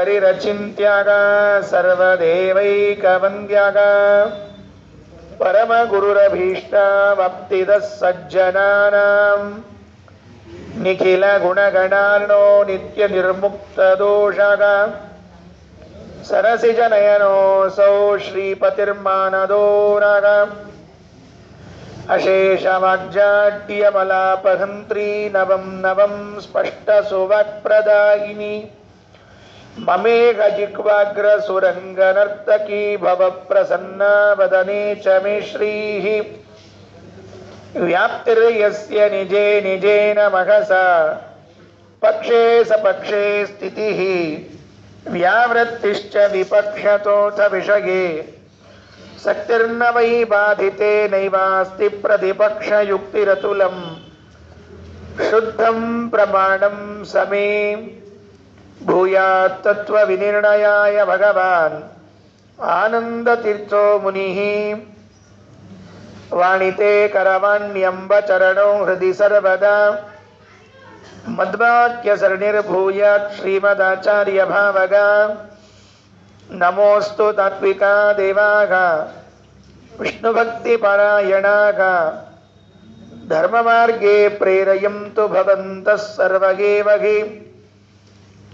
ಹರಿರಚಿಂತ್ಯಾಗ ಸರ್ವದೇವೈಕವಂದ್ಯಾಗ ಪರಮಗುರುರಭೀಷ್ಟವಾಪ್ತಿದ ಸಜ್ಜನಾನಾಂ ನಿಖಿಲ ಗುಣಗಣಾರ್ಣೋ ನಿತ್ಯ ನಿರ್ಮುಕ್ತ ದೋಷಾಗ ಸರಸಿಜನಯನೋऽಸೌ ಶ್ರೀಪತಿರ್ಮಾನದೋರಾಗ ಅಶೇಷವಾಗ್ಜಾಡ್ಯಮಲಾಪಹಂತ್ರೀ ನವಂ ನವಂ ಸ್ಪಷ್ಟ ಸುವಾಕ್ಪ್ರದಾಯಿನಿ ಮಮೇಘ ಜಿಹ್ವಾಗ್ರ ಸುರಂಗನರ್ತಕೀ ಭವ ಪ್ರಸನ್ನ ವದನೆ ಚ ಮೇ ಶ್ರೀಃ ವ್ಯಾಪ್ತಿರ್ಯಸ್ಯ ನಿಜೇ ನಿಜೇನ ಮಹಸ ಪಕ್ಷೇ ಸಪಕ್ಷೇ ಸ್ಥಿತಿಃ ವ್ಯಾವೃತ್ತಿಶ್ಚ ವಿಪಕ್ಷತೋಥ ವಿಷಯೇ ಸಕ್ತಿರ್ನ ವೈ ಬಾಧಿತೆ ನೈವಾಸ್ತಿ ಪ್ರತಿಪಕ್ಷಯುಕ್ತಿರತುಲಂ ಶುದ್ಧಂ ಪ್ರಮಾಣಂ ಸಮೇ ಭೂಯಾತ್ ತತ್ವವಿನಿರ್ಣಯಾಯ ಭಗವಾನ್ ಆನಂದತೀರ್ಥೋ ಮುನಿಃ ವಾಣಿತೆ ಕರವಾಣ್ಯಂಬ ಚರಣೋ ಹೃದಿ ಸರ್ವದಾ ಮದ್ವಾಕ್ಯ ಸರಣಿರ್ಭೂಯಾತ್ ಶ್ರೀಮದಾಚಾರ್ಯ ಭಾವಗ ನಮೋಸ್ತು ತಾತ್ವಿಕಾ ದೇವಾಗ ವಿಷ್ಣುಭಕ್ತಿ ಪರಾಯಣಾಗ ಧರ್ಮಮಾರ್ಗೇ ಪ್ರೇರಯಂತು ಭವಂತಃ ಸರ್ವಗೇವ ಹಿ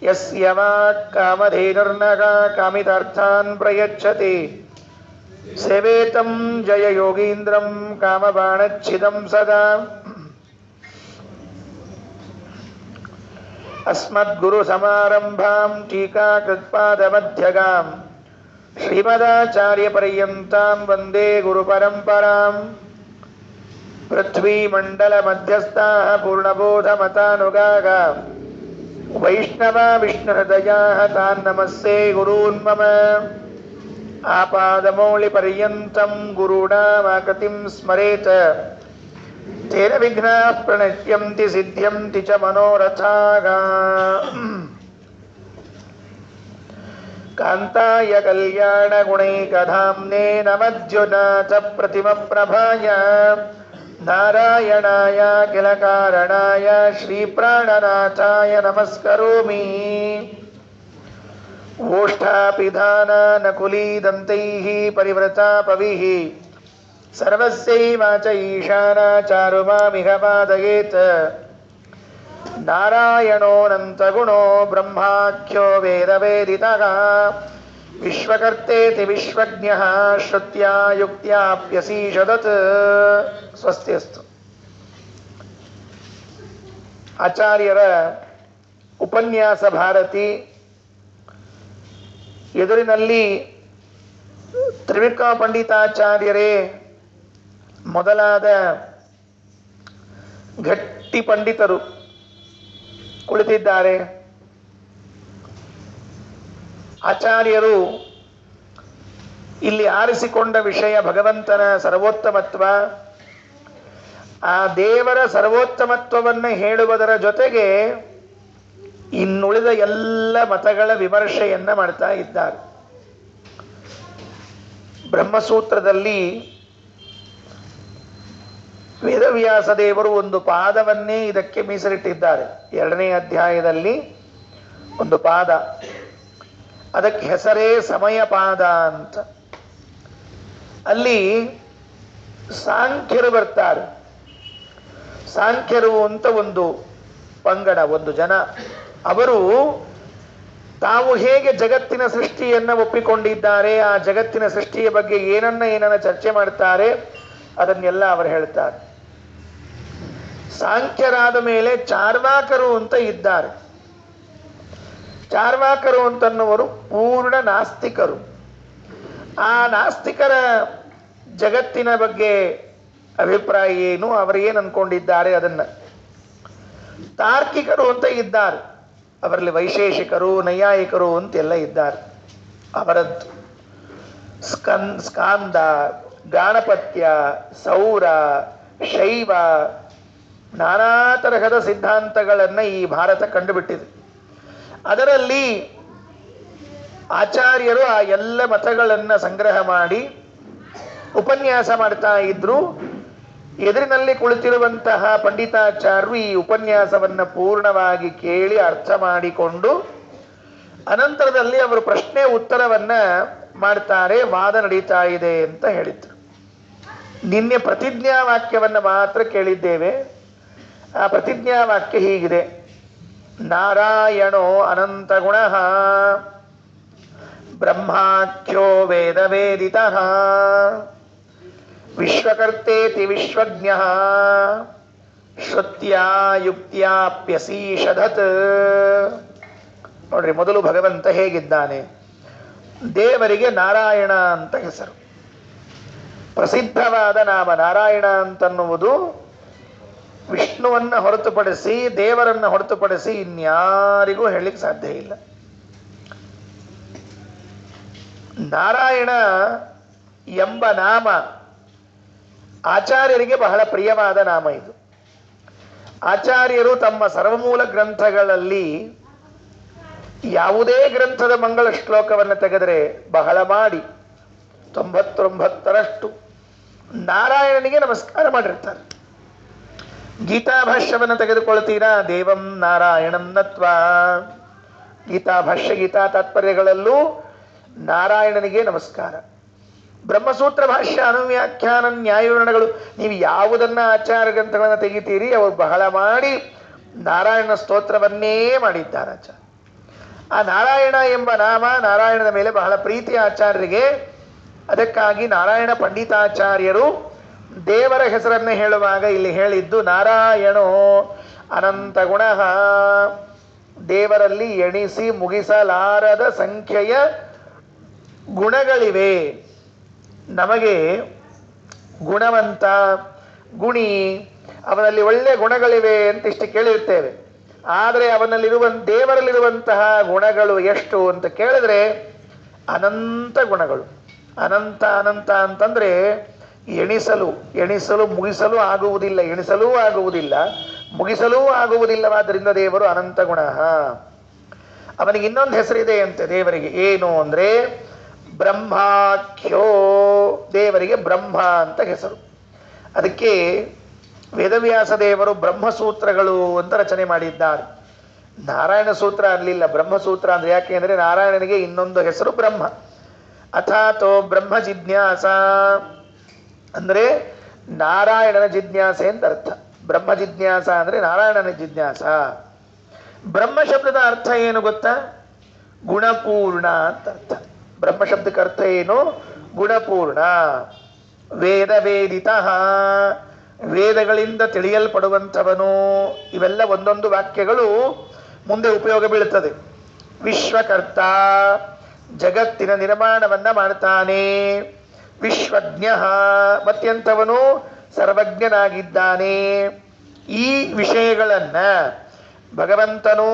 ಯಸ್ಯ ವಾಕ್ ಕಾಮಧೇನುರ್ನಗ ಕಾಮಿತಾರ್ಥಾನ್ ಪ್ರಯಚ್ಛತಿ ಸೇವೇತಂ ಜಯ ಯೋಗೀಂದ್ರಂ ಕಾಮಬಾಣಚ್ಛಿದಂ ಸದಾ ಅಸ್ಮದ್ಗುರು ಸಮಾರಂಭಾಂ ಟೀಕಾಕೃತ್ಪಾದಮಧ್ಯಗಾಂ ಶ್ರೀಮದಾಚಾರ್ಯ ಪರ್ಯಂತಾಂ ವಂದೇ ಗುರು ಪರಂಪರಾಂ ಪೃಥ್ವೀಮಂಡಲ ಮಧ್ಯಸ್ಥಾಃ ಪೂರ್ಣಬೋಧಮತಾನುಗಾಗ ವೈಷ್ಣವ ವಿಷ್ಣುಹೃದಯಾಃ ತಾನ್ ನಮಸ್ಸೇ ಗುರೂನ್ ಮಮ ಆಪಾದಮೌಳಿ ಪರ್ಯಂತಂ ಗುರುಣಾಮಾಕೃತಿಂ ಸ್ಮರೇತ ತೇನ ವಿಘ್ನಾಃ ಪ್ರಣಶ್ಯಂತಿ ಸಿದ್ಧ್ಯಂತಿ ಚ ಮನೋರಥಾಃ ಕಾಂತಾಯ ಕಲ್ಯಾಣ ಗುಣೈಕಧಾಮ್ನೇ ನಮದ್ಯುನಾಥ ಪ್ರತಿಮಪ್ರಭಾಯ ನಾರಾಯಣಾಯ ಕಿಲ ಕಾರಣಾಯ ಶ್ರೀಪ್ರಾಣನಾಥಾಯ ನಮಸ್ಕರೋಮಿ ಓಷ್ಠಾಪಿಧಾನ ನಕುಲೀದಂತೈಃ ಪರಿವೃತಾಪವಿಃ ಸರ್ವಸ್ಯೈವಾಚ ಈಶಾನಾಚಾರುಮಾಮಿಹ ಪಾದಯೇತ್ ನಾರಾಯಣೋऽನಂತಗುಣೋ ಬ್ರಹ್ಮಾಖ್ಯೋ ವೇದವೇದಿತಃ ವಿಶ್ವಕರ್ತೇತಿ ವಿಶ್ವಜ್ಞಃ ಶ್ರುತ್ಯಾ ಯುಕ್ತ್ಯಾಪ್ಯಸೀಷದತ್ ಸ್ವಸ್ತಿಯಸ್ತು. ಆಚಾರ್ಯರ ಉಪನ್ಯಾಸ ಭಾರತಿ ಎದುರಿನಲ್ಲಿ ತ್ರಿವಿಕ್ರಮ ಪಂಡಿತಾಚಾರ್ಯರೇ ಮೊದಲಾದ ಗಟ್ಟಿ ಪಂಡಿತರು ಕುಳಿತಿದ್ದಾರೆ. ಆಚಾರ್ಯರು ಇಲ್ಲಿ ಆರಿಸಿಕೊಂಡ ವಿಷಯ ಭಗವಂತನ ಸರ್ವೋತ್ತಮತ್ವ. ಆ ದೇವರ ಸರ್ವೋತ್ತಮತ್ವವನ್ನು ಹೇಳುವುದರ ಜೊತೆಗೆ ಇನ್ನುಳಿದ ಎಲ್ಲ ಮತಗಳ ವಿಮರ್ಶೆಯನ್ನ ಮಾಡ್ತಾ ಇದ್ದಾರೆ. ಬ್ರಹ್ಮಸೂತ್ರದಲ್ಲಿ ವೇದವ್ಯಾಸ ದೇವರು ಒಂದು ಪಾದವನ್ನೇ ಇದಕ್ಕೆ ಮೀಸಲಿಟ್ಟಿದ್ದಾರೆ. 2ನೇ ಅಧ್ಯಾಯದಲ್ಲಿ ಒಂದು ಪಾದ, ಅದಕ್ಕೆ ಹೆಸರೇ ಸಮಯ ಪಾದ ಅಂತ. ಅಲ್ಲಿ ಸಾಂಖ್ಯರು ಬರ್ತಾರೆ. ಸಾಂಖ್ಯರು ಅಂತ ಒಂದು ಪಂಗಡ, ಒಂದು ಜನ. ಅವರು ತಾವು ಹೇಗೆ ಜಗತ್ತಿನ ಸೃಷ್ಟಿಯನ್ನು ಒಪ್ಪಿಕೊಂಡಿದ್ದಾರೆ, ಆ ಜಗತ್ತಿನ ಸೃಷ್ಟಿಯ ಬಗ್ಗೆ ಏನನ್ನ ಚರ್ಚೆ ಮಾಡ್ತಾರೆ, ಅದನ್ನೆಲ್ಲ ಅವರು ಹೇಳ್ತಾರೆ. ಸಾಂಖ್ಯರಾದ ಮೇಲೆ ಚಾರ್ವಾಕರು ಅಂತ ಇದ್ದಾರೆ. ಚಾರ್ವಾಕರು ಅಂತನ್ನುವರು ಪೂರ್ಣ ನಾಸ್ತಿಕರು. ಆ ನಾಸ್ತಿಕರ ಜಗತ್ತಿನ ಬಗ್ಗೆ ಅಭಿಪ್ರಾಯ ಏನು, ಅವರು ಏನು ಅನ್ಕೊಂಡಿದ್ದಾರೆ ಅದನ್ನ. ತಾರ್ಕಿಕರು ಅಂತ ಇದ್ದಾರೆ. ಅವರಲ್ಲಿ ವೈಶೇಷಿಕರು, ನೈಯಾಯಿಕರು ಅಂತೆಲ್ಲ ಇದ್ದಾರೆ. ಅವರದ್ದು ಸ್ಕಾಂದ, ಗಾಣಪತ್ಯ, ಸೌರ, ಶೈವ, ನಾನಾ ತರಹದ ಸಿದ್ಧಾಂತಗಳನ್ನು ಈ ಭಾರತ ಕಂಡುಬಿಟ್ಟಿದೆ. ಅದರಲ್ಲಿ ಆಚಾರ್ಯರು ಆ ಎಲ್ಲ ಮತಗಳನ್ನು ಸಂಗ್ರಹ ಮಾಡಿ ಉಪನ್ಯಾಸ ಮಾಡ್ತಾ ಇದ್ರು. ಎದುರಿನಲ್ಲಿ ಕುಳಿತಿರುವಂತಹ ಪಂಡಿತಾಚಾರ್ಯರು ಈ ಉಪನ್ಯಾಸವನ್ನು ಪೂರ್ಣವಾಗಿ ಕೇಳಿ ಅರ್ಥ ಮಾಡಿಕೊಂಡು ಅನಂತರದಲ್ಲಿ ಅವರು ಪ್ರಶ್ನೆ ಉತ್ತರವನ್ನ ಮಾಡ್ತಾರೆ, ವಾದ ನಡೀತಾ ಇದೆ ಅಂತ ಹೇಳಿದ್ರು. ನಿನ್ನೆ ಪ್ರತಿಜ್ಞಾ ವಾಕ್ಯವನ್ನ ಮಾತ್ರ ಕೇಳಿದ್ದೇವೆ. ಆ ಪ್ರತಿಜ್ಞಾ ವಾಕ್ಯ ಹೀಗಿದೆ: ನಾರಾಯಣೋ ಅನಂತ ಗುಣ ಬ್ರಹ್ಮಾಖ್ಯೋ ವೇದ ವೇದಿತ ವಿಶ್ವಕರ್ತೇತಿ ವಿಶ್ವಜ್ಞ ಶ್ರುತ್ಯಾ ಯುಕ್ತ್ಯಾಪ್ಯಸೀಷಧತ್. ನೋಡ್ರಿ, ಮೊದಲು ಭಗವಂತ ಹೇಗಿದ್ದಾನೆ. ದೇವರಿಗೆ ನಾರಾಯಣ ಅಂತ ಹೆಸರು, ಪ್ರಸಿದ್ಧವಾದ ನಾಮ. ನಾರಾಯಣ ಅಂತನ್ನುವುದು ವಿಷ್ಣುವನ್ನ ಹೊರತುಪಡಿಸಿ, ದೇವರನ್ನ ಹೊರತುಪಡಿಸಿ ಇನ್ಯಾರಿಗೂ ಹೇಳಲಿಕ್ಕೆ ಸಾಧ್ಯ ಇಲ್ಲ. ನಾರಾಯಣ ಎಂಬ ನಾಮ ಆಚಾರ್ಯರಿಗೆ ಬಹಳ ಪ್ರಿಯವಾದ ನಾಮ ಇದು. ಆಚಾರ್ಯರು ತಮ್ಮ ಸರ್ವಮೂಲ ಗ್ರಂಥಗಳಲ್ಲಿ ಯಾವುದೇ ಗ್ರಂಥದ ಮಂಗಳ ಶ್ಲೋಕವನ್ನು ತೆಗೆದರೆ ಬಹಳ ಮಾಡಿ 99ರಷ್ಟು ನಾರಾಯಣನಿಗೆ ನಮಸ್ಕಾರ ಮಾಡಿರ್ತಾರೆ. ಗೀತಾಭಾಷ್ಯವನ್ನು ತೆಗೆದುಕೊಳ್ತೀರಾ, ದೇವಂ ನಾರಾಯಣಂ ನತ್ವಾ. ಗೀತಾಭಾಷ್ಯ, ಗೀತಾ ತಾತ್ಪರ್ಯಗಳಲ್ಲೂ ನಾರಾಯಣನಿಗೆ ನಮಸ್ಕಾರ. ಬ್ರಹ್ಮಸೂತ್ರ ಭಾಷ್ಯ, ಅನುವ್ಯಾಖ್ಯಾನ, ನ್ಯಾಯವಿವರಣೆಗಳು, ನೀವು ಯಾವುದನ್ನ ಆಚಾರ್ಯ ಗ್ರಂಥಗಳನ್ನು ತೆಗಿತೀರಿ ಅವರು ಬಹಳ ಮಾಡಿ ನಾರಾಯಣ ಸ್ತೋತ್ರವನ್ನೇ ಮಾಡಿದ್ದಾರೆ ಆಚಾರ್ಯ. ಆ ನಾರಾಯಣ ಎಂಬ ನಾಮ, ನಾರಾಯಣನ ಮೇಲೆ ಬಹಳ ಪ್ರೀತಿ ಆಚಾರ್ಯರಿಗೆ. ಅದಕ್ಕಾಗಿ ನಾರಾಯಣ ಪಂಡಿತಾಚಾರ್ಯರು ದೇವರ ಹೆಸರನ್ನೇ ಹೇಳುವಾಗ ಇಲ್ಲಿ ಹೇಳಿದ್ದು ನಾರಾಯಣೋ ಅನಂತ ಗುಣ. ದೇವರಲ್ಲಿ ಎಣಿಸಿ ಮುಗಿಸಲಾರದ ಸಂಖ್ಯೆಯ ಗುಣಗಳಿವೆ. ನಮಗೆ ಗುಣವಂತ, ಗುಣಿ, ಅವನಲ್ಲಿ ಒಳ್ಳೆ ಗುಣಗಳಿವೆ ಅಂತ ಇಷ್ಟು ಕೇಳಿರ್ತೇವೆ. ಆದರೆ ದೇವರಲ್ಲಿರುವಂತಹ ಗುಣಗಳು ಎಷ್ಟು ಅಂತ ಕೇಳಿದ್ರೆ ಅನಂತ ಗುಣಗಳು. ಅನಂತ ಅನಂತ ಅಂತಂದ್ರೆ ಎಣಿಸಲು ಮುಗಿಸಲು ಆಗುವುದಿಲ್ಲ, ಎಣಿಸಲೂ ಆಗುವುದಿಲ್ಲ, ಮುಗಿಸಲೂ ಆಗುವುದಿಲ್ಲವಾದ್ದರಿಂದ ದೇವರು ಅನಂತ ಗುಣ. ಅವನಿಗೆ ಇನ್ನೊಂದು ಹೆಸರಿದೆ ಅಂತೆ ದೇವರಿಗೆ. ಏನು ಅಂದ್ರೆ ಬ್ರಹ್ಮಾಖ್ಯೋ. ದೇವರಿಗೆ ಬ್ರಹ್ಮ ಅಂತ ಹೆಸರು. ಅದಕ್ಕೆ ವೇದವ್ಯಾಸ ದೇವರು ಬ್ರಹ್ಮಸೂತ್ರಗಳು ಅಂತ ರಚನೆ ಮಾಡಿದ್ದಾರೆ. ನಾರಾಯಣ ಸೂತ್ರ ಅನ್ನಲಿಲ್ಲ, ಬ್ರಹ್ಮಸೂತ್ರ ಅಂದ್ರೆ. ಯಾಕೆ ಅಂದ್ರೆ ನಾರಾಯಣನಿಗೆ ಇನ್ನೊಂದು ಹೆಸರು ಬ್ರಹ್ಮ. ಅಥಾತೋ ಬ್ರಹ್ಮ ಜಿಜ್ಞಾಸ ಅಂದ್ರೆ ನಾರಾಯಣನ ಜಿಜ್ಞಾಸೆ ಅಂತ ಅರ್ಥ. ಬ್ರಹ್ಮ ಜಿಜ್ಞಾಸ ಅಂದ್ರೆ ನಾರಾಯಣನ ಜಿಜ್ಞಾಸ. ಬ್ರಹ್ಮ ಶಬ್ದದ ಅರ್ಥ ಏನು ಗೊತ್ತಾ? ಗುಣಪೂರ್ಣ ಅಂತ ಅರ್ಥ. ಬ್ರಹ್ಮ ಶಬ್ದಕ್ಕೆ ಅರ್ಥ ಏನು? ಗುಣಪೂರ್ಣ. ವೇದ ವೇದಿತ, ವೇದಗಳಿಂದ ತಿಳಿಯಲ್ಪಡುವಂಥವನು. ಇವೆಲ್ಲ ಒಂದೊಂದು ವಾಕ್ಯಗಳು ಮುಂದೆ ಉಪಯೋಗ ಬೀಳುತ್ತದೆ. ವಿಶ್ವಕರ್ತ, ಜಗತ್ತಿನ ನಿರ್ಮಾಣವನ್ನ ಮಾಡ್ತಾನೆ. ವಿಶ್ವಜ್ಞ, ಮತ್ತೆಂಥವನು ಸರ್ವಜ್ಞನಾಗಿದ್ದಾನೆ. ಈ ವಿಷಯಗಳನ್ನ ಭಗವಂತನು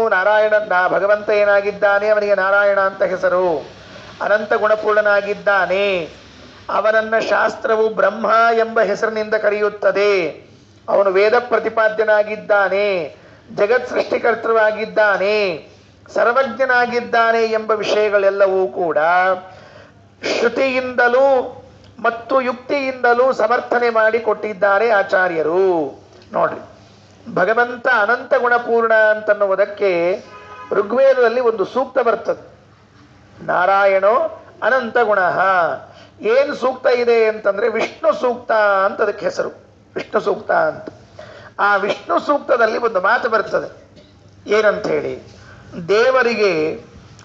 ಭಗವಂತ ಏನಾಗಿದ್ದಾನೆ, ಅವನಿಗೆ ನಾರಾಯಣ ಅಂತ ಹೆಸರು. ಅನಂತ ಗುಣಪೂರ್ಣನಾಗಿದ್ದಾನೆ. ಅವನನ್ನ ಶಾಸ್ತ್ರವು ಬ್ರಹ್ಮ ಎಂಬ ಹೆಸರಿನಿಂದ ಕರೆಯುತ್ತದೆ. ಅವನು ವೇದ ಪ್ರತಿಪಾದ್ಯನಾಗಿದ್ದಾನೆ, ಜಗತ್ ಸೃಷ್ಟಿಕರ್ತೃವಾಗಿದ್ದಾನೆ, ಸರ್ವಜ್ಞನಾಗಿದ್ದಾನೆ ಎಂಬ ವಿಷಯಗಳೆಲ್ಲವೂ ಕೂಡ ಶ್ರುತಿಯಿಂದಲೂ ಮತ್ತು ಯುಕ್ತಿಯಿಂದಲೂ ಸಮರ್ಥನೆ ಮಾಡಿ ಕೊಟ್ಟಿದ್ದಾರೆ ಆಚಾರ್ಯರು. ನೋಡ್ರಿ, ಭಗವಂತ ಅನಂತ ಗುಣಪೂರ್ಣ ಅಂತನ್ನುವುದಕ್ಕೆ ಋಗ್ವೇದದಲ್ಲಿ ಒಂದು ಸೂಕ್ತ ಬರ್ತದೆ. ನಾರಾಯಣೋ ಅನಂತ ಗುಣ. ಏನು ಸೂಕ್ತ ಇದೆ ಅಂತಂದ್ರೆ ವಿಷ್ಣು ಸೂಕ್ತ ಅಂತ ಅದಕ್ಕೆ ಹೆಸರು, ವಿಷ್ಣು ಸೂಕ್ತ ಅಂತ. ಆ ವಿಷ್ಣು ಸೂಕ್ತದಲ್ಲಿ ಒಂದು ಮಾತು ಬರ್ತದೆ. ಏನಂತ ಹೇಳಿ, ದೇವರಿಗೆ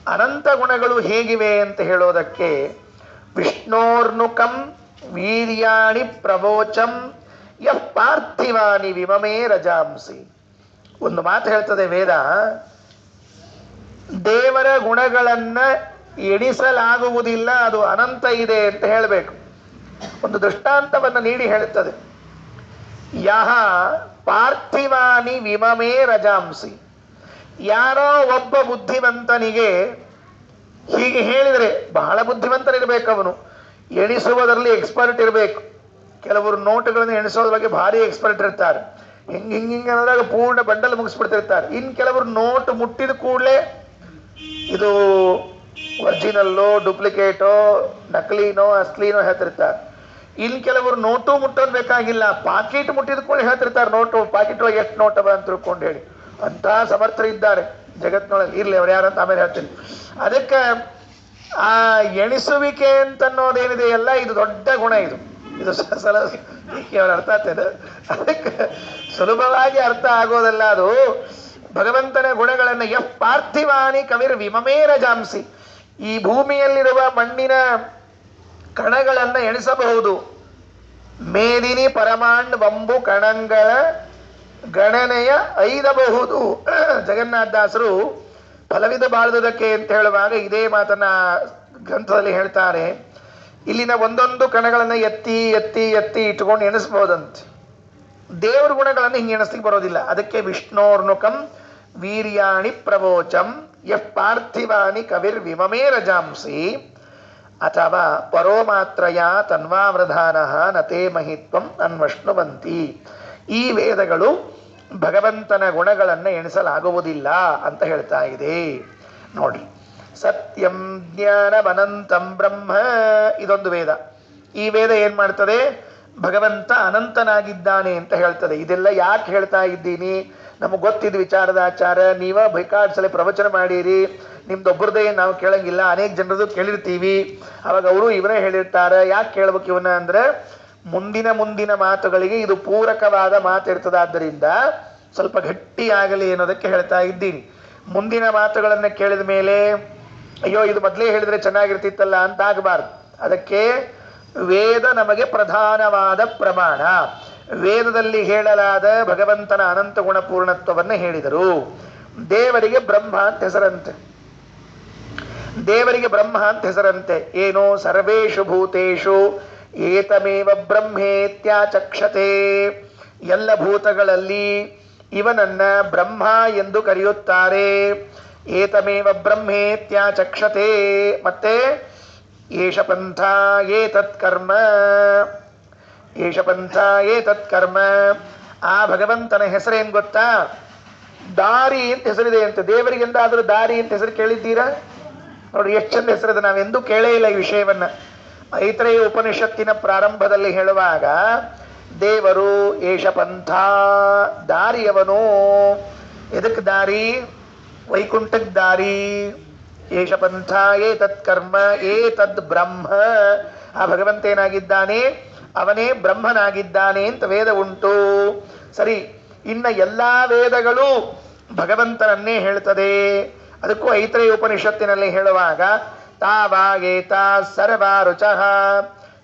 ಅನಂತ ಗುಣಗಳು ಹೇಗಿವೆ ಅಂತ ಹೇಳೋದಕ್ಕೆ ವಿಷ್ಣೋರ್ನುಕಂ ವೀರ್ಯಾಣಿ ಪ್ರವೋಚಂ ಯಃ ಪಾರ್ಥಿವಾನಿ ವಿಮಮೇ ರಜಾಂಸಿ. ಒಂದು ಮಾತು ಹೇಳ್ತದೆ ವೇದ, ದೇವರ ಗುಣಗಳನ್ನ ಎಣಿಸಲಾಗುವುದಿಲ್ಲ, ಅದು ಅನಂತ ಇದೆ ಅಂತ ಹೇಳಬೇಕು. ಒಂದು ದೃಷ್ಟಾಂತವನ್ನು ನೀಡಿ ಹೇಳುತ್ತದೆ. ಯಹ ಪಾರ್ಥಿವಾನಿ ವಿಮಮೇ ರಜಾಂಸಿ. ಯಾರೋ ಒಬ್ಬ ಬುದ್ಧಿವಂತನಿಗೆ ಹೀಗೆ ಹೇಳಿದರೆ, ಬಹಳ ಬುದ್ಧಿವಂತನಿರಬೇಕು ಅವನು, ಎಣಿಸುವುದರಲ್ಲಿ ಎಕ್ಸ್ಪರ್ಟ್ ಇರಬೇಕು. ಕೆಲವರು ನೋಟುಗಳನ್ನು ಎಣಿಸೋದ್ರ ಬಗ್ಗೆ ಭಾರಿ ಎಕ್ಸ್ಪರ್ಟ್ ಇರ್ತಾರೆ. ಹಿಂಗೆ ಅನ್ನೋದಾಗ ಪೂರ್ಣ ಬಂಡಲ್ ಮುಗಿಸ್ಬಿಡ್ತಿರ್ತಾರೆ. ಇನ್ನು ಕೆಲವರು ನೋಟು ಮುಟ್ಟಿದ ಕೂಡಲೇ ಇದು ಒರಿಜಿನಲ್ಲೋ ಡೂಪ್ಲಿಕೇಟೋ ನಕಲಿನೋ ಅಸ್ಲಿನೋ ಹೇಳ್ತಿರ್ತಾರೆ. ಇನ್ನು ಕೆಲವರು ನೋಟು ಮುಟ್ಟೋದು ಬೇಕಾಗಿಲ್ಲ, ಪಾಕಿಟ್ ಮುಟ್ಟಿದ ಕೂಡ ಹೇಳ್ತಿರ್ತಾರೆ, ನೋಟು ಪಾಕಿಟ್ ಒಳಗೆ ಎಷ್ಟು ನೋಟವ ಅಂತ ತಿಳ್ಕೊಂಡು ಹೇಳಿ. ಅಂತ ಸಮರ್ಥರಿದ್ದಾರೆ. ಜಗತ್ತಿನೊಳಗೆ. ಇರ್ಲಿ ಅವ್ರು ಯಾರಂತ ಆಮೇಲೆ ಹೇಳ್ತೀನಿ. ಅದಕ್ಕೆ ಆ ಎಣಿಸುವಿಕೆ ಅಂತನ್ನೋದೇನಿದೆ ಎಲ್ಲ ಇದು ದೊಡ್ಡ ಗುಣ. ಇದು ಸಲ ಅವ್ರ ಅರ್ಥ ಆಗ್ತದೆ. ಅದಕ್ಕೆ ಸುಲಭವಾಗಿ ಅರ್ಥ ಆಗೋದಲ್ಲ ಅದು. ಭಗವಂತನ ಗುಣಗಳನ್ನು ಪಾರ್ಥಿವಾನಿ ಕವಿರ್ ವಿಮಮೇ ರಜಾಂಸಿ, ಈ ಭೂಮಿಯಲ್ಲಿರುವ ಮಣ್ಣಿನ ಕಣಗಳನ್ನು ಎಣಿಸಬಹುದು. ಮೇದಿನಿ ಪರಮಾಂಡ್ ಬಂಬು ಕಣಗಳ ಗಣನೆಯ ಐದಬಹುದು. ಜಗನ್ನಾಥದಾಸರು ಫಲವಿದ ಬಾಳುವುದಕ್ಕೆ ಅಂತ ಹೇಳುವಾಗ ಇದೇ ಮಾತನ್ನ ಗ್ರಂಥದಲ್ಲಿ ಹೇಳ್ತಾರೆ. ಇಲ್ಲಿನ ಒಂದೊಂದು ಕಣಗಳನ್ನು ಎತ್ತಿ ಎತ್ತಿ ಎತ್ತಿ ಇಟ್ಟುಕೊಂಡು ಎಣಿಸ್ಬೋದಂತೆ. ದೇವರ ಗುಣಗಳನ್ನು ಹಿಂಗೆ ಎಣಿಸ್ಲಿಕ್ಕೆ ಬರೋದಿಲ್ಲ. ಅದಕ್ಕೆ ವಿಷ್ಣೋರ್ನುಕಂ ವೀರ್ಯಾಣಿ ಪ್ರವೋಚಂ ಯಃ ಪಾರ್ಥಿವಾನಿ ಕವಿರ್ ವಿಮಮೇ ರಜಾಂಸಿ ಅಥವಾ ಪರೋಮಾತ್ರಯ ತನ್ವಾವೃಧಾನ ನತೇ ಮಹಿತ್ವಂ ಅನ್ವಷ್ಣುವಂತಿ. ಈ ವೇದಗಳು ಭಗವಂತನ ಗುಣಗಳನ್ನು ಎಣಿಸಲಾಗುವುದಿಲ್ಲ ಅಂತ ಹೇಳ್ತಾ ಇದೆ. ನೋಡಿ, ಸತ್ಯಂ ಜ್ಞಾನಮನಂತಂ ಬ್ರಹ್ಮ ಇದೊಂದು ವೇದ. ಈ ವೇದ ಏನ್ ಮಾಡ್ತದೆ? ಭಗವಂತ ಅನಂತನಾಗಿದ್ದಾನೆ ಅಂತ ಹೇಳ್ತದೆ. ಇದೆಲ್ಲ ಯಾಕೆ ಹೇಳ್ತಾ ಇದ್ದೀನಿ? ನಮಗೆ ಗೊತ್ತಿದ್ದ ವಿಚಾರದ ಆಚಾರ. ನೀವ ಬೇಕಾಡ್ಸಲೆ ಪ್ರವಚನ ಮಾಡಿರಿ, ನಿಮ್ದೊಬ್ಬರದೇ ನಾವು ಕೇಳಂಗಿಲ್ಲ, ಅನೇಕ ಜನರದು ಕೇಳಿರ್ತೀವಿ. ಅವಾಗ ಅವರು ಇವರೇ ಹೇಳಿರ್ತಾರೆ. ಯಾಕೆ ಕೇಳ್ಬೇಕು ಇವನ್ನ ಅಂದ್ರೆ ಮುಂದಿನ ಮಾತುಗಳಿಗೆ ಇದು ಪೂರಕವಾದ ಮಾತಿರ್ತದಾದ್ದರಿಂದ ಸ್ವಲ್ಪ ಗಟ್ಟಿಯಾಗಲಿ ಅನ್ನೋದಕ್ಕೆ ಹೇಳ್ತಾ ಇದ್ದೀನಿ. ಮುಂದಿನ ಮಾತುಗಳನ್ನು ಕೇಳಿದ ಮೇಲೆ ಅಯ್ಯೋ ಇದು ಮೊದಲೇ ಹೇಳಿದ್ರೆ ಚೆನ್ನಾಗಿರ್ತಿತ್ತಲ್ಲ ಅಂತ ಆಗಬಾರ್ದು. ಅದಕ್ಕೆ ವೇದ ನಮಗೆ ಪ್ರಧಾನವಾದ ಪ್ರಮಾಣ. ವೇದದಲ್ಲಿ ಹೇಳಲಾದ ಭಗವಂತನ ಅನಂತ ಗುಣಪೂರ್ಣತ್ವವನ್ನು ಹೇಳಿದರು. ದೇವರಿಗೆ ಬ್ರಹ್ಮ ಅಂತ ಹೆಸರಂತೆ. ದೇವರಿಗೆ ಬ್ರಹ್ಮ ಅಂತ ಹೆಸರಂತೆ. ಏನು? ಸರ್ವೇಷು ಭೂತೇಷು ಏತಮೇವ ಬ್ರಹ್ಮೇತ್ಯಾಚಕ್ಷತೆ. ಎಲ್ಲ ಭೂತಗಳಲ್ಲಿ ಇವನನ್ನ ಬ್ರಹ್ಮ ಎಂದು ಕರೆಯುತ್ತಾರೆ. ಏತಮೇವ ಬ್ರಹ್ಮೇತ್ಯಾಚಕ್ಷತೆ. ಮತ್ತೆ ಏಷ ಪಂಥ ಏತತ್ ಕರ್ಮ, ಏಷ ಪಂಥ ಏತತ್ ಕರ್ಮ. ಆ ಭಗವಂತನ ಹೆಸರೇನು ಗೊತ್ತಾ? ದಾರಿ ಅಂತ ಹೆಸರಿದೆ ಅಂತ. ದೇವರಿಗೆ ಎಂದಾದರೂ ದಾರಿ ಅಂತ ಹೆಸರು ಕೇಳಿದ್ದೀರಾ? ನೋಡಿ ಎಷ್ಟು ಚಂದ ಹೆಸರಿದೆ. ನಾವೆಂದೂ ಕೇಳೇ ಇಲ್ಲ ಈ ವಿಷಯವನ್ನ. ಐತರೇಯ ಉಪನಿಷತ್ತಿನ ಪ್ರಾರಂಭದಲ್ಲಿ ಹೇಳುವಾಗ ದೇವರು ಏಷ ಪಂಥ, ದಾರಿಯವನು. ಎದಕ್ಕೆ ದಾರಿ? ವೈಕುಂಠಕ್ಕೆ ದಾರಿ. ಏಷ ಪಂಥ ಏತತ್ ಕರ್ಮ ಏತದ್ ಬ್ರಹ್ಮ. ಆ ಭಗವಂತ ಏನಾಗಿದ್ದಾನೆ? ಅವನೇ ಬ್ರಹ್ಮನಾಗಿದ್ದಾನೆ ಅಂತ ವೇದ ಉಂಟು. ಸರಿ, ಇನ್ನ ಎಲ್ಲಾ ವೇದಗಳು ಭಗವಂತನನ್ನೇ ಹೇಳ್ತದೆ. ಅದಕ್ಕೂ ಐತರೇಯ ಉಪನಿಷತ್ತಿನಲ್ಲಿ ಹೇಳುವಾಗ ತಾವಾಗೇತ ಸರ್ವ ರುಚಃ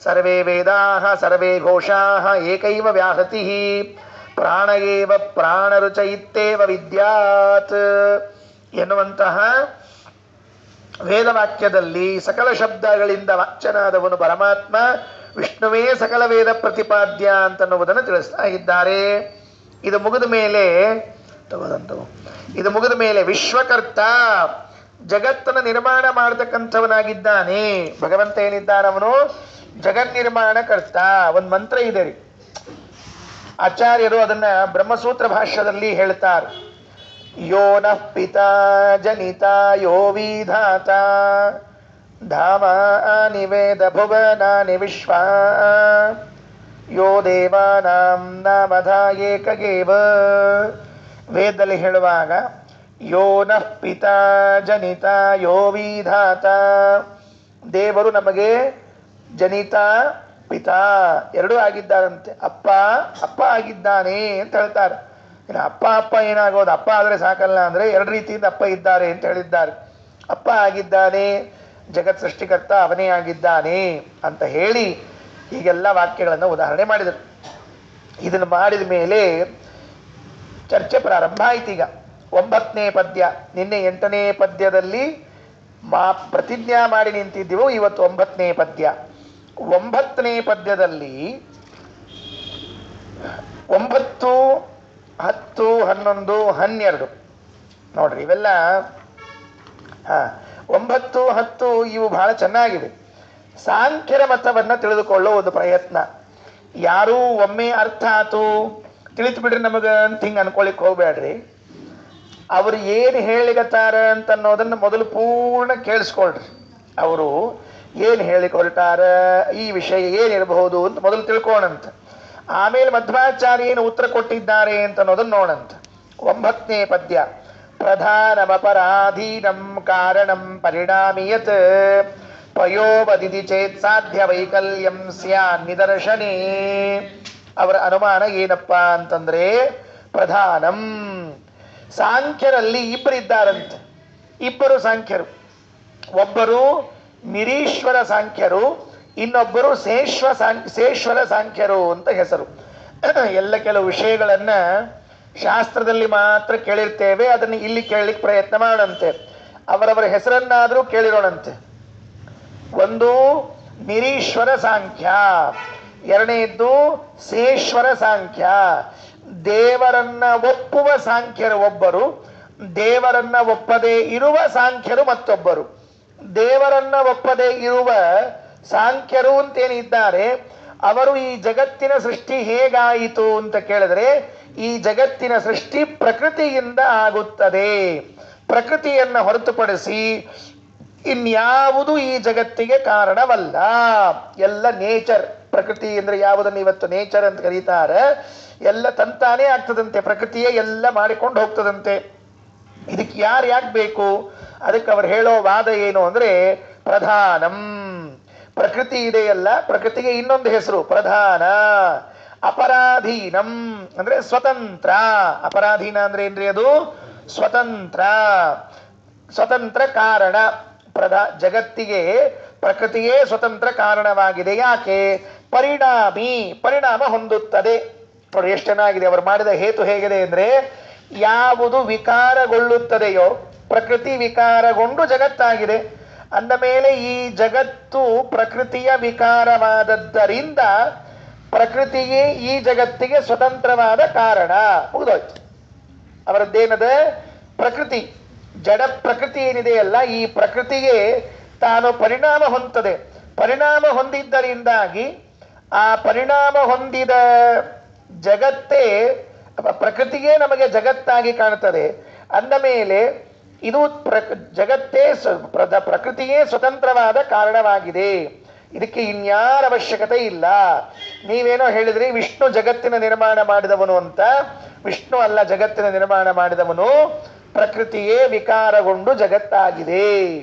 ಸರ್ವೇ ವೇದಾಃ ಸರ್ವೇ ಘೋಷಾಃ ಏಕೈವ ವ್ಯಾಹತಿ ಪ್ರಾಣ ಏವ ಪ್ರಾಣರುಚ ಇತ್ತೇವ ವಿದ್ಯಾತ್ ಎನ್ನುವಂತಹ ವೇದವಾಕ್ಯದಲ್ಲಿ ಸಕಲ ಶಬ್ದಗಳಿಂದ ವಾಚ್ಯನಾದವನು ಪರಮಾತ್ಮ, ವಿಷ್ಣುವೇ ಸಕಲ ವೇದ ಪ್ರತಿಪಾದ್ಯ ಅಂತನ್ನುವುದನ್ನು ತಿಳಿಸ್ತಾ ಇದ್ದಾರೆ. ಇದು ಮುಗಿದ ಮೇಲೆ ವಿಶ್ವಕರ್ತ, ಜಗತ್ತನ್ನು ನಿರ್ಮಾಣ ಮಾಡತಕ್ಕಂಥವನಾಗಿದ್ದಾನೆ. ಭಗವಂತ ಏನಿದ್ದಾನವನು ಜಗನ್ನಿರ್ಮಾಣ ಕರ್ತ. ಒಂದು ಮಂತ್ರ ಇದೆ ರೀ, ಆಚಾರ್ಯರು ಅದನ್ನ ಬ್ರಹ್ಮಸೂತ್ರ ಭಾಷ್ಯದಲ್ಲಿ ಹೇಳ್ತಾರೆ. ಯೋ ನಃ ಪಿತಾ ಜನಿತಾ ಯೋ ವಿಧಾತ ಧಾಮಾನಿ ವೇದ ಭುವನಾನಿ ವಿಶ್ವಾ ಯೋ ದೇವಾನಾಂ ನಾಮಧ ಏಕಗೇವ. ವೇದದಲ್ಲಿ ಹೇಳುವಾಗ ಯೋ ನಃ ಪಿತಾ ಜನಿತಾ ಯೋ ವಿಧಾತ, ದೇವರು ನಮಗೆ ಜನಿತಾ ಪಿತಾ ಎರಡೂ ಆಗಿದ್ದಾರಂತೆ. ಅಪ್ಪ ಆಗಿದ್ದಾನೆ ಅಂತ ಹೇಳ್ತಾರೆ. ಇನ್ನು ಅಪ್ಪ ಏನಾಗೋದು? ಅಪ್ಪ ಆದರೆ ಸಾಕಲ್ಲ ಅಂದರೆ ಎರಡು ರೀತಿಯಿಂದ ಅಪ್ಪ ಇದ್ದಾರೆ ಅಂತ ಹೇಳಿದ್ದಾರೆ. ಅಪ್ಪ ಆಗಿದ್ದಾನೆ, ಜಗತ್ ಸೃಷ್ಟಿಕರ್ತ ಅವನೇ ಆಗಿದ್ದಾನೆ ಅಂತ ಹೇಳಿ ಹೀಗೆಲ್ಲ ವಾಕ್ಯಗಳನ್ನು ಉದಾಹರಣೆ ಮಾಡಿದರು. ಇದನ್ನು ಮಾಡಿದ ಮೇಲೆ ಚರ್ಚೆ ಪ್ರಾರಂಭ ಆಯ್ತು. ಈಗ 9ನೇ ಪದ್ಯ, ನಿನ್ನೆ 8ನೇ ಪದ್ಯದಲ್ಲಿ ಪ್ರತಿಜ್ಞಾ ಮಾಡಿ ನಿಂತಿದ್ದೀವೋ, ಇವತ್ತು 9ನೇ ಪದ್ಯ. 9ನೇ ಪದ್ಯದಲ್ಲಿ 9, 10, 11, 12 ನೋಡ್ರಿ ಇವೆಲ್ಲ 9, 10 ಇವು ಬಹಳ ಚೆನ್ನಾಗಿವೆ. ಸಾಂಖ್ಯರ ಮತವನ್ನ ತಿಳಿದುಕೊಳ್ಳೋ ಒಂದು ಪ್ರಯತ್ನ. ಯಾರೂ ಒಮ್ಮೆ ಅರ್ಥ ಆತು ತಿಳಿತು ಬಿಡ್ರಿ ನಮಗ ಅಂತ ಹಿಂಗೆ ಅನ್ಕೊಳಿಕ್ ಹೋಗ್ಬೇಡ್ರಿ. ಅವರು ಏನು ಹೇಳಿಗತ್ತಾರ ಅಂತ ಅನ್ನೋದನ್ನ ಮೊದಲು ಪೂರ್ಣ ಕೇಳಿಸ್ಕೊಳ್ರಿ. ಅವರು ಏನು ಹೇಳಿಕ್ ಹೊರಟಾರ, ಈ ವಿಷಯ ಏನಿರಬಹುದು ಅಂತ ಮೊದಲು ತಿಳ್ಕೋಣಂತ. ಆಮೇಲೆ ಮಧ್ವಾಚಾರ್ಯ ಏನು ಉತ್ತರ ಕೊಟ್ಟಿದ್ದಾರೆ ಅಂತ ಅನ್ನೋದನ್ನ ನೋಡಂತ. 9ನೇ ಪದ್ಯ ಪ್ರಧಾನಮಪರಾಧೀನಂ ಕಾರಣಂ ಪರಿಣಾಮಿ ಯತ್ ಪಯೋವದಿತಿ ಚೇತ್ ಸಾಧ್ಯ ವೈಕಲ್ಯಂ ಸ್ಯಾನ್ ನಿದರ್ಶನೇ. ಅವರ ಅನುಮಾನ ಏನಪ್ಪ ಅಂತಂದ್ರೆ, ಪ್ರಧಾನಂ ಸಾಂಖ್ಯರಲ್ಲಿ ಇಬ್ಬರಿದ್ದಾರಂತೆ. ಇಬ್ಬರು ಸಾಂಖ್ಯರು, ಒಬ್ಬರು ನಿರೀಶ್ವರ ಸಾಂಖ್ಯರು, ಇನ್ನೊಬ್ಬರು ಸೇಶ್ವರ ಸಾಂಖ್ಯರು ಅಂತ ಹೆಸರು. ಎಲ್ಲ ಕೆಲವು ವಿಷಯಗಳನ್ನ ಶಾಸ್ತ್ರದಲ್ಲಿ ಮಾತ್ರ ಕೇಳಿರ್ತೇವೆ, ಅದನ್ನು ಇಲ್ಲಿ ಕೇಳಲಿಕ್ಕೆ ಪ್ರಯತ್ನ ಮಾಡಂತೆ. ಅವರವರ ಹೆಸರನ್ನಾದರೂ ಕೇಳಿರೋಣಂತೆ. ಒಂದು ನಿರೀಶ್ವರ ಸಾಂಖ್ಯ, ಎರಡನೆಯದ್ದು ಸೇಶ್ವರ ಸಾಂಖ್ಯ. ದೇವರನ್ನ ಒಪ್ಪುವ ಸಾಂಖ್ಯರು ಒಬ್ಬರು, ದೇವರನ್ನ ಒಪ್ಪದೇ ಇರುವ ಸಾಂಖ್ಯರು ಮತ್ತೊಬ್ಬರು. ದೇವರನ್ನ ಒಪ್ಪದೇ ಇರುವ ಸಾಂಖ್ಯರು ಅಂತೇನಿದ್ದಾರೆ, ಅವರು ಈ ಜಗತ್ತಿನ ಸೃಷ್ಟಿ ಹೇಗಾಯಿತು ಅಂತ ಕೇಳಿದ್ರೆ, ಈ ಜಗತ್ತಿನ ಸೃಷ್ಟಿ ಪ್ರಕೃತಿಯಿಂದ ಆಗುತ್ತದೆ, ಪ್ರಕೃತಿಯನ್ನು ಹೊರತುಪಡಿಸಿ ಇನ್ಯಾವುದು ಈ ಜಗತ್ತಿಗೆ ಕಾರಣವಲ್ಲ. ಎಲ್ಲ ನೇಚರ್. ಪ್ರಕೃತಿ ಅಂದ್ರೆ ಯಾವುದನ್ನು ಇವತ್ತು ನೇಚರ್ ಅಂತ ಕರೀತಾರೆ, ಎಲ್ಲ ತಂತಾನೇ ಆಗ್ತದಂತೆ, ಪ್ರಕೃತಿಯೇ ಎಲ್ಲ ಮಾಡಿಕೊಂಡು ಹೋಗ್ತದಂತೆ. ಇದಕ್ಕೆ ಯಾಕೆ ಬೇಕು? ಅದಕ್ಕೆ ಅವರು ಹೇಳೋ ವಾದ ಏನು ಅಂದ್ರೆ, ಪ್ರಧಾನಂ ಪ್ರಕೃತಿ ಇದೆಯಲ್ಲ, ಪ್ರಕೃತಿಗೆ ಇನ್ನೊಂದು ಹೆಸರು ಪ್ರಧಾನ. ಅಪರಾಧೀನಂ ಅಂದ್ರೆ ಸ್ವತಂತ್ರ. ಅಪರಾಧೀನ ಅಂದ್ರೆ ಏನ್ರಿ? ಅದು ಸ್ವತಂತ್ರ, ಸ್ವತಂತ್ರ ಕಾರಣ. ಜಗತ್ತಿಗೆ ಪ್ರಕೃತಿಯೇ ಸ್ವತಂತ್ರ ಕಾರಣವಾಗಿದೆ. ಯಾಕೆ? ಪರಿಣಾಮಿ, ಪರಿಣಾಮ ಹೊಂದುತ್ತದೆ. ನೋಡಿ ಎಷ್ಟು ಚೆನ್ನಾಗಿದೆ. ಅವರು ಮಾಡಿದ ಹೇತು ಹೇಗಿದೆ ಅಂದ್ರೆ, ಯಾವುದು ವಿಕಾರಗೊಳ್ಳುತ್ತದೆಯೋ, ಪ್ರಕೃತಿ ವಿಕಾರಗೊಂಡು ಜಗತ್ತಾಗಿದೆ ಅಂದ ಮೇಲೆ ಈ ಜಗತ್ತು ಪ್ರಕೃತಿಯ ವಿಕಾರವಾದದ್ದರಿಂದ ಪ್ರಕೃತಿಯೇ ಈ ಜಗತ್ತಿಗೆ ಸ್ವತಂತ್ರವಾದ ಕಾರಣ. ಮುಗಿದೋಯ್ತು. ಅವರದ್ದೇನದ? ಪ್ರಕೃತಿ, ಜಡ ಪ್ರಕೃತಿ ಏನಿದೆಯಲ್ಲ, ಈ ಪ್ರಕೃತಿಗೆ ತಾನು ಪರಿಣಾಮ ಹೊಂದುತ್ತದೆ. ಪರಿಣಾಮ ಹೊಂದಿದ್ದರಿಂದಾಗಿ ಆ ಪರಿಣಾಮ ಹೊಂದಿದ ಜಗತ್ತೇ, ಪ್ರಕೃತಿಯೇ ನಮಗೆ ಜಗತ್ತಾಗಿ ಕಾಣುತ್ತದೆ. ಅಂದ ಮೇಲೆ ಇದು ಜಗತ್ತೇ ಪ್ರಕೃತಿಯೇ ಸ್ವತಂತ್ರವಾದ ಕಾರಣವಾಗಿದೆ. ಇದಕ್ಕೆ ಇನ್ಯಾರ ಅವಶ್ಯಕತೆ ಇಲ್ಲ. ನೀವೇನೋ ಹೇಳಿದ್ರಿ ವಿಷ್ಣು ಜಗತ್ತಿನ ನಿರ್ಮಾಣ ಮಾಡಿದವನು ಅಂತ. ವಿಷ್ಣು ಅಲ್ಲ ಜಗತ್ತಿನ ನಿರ್ಮಾಣ ಮಾಡಿದವನು, ಪ್ರಕೃತಿಯೇ ವಿಕಾರಗೊಂಡು ಜಗತ್ತಾಗಿದೆ.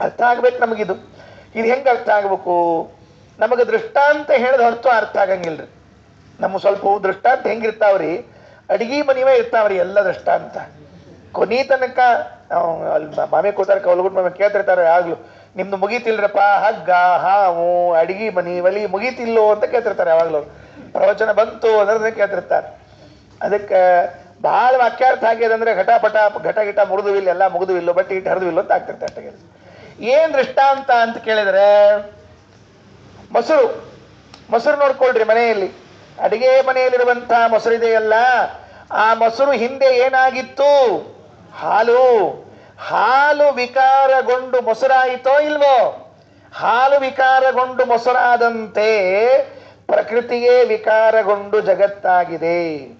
ಅರ್ಥ ಆಗ್ಬೇಕು ನಮಗಿದು. ಇದು ಹೆಂಗೆ ಅರ್ಥ ಆಗ್ಬೇಕು? ನಮಗೆ ದೃಷ್ಟಾಂತ ಹೇಳಿದ ಹೊರತು ಅರ್ಥ ಆಗಂಗಿಲ್ರಿ. ನಮ್ಮ ಸ್ವಲ್ಪ ದೃಷ್ಟಾಂತ ಹೆಂಗಿರ್ತಾವ್ರಿ, ಅಡಿಗೆ ಮನಿವೇ ಇರ್ತಾವ್ರಿ ಎಲ್ಲ ದೃಷ್ಟಾಂತ. ಕೊನಿ ತನಕ ಮಾಮೆ ಕೂತಾರ, ಕವಲ್ಗುಡ್ ಮಾಮೆ ಕೇಳ್ತಿರ್ತಾರೆ ಯಾವಾಗ್ಲೂ, ನಿಮ್ದು ಮುಗೀತಿಲ್ರಪ್ಪ, ಹಗ್ಗ ಹಾವು ಅಡಿಗೆ ಮನಿ ಒಲಿ ಮುಗೀತಿಲ್ಲೋ ಅಂತ ಕೇಳ್ತಿರ್ತಾರೆ. ಯಾವಾಗ್ಲೂ ಪ್ರವಚನ ಬಂತು ಅಂದ್ರೆ ಕೇಳ್ತಿರ್ತಾರೆ. ಅದಕ್ಕೆ ಬಹಳ ವಾಕ್ಯಾರ್ಥ ಆಗ್ಯದಂದ್ರೆ ಘಟಪಟ ಘಟ ಗಿಟ ಮುರಿದುವಿಲ್ಲ, ಎಲ್ಲ ಮುಗಿದುವಿಲ್ಲೋ, ಬಟ್ ಇಟ್ಟು ಹರಿದುವಿಲ್ಲೋ ಅಂತ ಆಗ್ತಿರ್ತಾರೆ ಅಷ್ಟೇ. ಏನ್ ದೃಷ್ಟಾಂತ ಅಂತ ಕೇಳಿದ್ರೆ, ಮೊಸರು. ಮೊಸರು ನೋಡ್ಕೊಳ್ರಿ, ಮನೆಯಲ್ಲಿ ಅಡಿಗೆ ಮನೆಯಲ್ಲಿರುವಂತಹ ಮೊಸರಿದೆಯಲ್ಲ, ಆ ಮೊಸರು ಹಿಂದೆ ಏನಾಗಿತ್ತು? ಹಾಲು. ಹಾಲು ವಿಕಾರಗೊಂಡು ಮೊಸರಾಯಿತೋ ಇಲ್ವೋ? ಹಾಲು ವಿಕಾರಗೊಂಡು ಮೊಸರಾದಂತೆ ಪ್ರಕೃತಿಯೇ ವಿಕಾರಗೊಂಡು ಜಗತ್ತಾಗಿದೆ.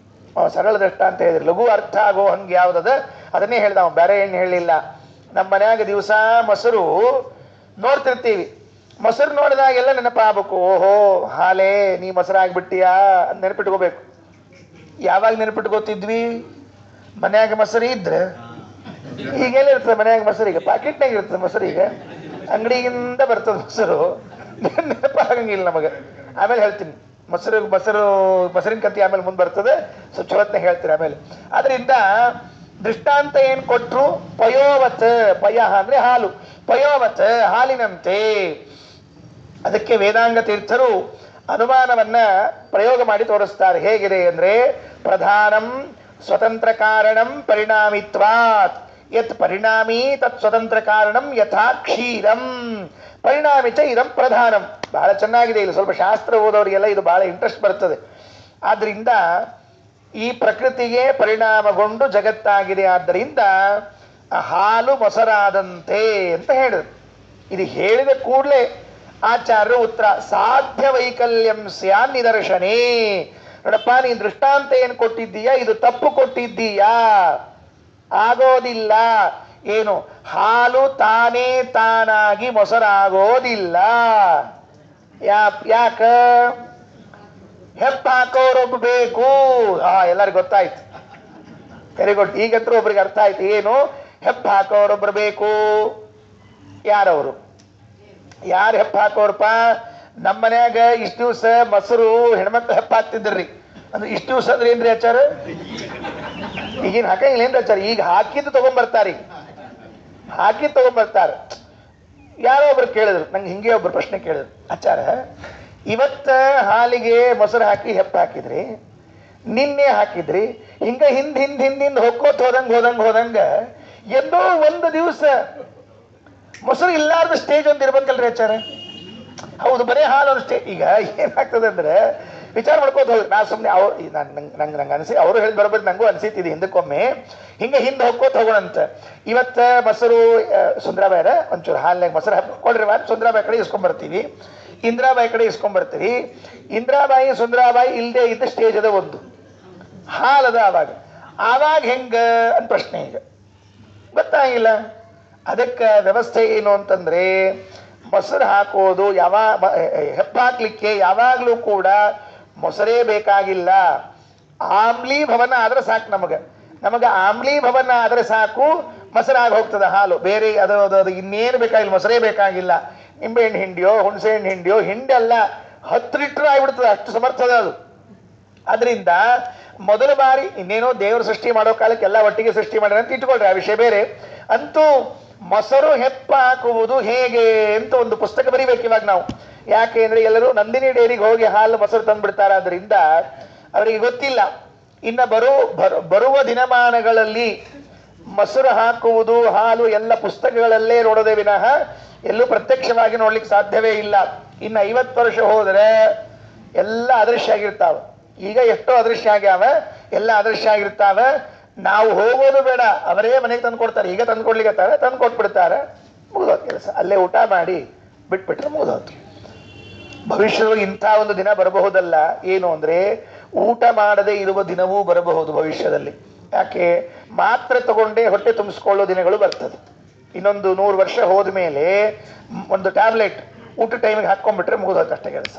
ಸರಳ ದೃಷ್ಟಾಂತ ಹೇಳಿದ್ರಿ, ಲಘು ಅರ್ಥ ಆಗೋ ಹಂಗೆ ಯಾವ್ದದ ಅದನ್ನೇ ಹೇಳ್ದ, ಬೇರೆ ಏನು ಹೇಳಿಲ್ಲ. ನಮ್ಮ ಮನ್ಯಾಗ ದಿವಸ ಮೊಸರು ನೋಡ್ತಿರ್ತೀವಿ. ಮೊಸರು ನೋಡಿದಾಗೆಲ್ಲ ನೆನಪಾಗಬೇಕು, ಓಹೋ ಹಾಲೇ ನೀ ಮೊಸರಾಗ್ಬಿಟ್ಟಿಯಾ ಅಂತ ನೆನಪಿಟ್ಕೋಬೇಕು. ಯಾವಾಗ ನೆನಪಿಟ್ಕೋತಿದ್ವಿ? ಮನ್ಯಾಗ ಮೊಸರು ಇದ್ರೆ. ಈಗೆಲ್ಲ ಇರ್ತದೆ ಮನ್ಯಾಗ ಮೊಸರು? ಈಗ ಪಾಕೆಟ್ನಾಗ ಇರ್ತದೆ ಮೊಸರು, ಈಗ ಅಂಗಡಿಯಿಂದ ಬರ್ತದೆ ಮೊಸರು, ನೆನಪಾಗಂಗಿಲ್ಲ ನಮಗೆ. ಆಮೇಲೆ ಹೇಳ್ತೀನಿ ಮೊಸರಿನ ಕತ್ತಿ ಆಮೇಲೆ ಮುಂದೆ ಬರ್ತದೆ, ಸ್ವಲ್ಪ ಚೊಲತ್ನ ಹೇಳ್ತೀರಿ ಆಮೇಲೆ. ಅದರಿಂದ ದೃಷ್ಟಾಂತ ಏನ್ ಕೊಟ್ರು? ಪಯೋವತ್, ಪಯ ಅಂದ್ರೆ ಹಾಲು, ಪಯೋವತ್ ಹಾಲಿನಂತೆ. ಅದಕ್ಕೆ ವೇದಾಂಗ ತೀರ್ಥರು ಅನುಮಾನವನ್ನ ಪ್ರಯೋಗ ಮಾಡಿ ತೋರಿಸ್ತಾರೆ. ಹೇಗಿದೆ ಅಂದ್ರೆ, ಪ್ರಧಾನಂ ಸ್ವತಂತ್ರ ಕಾರಣಂ ಪರಿಣಾಮಿತ್ವಾತ್ ಯತ್ ಪರಿಣಾಮಿ ತತ್ ಸ್ವತಂತ್ರ ಕಾರಣಂ ಯಥಾ ಕ್ಷೀರಂ ಪರಿಣಾಮಿ ಚ ಇದಂ ಪ್ರಧಾನಂ. ಬಹಳ ಚೆನ್ನಾಗಿದೆ. ಇಲ್ಲಿ ಸ್ವಲ್ಪ ಶಾಸ್ತ್ರ ಓದೋರಿಗೆಲ್ಲ ಇದು ಬಹಳ ಇಂಟ್ರೆಸ್ಟ್ ಬರ್ತದೆ. ಆದ್ರಿಂದ ಈ ಪ್ರಕೃತಿಗೆ ಪರಿಣಾಮಗೊಂಡು ಜಗತ್ತಾಗಿದೆ. ಆದ್ದರಿಂದ ಹಾಲು ಮೊಸರಾದಂತೆ ಅಂತ ಹೇಳಿದ್ರು. ಇದು ಹೇಳಿದ ಕೂಡಲೇ ಆಚಾರ್ಯರು ಉತ್ತರ, ಸಾಧ್ಯ ವೈಕಲ್ಯಂ ಸ್ಯಾನ್ ನಿದರ್ಶನೇ. ನೋಡಪ್ಪ, ನೀನ್ ದೃಷ್ಟಾಂತ ಏನ್ ಕೊಟ್ಟಿದ್ದೀಯಾ ಇದು ತಪ್ಪು ಕೊಟ್ಟಿದ್ದೀಯಾ, ಆಗೋದಿಲ್ಲ. ಏನು? ಹಾಲು ತಾನೇ ತಾನಾಗಿ ಮೊಸರಾಗೋದಿಲ್ಲ. ಯಾಕ? ಹೆಪ್ಪ ಹಾಕೋರೊಬ್ಬ ಬೇಕು. ಎಲ್ಲರಿಗೂ ಗೊತ್ತಾಯ್ತು. Very good. ಈಗಂತೂ ಒಬ್ರಿಗೆ ಅರ್ಥ ಆಯ್ತು ಏನು ಹೆಪ್ಪ ಹಾಕೋರೊಬ್ರು ಬೇಕು. ಯಾರವರು? ಯಾರು ಹೆಪ್ಪ ಹಾಕೋರಪ್ಪ? ನಮ್ಮ ಮನ್ಯಾಗ ಇಷ್ಟು ದಿವ್ಸ ಮೊಸರು ಹೆಣ್ಮಕ್ಳು ಹೆಪ್ಪ ಹಾಕ್ತಿದ್ರಿ. ಅಂದ್ರೆ ಇಷ್ಟು ದಿವ್ಸ ಅಂದ್ರೆ ಏನ್ರಿ ಆಚಾರ? ಈಗಿನ ಹಾಕಂಗಿಲ್ಲ ಏನ್ರಿ ಆಚಾರ? ಈಗ ಹಾಕಿದ್ದು ತಗೊಂಡ್ಬರ್ತಾರಿ, ಹಾಕಿ ತಗೊಂಡ್ಬರ್ತಾರ. ಯಾರೋ ಒಬ್ರು ಕೇಳಿದ್ರು ನಂಗೆ, ಹಿಂಗೆ ಒಬ್ರು ಪ್ರಶ್ನೆ ಕೇಳಿದ್ರು, ಆಚಾರ ಇವತ್ತ ಹಾಲಿಗೆ ಮೊಸರು ಹಾಕಿ ಹೆಪ್ಪ ಹಾಕಿದ್ರಿ, ನಿನ್ನೆ ಹಾಕಿದ್ರಿ, ಹಿಂಗ ಹಿಂದ್ ಹೋಗ್ಕೋತ ಹೋದಂಗ ಎಲ್ಲೋ ಒಂದು ದಿವಸ ಮೊಸರು ಇಲ್ಲಾರ್ದ ಸ್ಟೇಜ್ ಒಂದು ಇರ್ಬೇಕಲ್ರಿ ಆಚಾರ? ಹೌದು, ಬರೀ ಹಾಲು ಒಂದು ಸ್ಟೇಜ್. ಈಗ ಏನಾಗ್ತದೆ ಅಂದ್ರೆ ವಿಚಾರ ಮಾಡ್ಕೋತ ಹೋಗ್ರಿ. ನಾ ಸುಮ್ಮನೆ ಅವ್ರು ನಂಗೆ ಅನಿಸಿ ಅವರು ಹೇಳಿ ಬರೋಬ್ಬರಿ ನಂಗೂ ಅನಿಸಿತ್ತಿದೆ ಹಿಂದಕ್ಕೊಮ್ಮೆ. ಹಿಂದೆ ಹೋಗ್ಕೋತ ಹೋಗೋಣಂತ. ಇವತ್ತ ಮೊಸರು ಸುಂದ್ರಾಬಾಯ್ರ ಒಂಚೂರು ಹಾಲಿನಾಗ ಮೊಸರು ಕೊಡ್ರಿ ಸುಂದ್ರಾಬಾಯಿ ಕಡೆ ಇಸ್ಕೊಂಡ್ಬರ್ತೀವಿ, ಇಂದ್ರಾಬಾಯಿ ಕಡೆ ಇಸ್ಕೊಂಡ್ಬರ್ತೀವಿ. ಇಂದ್ರಾಬಾಯಿ ಸುಂದ್ರಾಬಾಯಿ ಇಲ್ಲದೆ ಇದ್ದ ಸ್ಟೇಜ್ ಅದ, ಒಂದು ಹಾಲದ. ಆವಾಗ ಹೆಂಗ ಅಂತ ಪ್ರಶ್ನೆ ಈಗ ಗೊತ್ತಾಗಿಲ್ಲ. ಅದಕ್ಕೆ ವ್ಯವಸ್ಥೆ ಏನು ಅಂತಂದ್ರೆ ಮೊಸರು ಹಾಕೋದು ಹೆಪ್ಪ ಹಾಕ್ಲಿಕ್ಕೆ ಯಾವಾಗಲೂ ಕೂಡ ಮೊಸರೇ ಬೇಕಾಗಿಲ್ಲ. ಆಮ್ಲಿ ಭವನ ಆದ್ರೆ ಸಾಕು. ನಮಗೆ ಆಮ್ಲಿ ಭವನ ಆದ್ರೆ ಸಾಕು, ಮೊಸರಾಗಿ ಹೋಗ್ತದೆ ಹಾಲು. ಬೇರೆ ಅದು ಇನ್ನೇನು ಬೇಕಾಗಿಲ್ಲ, ಮೊಸರೇ ಬೇಕಾಗಿಲ್ಲ. ನಿಂಬೆಹಣ್ಣು ಹಿಂಡಿಯೋ ಹುಣಸೆ ಹಣ್ಣು ಹಿಂಡಿಯೋ ಹಿಂಡಲ್ಲ, 10 ಲೀಟರ್ ಆಗಿಬಿಡ್ತದೆ, ಅಷ್ಟು ಸಮರ್ಥದ ಅದು. ಅದರಿಂದ ಮೊದಲ ಬಾರಿ ಇನ್ನೇನೋ ದೇವರು ಸೃಷ್ಟಿ ಮಾಡೋ ಕಾಲಕ್ಕೆ ಎಲ್ಲ ಒಟ್ಟಿಗೆ ಸೃಷ್ಟಿ ಮಾಡ್ಯಾರ ಅಂತ ಇಟ್ಕೊಳ್ರಿ, ಆ ವಿಷಯ ಬೇರೆ. ಅಂತೂ ಮೊಸರು ಹೆಪ್ಪ ಹಾಕುವುದು ಹೇಗೆ ಅಂತ ಒಂದು ಪುಸ್ತಕ ಬರಿಬೇಕು ಇವಾಗ ನಾವು. ಯಾಕೆ ಅಂದ್ರೆ ಎಲ್ಲರೂ ನಂದಿನಿ ಡೈರಿಗೆ ಹೋಗಿ ಹಾಲು ಮೊಸರು ತಂದ್ಬಿಡ್ತಾರ, ಅದರಿಂದ ಅವರಿಗೆ ಗೊತ್ತಿಲ್ಲ. ಇನ್ನು ಬರುವ ದಿನಮಾನಗಳಲ್ಲಿ ಮೊಸರು ಹಾಕುವುದು ಹಾಲು ಎಲ್ಲ ಪುಸ್ತಕಗಳಲ್ಲೇ ನೋಡೋದೇ ವಿನಃ ಎಲ್ಲೂ ಪ್ರತ್ಯಕ್ಷವಾಗಿ ನೋಡ್ಲಿಕ್ಕೆ ಸಾಧ್ಯವೇ ಇಲ್ಲ. ಇನ್ನು 50 ವರ್ಷ ಹೋದರೆ ಎಲ್ಲ ಅದೃಶ್ಯ ಆಗಿರ್ತಾವ. ಈಗ ಎಷ್ಟೋ ಅದೃಶ್ಯ ಆಗ್ಯಾವ, ಎಲ್ಲ ಅದೃಶ್ಯ ಆಗಿರ್ತಾವ. ನಾವು ಹೋಗೋದು ಬೇಡ, ಅವರೇ ಮನೆಗೆ ತಂದು ಕೊಡ್ತಾರೆ. ಈಗ ತಂದು ಕೊಡ್ಲಿಕ್ಕೆ ತಂದು ಕೊಟ್ಬಿಡ್ತಾರೆ, ಮುಗಿದೋದು ಕೆಲಸ. ಅಲ್ಲೇ ಊಟ ಮಾಡಿ ಬಿಟ್ಬಿಟ್ರೆ ಮುಗಿದೋದು. ಭವಿಷ್ಯದಲ್ಲಿ ಇಂಥ ಒಂದು ದಿನ ಬರಬಹುದಲ್ಲ. ಏನು ಅಂದ್ರೆ ಊಟ ಮಾಡದೆ ಇರುವ ದಿನವೂ ಬರಬಹುದು ಭವಿಷ್ಯದಲ್ಲಿ. ಯಾಕೆ? ಮಾತ್ರೆ ತಗೊಂಡೇ ಹೊಟ್ಟೆ ತುಂಬಿಸ್ಕೊಳ್ಳೋ ದಿನಗಳು ಬರ್ತದೆ. ಇನ್ನೊಂದು 100 ವರ್ಷ ಹೋದ ಮೇಲೆ ಒಂದು ಟ್ಯಾಬ್ಲೆಟ್ ಊಟ ಟೈಮಿಗೆ ಹಾಕೊಂಡ್ಬಿಟ್ರೆ ಮುಗಿದೋಯ್ತು ಅಷ್ಟೇ ಕೆಲಸ.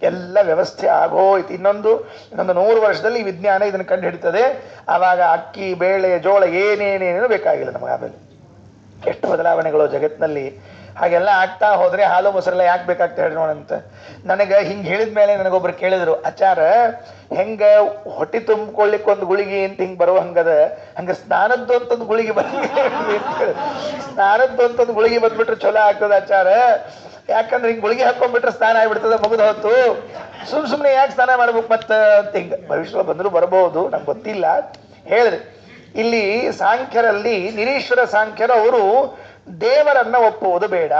ಎಲ್ಲ ವ್ಯವಸ್ಥೆ ಆಗೋಯ್ತು. ಇನ್ನೊಂದು 100 ವರ್ಷದಲ್ಲಿ ಈ ವಿಜ್ಞಾನ ಇದನ್ನು ಕಂಡು ಹಿಡಿತದೆ. ಆವಾಗ ಅಕ್ಕಿ ಬೇಳೆ ಜೋಳ ಏನೇನೇನು ಬೇಕಾಗಿಲ್ಲ ನಮಗೆ. ಆಮೇಲೆ ಎಷ್ಟು ಬದಲಾವಣೆಗಳು ಜಗತ್ತಿನಲ್ಲಿ. ಹಾಗೆಲ್ಲ ಆಗ್ತಾ ಹೋದ್ರೆ ಹಾಲು ಮೊಸರೆಲ್ಲ ಯಾಕೆ ಬೇಕಾಗ್ತದೆ ಹೇಳಿ ನೋಡಂತ. ನನಗೆ ಹಿಂಗೆ ಹೇಳಿದ ಮೇಲೆ ನನಗೊಬ್ರು ಕೇಳಿದ್ರು, ಆಚಾರ ಹೆಂಗ ಹೊಟ್ಟೆ ತುಂಬಿಕೊಳ್ಳಿಕ್ಕೆ ಒಂದು ಗುಳಿಗೆ ಅಂತ ಹಿಂಗೆ ಬರೋ ಹಂಗದ, ಹಂಗ ಸ್ನಾನದ್ದು ಅಂತಂದು ಗುಳಿಗೆ ಸ್ನಾನದ್ದು ಅಂತಂದು ಗುಳಿಗೆ ಬಂದ್ಬಿಟ್ರೆ ಚಲೋ ಆಗ್ತದೆ ಆಚಾರ. ಯಾಕಂದ್ರೆ ಹಿಂಗೆ ಗುಳಿಗೆ ಹಾಕೊಂಡ್ಬಿಟ್ರೆ ಸ್ನಾನ ಆಗ್ಬಿಡ್ತದೆ, ಮುಗಿದು ಹೊತ್ತು. ಸುಮ್ಮನೆ ಯಾಕೆ ಸ್ನಾನ ಮಾಡ್ಬೇಕು ಮತ್ತ ಅಂತ ಹಿಂಗೆ ಭವಿಷ್ಯ ಬಂದರೂ ಬರಬಹುದು, ನಂಗೆ ಗೊತ್ತಿಲ್ಲ. ಹೇಳಿದ್ರಿ ಇಲ್ಲಿ ಸಾಂಖ್ಯರಲ್ಲಿ ನಿರೀಶ್ವರ ಸಾಂಖ್ಯರು ಅವರು ದೇವರನ್ನ ಒಪ್ಪುವುದು ಬೇಡ,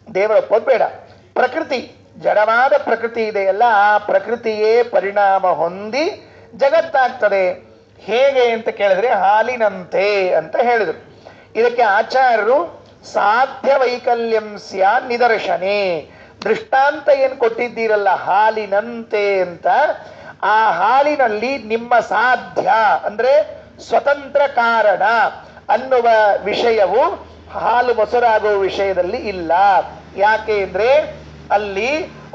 ದೇವರ ಒಪ್ಪೋದು ಬೇಡ. ಪ್ರಕೃತಿ, ಜಡವಾದ ಪ್ರಕೃತಿ ಇದೆಯಲ್ಲ, ಆ ಪ್ರಕೃತಿಯೇ ಪರಿಣಾಮ ಹೊಂದಿ ಜಗತ್ತಾಗ್ತದೆ. ಹೇಗೆ ಅಂತ ಕೇಳಿದ್ರೆ ಹಾಲಿನಂತೆ ಅಂತ ಹೇಳಿದರು. ಇದಕ್ಕೆ ಆಚಾರ್ಯರು ಸಾಧ್ಯ ವೈಕಲ್ಯಂ ಸ್ಯಾ ನಿದರ್ಶನೆ, ದೃಷ್ಟಾಂತ ಏನು ಕೊಟ್ಟಿದ್ದೀರಲ್ಲ ಹಾಲಿನಂತೆ ಅಂತ, ಆ ಹಾಲಿನಲ್ಲಿ ನಿಮ್ಮ ಸಾಧ್ಯ ಅಂದ್ರೆ ಸ್ವತಂತ್ರ ಕಾರಣ ಅನ್ನುವ ವಿಷಯವು ಹಾಲು ಮೊಸರಾಗುವ ವಿಷಯದಲ್ಲಿ ಇಲ್ಲ. ಯಾಕೆ ಅಂದ್ರೆ ಅಲ್ಲಿ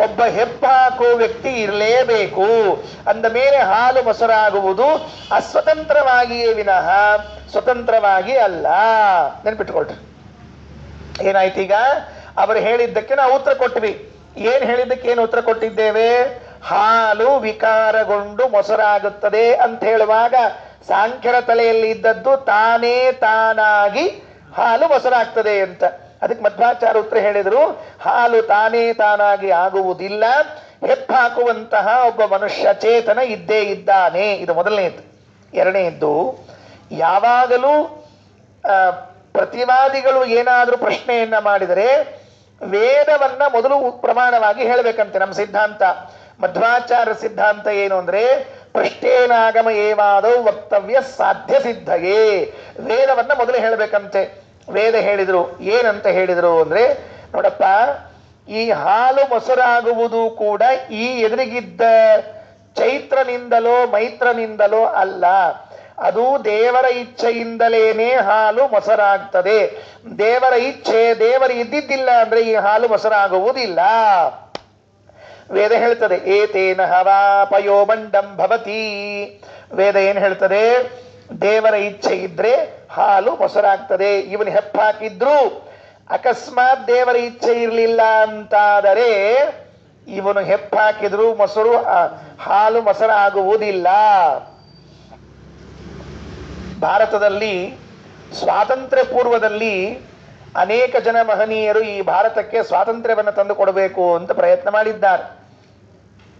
ಒಬ್ಬ ಹೆಪ್ಪ ಹಾಕುವ ವ್ಯಕ್ತಿ ಇರಲೇಬೇಕು. ಅಂದ ಮೇಲೆ ಹಾಲು ಮೊಸರಾಗುವುದು ಅಸ್ವತಂತ್ರವಾಗಿಯೇ ವಿನಃ ಸ್ವತಂತ್ರವಾಗಿ ಅಲ್ಲ. ನೆನ್ಪಿಟ್ಕೊಳ್ರಿ. ಏನಾಯ್ತು ಈಗ? ಅವರು ಹೇಳಿದ್ದಕ್ಕೆ ನಾವು ಉತ್ತರ ಕೊಟ್ವಿ. ಏನ್ ಹೇಳಿದ್ದಕ್ಕೆ ಏನು ಉತ್ತರ ಕೊಟ್ಟಿದ್ದೇವೆ? ಹಾಲು ವಿಕಾರಗೊಂಡು ಮೊಸರಾಗುತ್ತದೆ ಅಂತ ಹೇಳುವಾಗ ಸಾಂಖ್ಯರ ತಲೆಯಲ್ಲಿ ಇದ್ದದ್ದು ತಾನೇ ತಾನಾಗಿ ಹಾಲು ಮೊಸರಾಗ್ತದೆ ಅಂತ. ಅದಕ್ಕೆ ಮಧ್ವಾಚಾರ್ಯ ಉತ್ತರ ಹೇಳಿದ್ರು, ಹಾಲು ತಾನೇ ತಾನಾಗಿ ಆಗುವುದಿಲ್ಲ, ಹೆಪ್ಪ ಹಾಕುವಂತಹ ಒಬ್ಬ ಮನುಷ್ಯ ಚೇತನ ಇದ್ದೇ ಇದ್ದಾನೆ. ಇದು ಮೊದಲನೇದು. ಎರಡನೆಯದ್ದು, ಯಾವಾಗಲೂ ಪ್ರತಿವಾದಿಗಳು ಏನಾದರೂ ಪ್ರಶ್ನೆಯನ್ನ ಮಾಡಿದರೆ ವೇದವನ್ನ ಮೊದಲು ಪ್ರಮಾಣವಾಗಿ ಹೇಳಬೇಕಂತೆ ನಮ್ಮ ಸಿದ್ಧಾಂತ. ಮಧ್ವಾಚಾರ್ಯ ಸಿದ್ಧಾಂತ ಏನು ಅಂದ್ರೆ ಪ್ರಶ್ನೇನಾಗಮ ಏವಾದವು ವಕ್ತವ್ಯ ಸಾಧ್ಯ ಸಿದ್ಧಯೇ. ವೇದವನ್ನ ಮೊದಲು ಹೇಳಬೇಕಂತೆ. ವೇದ ಹೇಳಿದ್ರು, ಏನಂತ ಹೇಳಿದ್ರು ಅಂದ್ರೆ, ನೋಡಪ್ಪ, ಈ ಹಾಲು ಮೊಸರಾಗುವುದು ಕೂಡ ಈ ಎದುರಿಗಿದ್ದ ಚೈತ್ರನಿಂದಲೋ ಮೈತ್ರನಿಂದಲೋ ಅಲ್ಲ, ಅದು ದೇವರ ಇಚ್ಛೆಯಿಂದಲೇನೆ ಹಾಲು ಮೊಸರಾಗ್ತದೆ. ದೇವರ ಇಚ್ಛೆ, ದೇವರು ಇದ್ದಿದ್ದಿಲ್ಲ ಅಂದ್ರೆ ಈ ಹಾಲು ಮೊಸರಾಗುವುದಿಲ್ಲ. ವೇದ ಹೇಳ್ತದೆ, ಏತೇನ ಹವಾ ಪಯೋಮಂಡಂ ಭವತಿ. ವೇದ ಏನ್ ಹೇಳ್ತದೆ? ದೇವರ ಇಚ್ಛೆ ಇದ್ರೆ ಹಾಲು ಮೊಸರಾಗ್ತದೆ. ಇವನು ಹೆಪ್ಪಾಕಿದ್ರು ಅಕಸ್ಮಾತ್ ದೇವರ ಇಚ್ಛೆ ಇರಲಿಲ್ಲ ಅಂತಾದರೆ ಇವನು ಹೆಪ್ಪಾಕಿದ್ರು ಮೊಸರು ಹಾಲು ಮೊಸರಾಗುವುದಿಲ್ಲ. ಭಾರತದಲ್ಲಿ ಸ್ವಾತಂತ್ರ್ಯ ಪೂರ್ವದಲ್ಲಿ ಅನೇಕ ಜನ ಮಹನೀಯರು ಈ ಭಾರತಕ್ಕೆ ಸ್ವಾತಂತ್ರ್ಯವನ್ನು ತಂದು ಕೊಡಬೇಕು ಅಂತ ಪ್ರಯತ್ನ ಮಾಡಿದ್ದಾರೆ.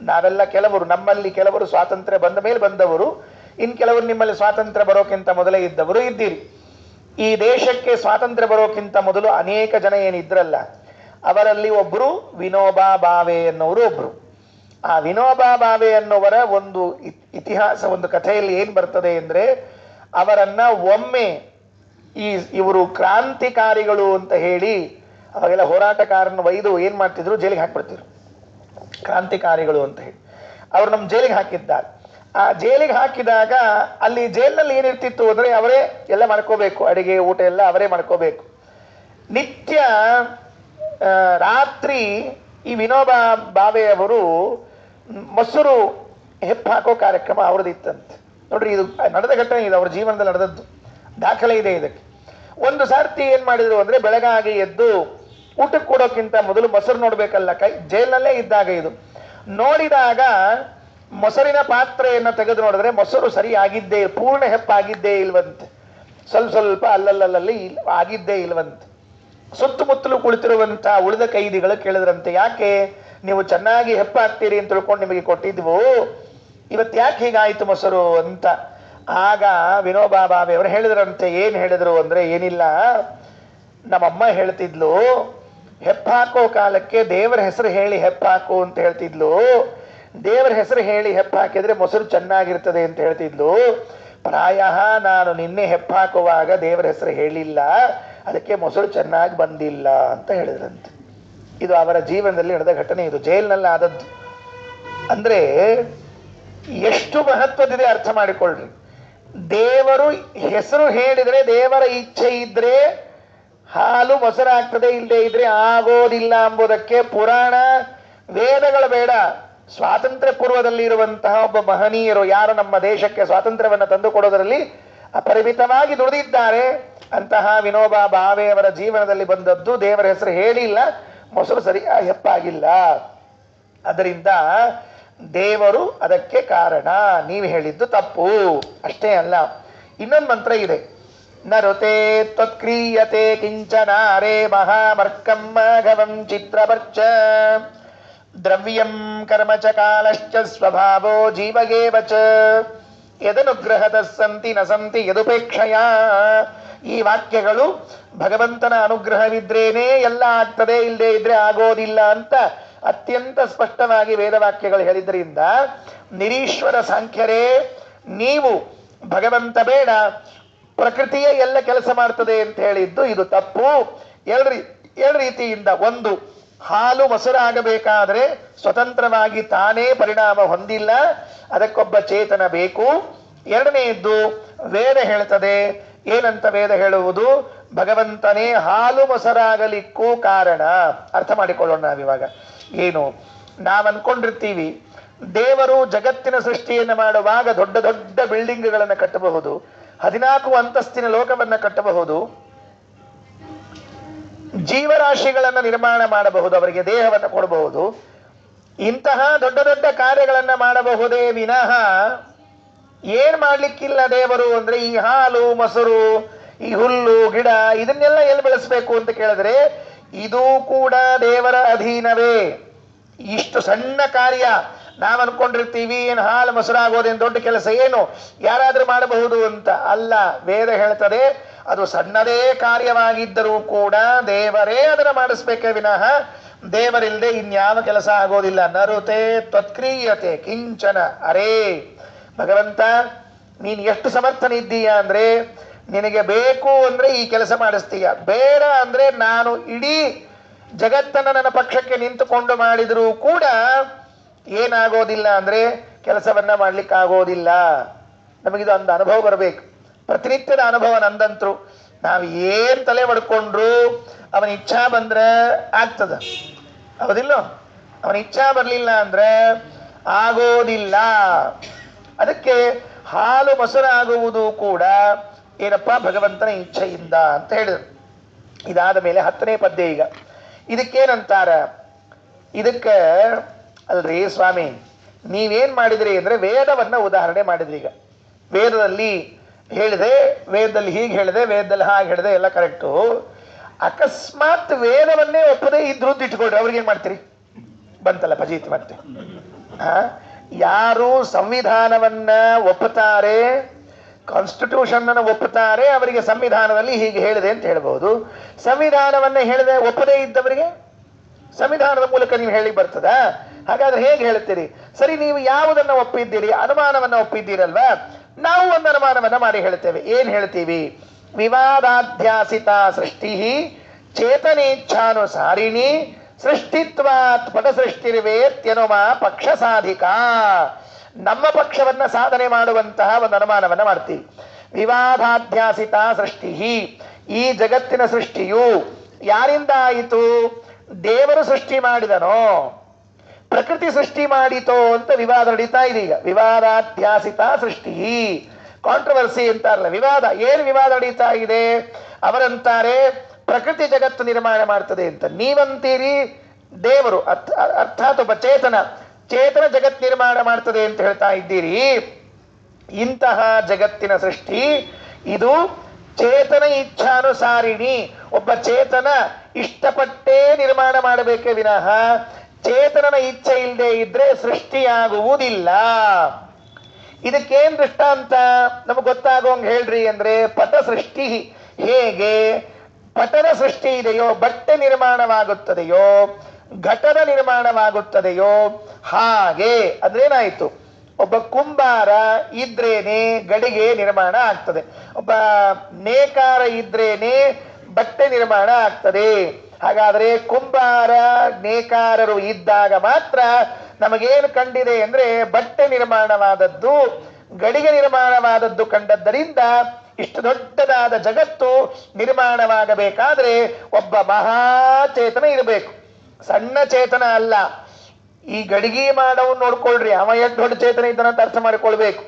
ನಾವೆಲ್ಲ ಕೆಲವರು, ನಮ್ಮಲ್ಲಿ ಕೆಲವರು ಸ್ವಾತಂತ್ರ್ಯ ಬಂದ ಮೇಲೆ ಬಂದವರು, ಇನ್ ಕೆಲವರು ನಿಮ್ಮಲ್ಲಿ ಸ್ವಾತಂತ್ರ್ಯ ಬರೋಕ್ಕಿಂತ ಮೊದಲೇ ಇದ್ದವರು ಇದ್ದೀರಿ. ಈ ದೇಶಕ್ಕೆ ಸ್ವಾತಂತ್ರ್ಯ ಬರೋಕ್ಕಿಂತ ಮೊದಲು ಅನೇಕ ಜನ ಏನಿದ್ರಲ್ಲ, ಅವರಲ್ಲಿ ಒಬ್ಬರು ವಿನೋಬಾ ಭಾವೆ ಎನ್ನುವರು ಒಬ್ರು. ಆ ವಿನೋಬಾ ಭಾವೆ ಎನ್ನುವರ ಒಂದು ಇತಿಹಾಸ, ಒಂದು ಕಥೆಯಲ್ಲಿ ಏನ್ ಬರ್ತದೆ ಅಂದ್ರೆ, ಅವರನ್ನ ಒಮ್ಮೆ ಇವರು ಕ್ರಾಂತಿಕಾರಿಗಳು ಅಂತ ಹೇಳಿ ಅವಾಗೆಲ್ಲ ಹೋರಾಟಗಾರನ ಒಯ್ದು ಏನ್ ಮಾಡ್ತಿದ್ರು, ಜೈಲಿಗೆ ಹಾಕ್ಬಿಡ್ತಿದ್ರು. ಕ್ರಾಂತಿಕಾರಿಗಳು ಅಂತ ಹೇಳಿ ಅವ್ರು ನಮ್ಮ ಜೈಲಿಗೆ ಹಾಕಿದ್ದಾರೆ. ಆ ಜೈಲಿಗೆ ಹಾಕಿದಾಗ ಅಲ್ಲಿ ಜೈಲಿನಲ್ಲಿ ಏನಿರ್ತಿತ್ತು ಅಂದ್ರೆ, ಅವರೇ ಎಲ್ಲ ಮಾಡ್ಕೋಬೇಕು, ಅಡಿಗೆ ಊಟ ಎಲ್ಲ ಅವರೇ ಮಾಡ್ಕೋಬೇಕು. ನಿತ್ಯ ರಾತ್ರಿ ಈ ವಿನೋಬಾ ಭಾವೆಯವರು ಮೊಸರು ಹೆಪ್ಪು ಹಾಕೋ ಕಾರ್ಯಕ್ರಮ ಅವ್ರದ್ದಿತ್ತಂತೆ. ನೋಡ್ರಿ, ಇದು ನಡೆದ ಘಟನೆ, ಇದು ಅವ್ರ ಜೀವನದಲ್ಲಿ ನಡೆದದ್ದು, ದಾಖಲೆ ಇದೆ ಇದಕ್ಕೆ. ಒಂದು ಸರ್ತಿ ಏನ್ ಮಾಡಿದ್ರು ಅಂದ್ರೆ, ಬೆಳಗಾಗಿ ಎದ್ದು ಊಟಕ್ಕೆ ಕೊಡೋಕ್ಕಿಂತ ಮೊದಲು ಮೊಸರು ನೋಡ್ಬೇಕಲ್ಲ, ಜೈಲಿನಲ್ಲೇ ಇದ್ದಾಗ ಇದು ನೋಡಿದಾಗ ಮೊಸರಿನ ಪಾತ್ರೆಯನ್ನು ತೆಗೆದು ನೋಡಿದ್ರೆ ಮೊಸರು ಸರಿ ಆಗಿದ್ದೇ, ಪೂರ್ಣ ಹೆಪ್ಪಾಗಿದ್ದೇ ಇಲ್ವಂತೆ, ಸ್ವಲ್ಪ ಸ್ವಲ್ಪ ಅಲ್ಲಲ್ಲಲ್ಲಿ ಆಗಿದ್ದೇ ಇಲ್ವಂತೆ. ಸುತ್ತಮುತ್ತಲು ಕುಳಿತಿರುವಂತಹ ಉಳಿದ ಕೈದಿಗಳು ಕೇಳಿದ್ರಂತೆ, ಯಾಕೆ ನೀವು ಚೆನ್ನಾಗಿ ಹೆಪ್ಪಾಗ್ತೀರಿ ಅಂತ ತಿಳ್ಕೊಂಡು ನಿಮಗೆ ಕೊಟ್ಟಿದ್ವು, ಇವತ್ತು ಯಾಕೆ ಹೀಗಾಯ್ತು ಮೊಸರು ಅಂತ. ಆಗ ವಿನೋಬಾ ಭಾವೆ ಅವರು ಹೇಳಿದ್ರಂತೆ. ಏನ್ ಹೇಳಿದ್ರು ಅಂದ್ರೆ, ಏನಿಲ್ಲ, ನಮ್ಮಮ್ಮ ಹೇಳ್ತಿದ್ಲು, ಹೆಪ್ಪಾಕೋ ಕಾಲಕ್ಕೆ ದೇವರ ಹೆಸರು ಹೇಳಿ ಹೆಪ್ಪಾಕು ಅಂತ ಹೇಳ್ತಿದ್ಲು. ದೇವರ ಹೆಸರು ಹೇಳಿ ಹೆಪ್ಪಾಕಿದ್ರೆ ಮೊಸರು ಚೆನ್ನಾಗಿರ್ತದೆ ಅಂತ ಹೇಳ್ತಿದ್ಲು. ಪ್ರಾಯ ನಾನು ನಿನ್ನೆ ಹೆಪ್ಪಾಕುವಾಗ ದೇವರ ಹೆಸರು ಹೇಳಿಲ್ಲ, ಅದಕ್ಕೆ ಮೊಸರು ಚೆನ್ನಾಗಿ ಬಂದಿಲ್ಲ ಅಂತ ಹೇಳಿದ್ರಂತೆ. ಇದು ಅವರ ಜೀವನದಲ್ಲಿ ನಡೆದ ಘಟನೆ, ಇದು ಜೈಲಿನಲ್ಲಿ ಆದದ್ದು. ಅಂದ್ರೆ ಎಷ್ಟು ಮಹತ್ವದಿದೆ ಅರ್ಥ ಮಾಡಿಕೊಳ್ಳ್ರಿ. ದೇವರು ಹೆಸರು ಹೇಳಿದ್ರೆ, ದೇವರ ಇಚ್ಛೆ ಇದ್ರೆ ಹಾಲು ಮೊಸರಾಗ್ತದೆ, ಇಲ್ಲದೆ ಇದ್ರೆ ಆಗೋದಿಲ್ಲ ಎಂಬುದಕ್ಕೆ ಪುರಾಣ ವೇದಗಳು ಬೇಡ. ಸ್ವಾತಂತ್ರ್ಯ ಪೂರ್ವದಲ್ಲಿ ಇರುವಂತಹ ಒಬ್ಬ ಮಹನೀಯರು, ಯಾರು ನಮ್ಮ ದೇಶಕ್ಕೆ ಸ್ವಾತಂತ್ರ್ಯವನ್ನು ತಂದು ಕೊಡೋದರಲ್ಲಿ ಅಪರಿಮಿತವಾಗಿ ದುಡಿದಿದ್ದಾರೆ, ಅಂತಹ ವಿನೋಬಾ ಭಾವೆಯವರ ಜೀವನದಲ್ಲಿ ಬಂದದ್ದು ದೇವರ ಹೆಸರು ಹೇಳಿಲ್ಲ, ಮೊಸರು ಸರಿ ಹೆಪ್ಪಾಗಿಲ್ಲ. ಅದರಿಂದ ದೇವರು ಅದಕ್ಕೆ ಕಾರಣ, ನೀವು ಹೇಳಿದ್ದು ತಪ್ಪು. ಅಷ್ಟೇ ಅಲ್ಲ, ಇನ್ನೊಂದು ಮಂತ್ರ ಇದೆ, ನರುತೆ ತ್ವತ್ಕ್ರಿಯತೆ ಕಿಂಚನಾರೇ ಮಹಾಮರ್ಕಂ ಮಾಘವಂ ಚಿತ್ರಪರ್ಚ ದ್ರವ್ಯಂ ಕರ್ಮ ಚ ಕಾಲಶ್ಚ ಸ್ವಭಾವೋ ಜೀವಗೇವ ಚ ಯದನುಗ್ರಹದ ಸಂತಿ ನ ಸಂತಿ ಯದುಪೇಕ್ಷಯ. ಈ ವಾಕ್ಯಗಳು ಭಗವಂತನ ಅನುಗ್ರಹವಿದ್ರೇನೆ ಎಲ್ಲ ಆಗ್ತದೆ, ಇಲ್ಲದೆ ಇದ್ರೆ ಆಗೋದಿಲ್ಲ ಅಂತ ಅತ್ಯಂತ ಸ್ಪಷ್ಟವಾಗಿ ವೇದವಾಕ್ಯಗಳು ಹೇಳಿದ್ರಿಂದ, ನಿರೀಶ್ವರ ಸಾಂಖ್ಯರೇ, ನೀವು ಭಗವಂತ ಬೇಡ, ಪ್ರಕೃತಿಯೇ ಎಲ್ಲ ಕೆಲಸ ಮಾಡ್ತದೆ ಅಂತ ಹೇಳಿದ್ದು ಇದು ತಪ್ಪು. ಎರಡು ರೀತಿಯಿಂದ, ಒಂದು, ಹಾಲು ಮೊಸರಾಗಬೇಕಾದ್ರೆ ಸ್ವತಂತ್ರವಾಗಿ ತಾನೇ ಪರಿಣಾಮ ಹೊಂದಿಲ್ಲ, ಅದಕ್ಕೊಬ್ಬ ಚೇತನ ಬೇಕು. ಎರಡನೆಯದ್ದು, ವೇದ ಹೇಳ್ತದೆ. ಏನಂತ ವೇದ ಹೇಳುವುದು? ಭಗವಂತನೇ ಹಾಲು ಮೊಸರಾಗಲಿಕ್ಕೂ ಕಾರಣ. ಅರ್ಥ ಮಾಡಿಕೊಳ್ಳೋಣ ನಾವಿವಾಗ. ಏನು, ನಾವು ಅನ್ಕೊಂಡಿರ್ತೀವಿ ದೇವರು ಜಗತ್ತಿನ ಸೃಷ್ಟಿಯನ್ನು ಮಾಡುವಾಗ ದೊಡ್ಡ ದೊಡ್ಡ ಬಿಲ್ಡಿಂಗ್ಗಳನ್ನು ಕಟ್ಟಬಹುದು, 14 ಅಂತಸ್ತಿನ ಲೋಕವನ್ನು ಕಟ್ಟಬಹುದು, ಜೀವರಾಶಿಗಳನ್ನು ನಿರ್ಮಾಣ ಮಾಡಬಹುದು, ಅವರಿಗೆ ದೇಹವನ್ನು ಕೊಡಬಹುದು, ಇಂತಹ ದೊಡ್ಡ ದೊಡ್ಡ ಕಾರ್ಯಗಳನ್ನ ಮಾಡಬಹುದೇ ವಿನಃ ಏನ್ ಮಾಡ್ಲಿಕ್ಕಿಲ್ಲ ದೇವರು ಅಂದ್ರೆ, ಈ ಹಾಲು ಮೊಸರು, ಈ ಹುಲ್ಲು ಗಿಡ ಇದನ್ನೆಲ್ಲ ಎಲ್ಲಿ ಬೆಳೆಸ್ಬೇಕು ಅಂತ ಕೇಳಿದ್ರೆ, ಇದು ಕೂಡ ದೇವರ ಅಧೀನವೇ. ಇಷ್ಟು ಸಣ್ಣ ಕಾರ್ಯ ನಾವು ಅನ್ಕೊಂಡಿರ್ತೀವಿ, ಏನು ಹಾಲು ಮೊಸರಾಗೋದೇನು ದೊಡ್ಡ ಕೆಲಸ, ಏನು ಯಾರಾದ್ರೂ ಮಾಡಬಹುದು ಅಂತ. ಅಲ್ಲ, ವೇದ ಹೇಳ್ತದೆ ಅದು ಸಣ್ಣದೇ ಕಾರ್ಯವಾಗಿದ್ದರೂ ಕೂಡ ದೇವರೇ ಅದನ್ನು ಮಾಡಿಸ್ಬೇಕೇ ವಿನಃ ದೇವರಿಲ್ಲದೆ ಇನ್ಯಾವ ಕೆಲಸ ಆಗೋದಿಲ್ಲ. ನರುತೆ ತ್ವತ್ಕ್ರಿಯತೆ ಕಿಂಚನ. ಅರೇ ಭಗವಂತ, ನೀನು ಎಷ್ಟು ಸಮರ್ಥನಿದ್ದೀಯ ಅಂದ್ರೆ, ನಿನಗೆ ಬೇಕು ಅಂದ್ರೆ ಈ ಕೆಲಸ ಮಾಡಿಸ್ತೀಯ, ಬೇಡ ಅಂದ್ರೆ ನಾನು ಇಡೀ ಜಗತ್ತನ್ನು ನನ್ನ ಪಕ್ಷಕ್ಕೆ ನಿಂತುಕೊಂಡು ಮಾಡಿದರೂ ಕೂಡ ಏನಾಗೋದಿಲ್ಲ ಅಂದ್ರೆ ಕೆಲಸವನ್ನ ಮಾಡ್ಲಿಕ್ಕಾಗೋದಿಲ್ಲ. ನಮಗಿದು ಒಂದು ಅನುಭವ ಬರಬೇಕು, ಪ್ರತಿನಿತ್ಯದ ಅನುಭವ. ನಂದಂತರು ನಾವು ಏನ್ ತಲೆ ಹೊಡ್ಕೊಂಡ್ರು ಅವನ ಇಚ್ಛಾ ಬಂದ್ರೆ ಆಗ್ತದ, ಹೌದಿಲ್ಲ? ಅವನ ಇಚ್ಛಾ ಬರ್ಲಿಲ್ಲ ಅಂದ್ರೆ ಆಗೋದಿಲ್ಲ. ಅದಕ್ಕೆ ಹಾಲು ಮೊಸರಾಗುವುದು ಕೂಡ ಏನಪ್ಪ ಭಗವಂತನ ಇಚ್ಛೆಯಿಂದ ಅಂತ ಹೇಳಿದರು. ಇದಾದ ಮೇಲೆ 10ನೇ ಪದ್ಯ. ಈಗ ಇದಕ್ಕೇನಂತಾರ? ಇದಕ್ಕೆ ಅಲ್ರಿ ಸ್ವಾಮಿ, ನೀವೇನ್ ಮಾಡಿದ್ರಿ ಅಂದ್ರೆ ವೇದವನ್ನ ಉದಾಹರಣೆ ಮಾಡಿದ್ರಿ. ಈಗ ವೇದದಲ್ಲಿ ಹೇಳಿದೆ, ವೇದದಲ್ಲಿ ಹೀಗೆ ಹೇಳಿದೆ, ವೇದದಲ್ಲಿ ಹಾಗೆ ಹೇಳಿದೆ, ಎಲ್ಲ ಕರೆಕ್ಟು. ಅಕಸ್ಮಾತ್ ವೇದವನ್ನೇ ಒಪ್ಪದೇ ಇದ್ರು ಅಂತ ಇಟ್ಕೊಳ್ರಿ, ಅವ್ರಿಗೇನ್ ಮಾಡ್ತೀರಿ? ಬಂತಲ್ಲ ಫಜೀತಿ ಮತ್ತೆ. ಯಾರು ಸಂವಿಧಾನವನ್ನ ಒಪ್ಪುತ್ತಾರೆ, ಕಾನ್ಸ್ಟಿಟ್ಯೂಷನ್ ಅನ್ನು ಒಪ್ಪುತ್ತಾರೆ, ಅವರಿಗೆ ಸಂವಿಧಾನದಲ್ಲಿ ಹೀಗೆ ಹೇಳಿದೆ ಅಂತ ಹೇಳ್ಬಹುದು. ಸಂವಿಧಾನವನ್ನ ಹೇಳಿದೆ ಒಪ್ಪದೇ ಇದ್ದವರಿಗೆ ಸಂವಿಧಾನದ ಮೂಲಕ ನೀವು ಹೇಳಿ ಬರ್ತದ? ಹಾಗಾದ್ರೆ ಹೇಗೆ ಹೇಳ್ತೀರಿ? ಸರಿ, ನೀವು ಯಾವುದನ್ನ ಒಪ್ಪಿದ್ದೀರಿ? ಅನುಮಾನವನ್ನ ಒಪ್ಪಿದ್ದೀರಲ್ವಾ? ನಾವು ಒಂದು ಅನುಮಾನವನ್ನ ಮಾಡಿ ಹೇಳ್ತೇವೆ. ಏನ್ ಹೇಳ್ತೀವಿ? ವಿವಾದಾಧ್ಯಾಸಿತ ಸೃಷ್ಟಿ ಚೇತನೇಚ್ಛಾನುಸಾರಿಣಿ ಸೃಷ್ಟಿತ್ವಾತ್ ಪಟ ಸೃಷ್ಟಿರ್ವೇತ್ಯನುಮ ಪಕ್ಷ ಸಾಧಿಕ. ನಮ್ಮ ಪಕ್ಷವನ್ನ ಸಾಧನೆ ಮಾಡುವಂತಹ ಒಂದು ಅನುಮಾನವನ್ನ ಮಾಡ್ತೀವಿ. ವಿವಾದಾಧ್ಯಾಸಿತ ಸೃಷ್ಟಿ, ಈ ಜಗತ್ತಿನ ಸೃಷ್ಟಿಯು ಯಾರಿಂದ ಆಯಿತು? ದೇವರು ಸೃಷ್ಟಿ ಮಾಡಿದನೋ, ಪ್ರಕೃತಿ ಸೃಷ್ಟಿ ಮಾಡಿತೋ ಅಂತ ವಿವಾದ ನಡೀತಾ ಇದೆ. ಈಗ ವಿವಾದಾಧ್ಯಾಸಿತ ಸೃಷ್ಟಿ, ಕಾಂಟ್ರವರ್ಸಿ ಅಂತಾರಲ್ಲ, ವಿವಾದ. ಏನು ವಿವಾದ ನಡೀತಾ ಇದೆ? ಅವರಂತಾರೆ ಪ್ರಕೃತಿ ಜಗತ್ತು ನಿರ್ಮಾಣ ಮಾಡ್ತದೆ ಅಂತ, ನೀವಂತೀರಿ ದೇವರು ಅರ್ಥಾತ್ ಒಬ್ಬ ಚೇತನ ಜಗತ್ ನಿರ್ಮಾಣ ಮಾಡ್ತದೆ ಅಂತ ಹೇಳ್ತಾ ಇದ್ದೀರಿ. ಇಂತಹ ಜಗತ್ತಿನ ಸೃಷ್ಟಿ ಇದು ಚೇತನ ಇಚ್ಛಾನುಸಾರಿಣಿ. ಒಬ್ಬ ಚೇತನ ಇಷ್ಟಪಟ್ಟೇ ನಿರ್ಮಾಣ ಮಾಡಬೇಕೇ ವಿನಃ ಚೇತನನ ಇಚ್ಛೆ ಇಲ್ಲದೆ ಇದ್ರೆ ಸೃಷ್ಟಿಯಾಗುವುದಿಲ್ಲ. ಇದಕ್ಕೇನ್ ದೃಷ್ಟಾಂತ ನಮಗೆ ಗೊತ್ತಾಗೋಂಗ್ ಹೇಳ್ರಿ ಅಂದ್ರೆ, ಪಟ ಸೃಷ್ಟಿ. ಹೇಗೆ ಪಟದ ಸೃಷ್ಟಿ ಇದೆಯೋ, ಬಟ್ಟೆ ನಿರ್ಮಾಣವಾಗುತ್ತದೆಯೋ, ಘಟದ ನಿರ್ಮಾಣವಾಗುತ್ತದೆಯೋ, ಹಾಗೆ ಅದ್ರೇನಾಯ್ತು? ಒಬ್ಬ ಕುಂಬಾರ ಇದ್ರೇನೆ ಗಡಿಗೆ ನಿರ್ಮಾಣ ಆಗ್ತದೆ, ಒಬ್ಬ ನೇಕಾರ ಇದ್ರೇನೆ ಬಟ್ಟೆ ನಿರ್ಮಾಣ ಆಗ್ತದೆ. ಹಾಗಾದ್ರೆ ಕುಂಬಾರ ನೇಕಾರರು ಇದ್ದಾಗ ಮಾತ್ರ ನಮಗೇನು ಕಂಡಿದೆ ಅಂದ್ರೆ ಬಟ್ಟೆ ನಿರ್ಮಾಣವಾದದ್ದು, ಗಡಿಗೆ ನಿರ್ಮಾಣವಾದದ್ದು ಕಂಡದ್ದರಿಂದ ಇಷ್ಟು ದೊಡ್ಡದಾದ ಜಗತ್ತು ನಿರ್ಮಾಣವಾಗಬೇಕಾದ್ರೆ ಒಬ್ಬ ಮಹಾಚೇತನ ಇರಬೇಕು, ಸಣ್ಣ ಚೇತನ ಅಲ್ಲ. ಈ ಗಡಿಗೆ ಮಾಡವನ್ ನೋಡ್ಕೊಳ್ರಿ, ಅವ ಎಷ್ಟು ದೊಡ್ಡ ಚೇತನ ಇದ್ದಾನಂತ ಅರ್ಥ ಮಾಡಿಕೊಳ್ಬೇಕು.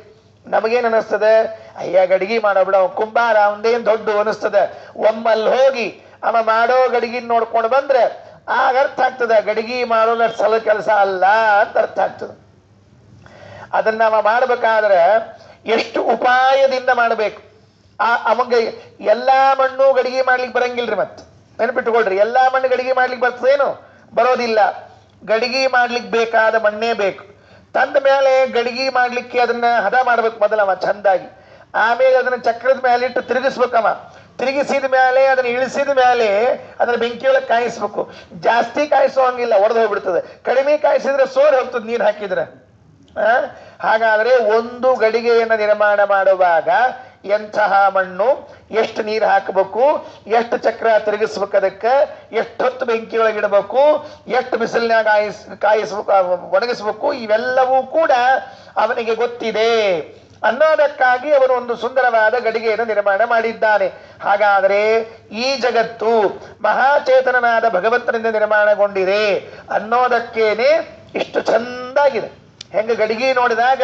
ನಮಗೇನ್ ಅನಿಸ್ತದೆ? ಅಯ್ಯ ಗಡಿಗೆ ಮಾಡೋ ಬಿಡ, ಕುಂಬಾರ ಅವಂದೇನ್ ದೊಡ್ಡ ಅನಿಸ್ತದೆ. ಒಮ್ಮಲ್ಲಿ ಹೋಗಿ ಅವ ಮಾಡೋ ಗಡಿಗೆ ನೋಡ್ಕೊಂಡು ಬಂದ್ರೆ ಆಗ ಅರ್ಥ ಆಗ್ತದೆ ಗಡಿಗೆ ಮಾಡೋಲ್ಲ ಸಲ ಕೆಲಸ ಅಲ್ಲ ಅಂತ ಅರ್ಥ ಆಗ್ತದೆ. ಅದನ್ನ ಅವ ಮಾಡ್ಬೇಕಾದ್ರೆ ಎಷ್ಟು ಉಪಾಯದಿಂದ ಮಾಡಬೇಕು. ಅವಂಗೆ ಎಲ್ಲಾ ಮಣ್ಣು ಗಡಿಗೆ ಮಾಡ್ಲಿಕ್ಕೆ ಬರಂಗಿಲ್ರಿ. ಮತ್ತೆ ನೆನಪಿಟ್ಟುಕೊಳ್ರಿ, ಎಲ್ಲಾ ಮಣ್ಣು ಗಡಿಗೆ ಮಾಡ್ಲಿಕ್ಕೆ ಬರ್ತದೇನು? ಬರೋದಿಲ್ಲ. ಗಡಿಗೆ ಮಾಡ್ಲಿಕ್ಕೆ ಬೇಕಾದ ಮಣ್ಣೇ ಬೇಕು. ತಂದ ಮೇಲೆ ಗಡಿಗೆ ಮಾಡ್ಲಿಕ್ಕೆ ಅದನ್ನ ಹದ ಮಾಡ್ಬೇಕು ಮೊದಲವ ಚಂದಾಗಿ. ಆಮೇಲೆ ಅದನ್ನ ಚಕ್ರದ ಮೇಲೆ ಇಟ್ಟು ತಿರುಗಿಸ್ಬೇಕವ. ತಿರುಗಿಸಿದ ಮೇಲೆ ಅದನ್ನ ಇಳಿಸಿದ ಮೇಲೆ ಅದನ್ನ ಬೆಂಕಿಯೊಳಗೆ ಕಾಯಿಸ್ಬೇಕು. ಜಾಸ್ತಿ ಕಾಯಿಸೋ ಹಂಗಿಲ್ಲ, ಒಡೆದು ಹೋಗ್ಬಿಡ್ತದೆ. ಕಡಿಮೆ ಕಾಯಿಸಿದ್ರೆ ಸೋರ್ ಹೋಗ್ತದೆ ನೀರು ಹಾಕಿದ್ರೆ. ಹಾಗಾದ್ರೆ ಒಂದು ಗಡಿಗೆಯನ್ನು ನಿರ್ಮಾಣ ಮಾಡುವಾಗ ಎಂತಹ ಮಣ್ಣು, ಎಷ್ಟು ನೀರು ಹಾಕಬೇಕು, ಎಷ್ಟು ಚಕ್ರ ತಿರುಗಿಸ್ಬೇಕು, ಅದಕ್ಕೆ ಎಷ್ಟೊತ್ತು ಬೆಂಕಿಯೊಳಗಿಡಬೇಕು, ಎಷ್ಟು ಬಿಸಿಲಿನಾಗ ಕಾಯಿಸ್ಬೇಕು, ಒಣಗಿಸ್ಬೇಕು, ಇವೆಲ್ಲವೂ ಕೂಡ ಅವನಿಗೆ ಗೊತ್ತಿದೆ ಅನ್ನೋದಕ್ಕಾಗಿ ಅವನು ಒಂದು ಸುಂದರವಾದ ಗಡಿಗೆಯನ್ನು ನಿರ್ಮಾಣ ಮಾಡಿದ್ದಾನೆ. ಹಾಗಾದರೆ ಈ ಜಗತ್ತು ಮಹಾಚೇತನನಾದ ಭಗವಂತನಿಂದ ನಿರ್ಮಾಣಗೊಂಡಿದೆ ಅನ್ನೋದಕ್ಕೇನೆ ಇಷ್ಟು ಚಂದಾಗಿದೆ. ಹೆಂಗ ಗಡಿಗೆ ನೋಡಿದಾಗ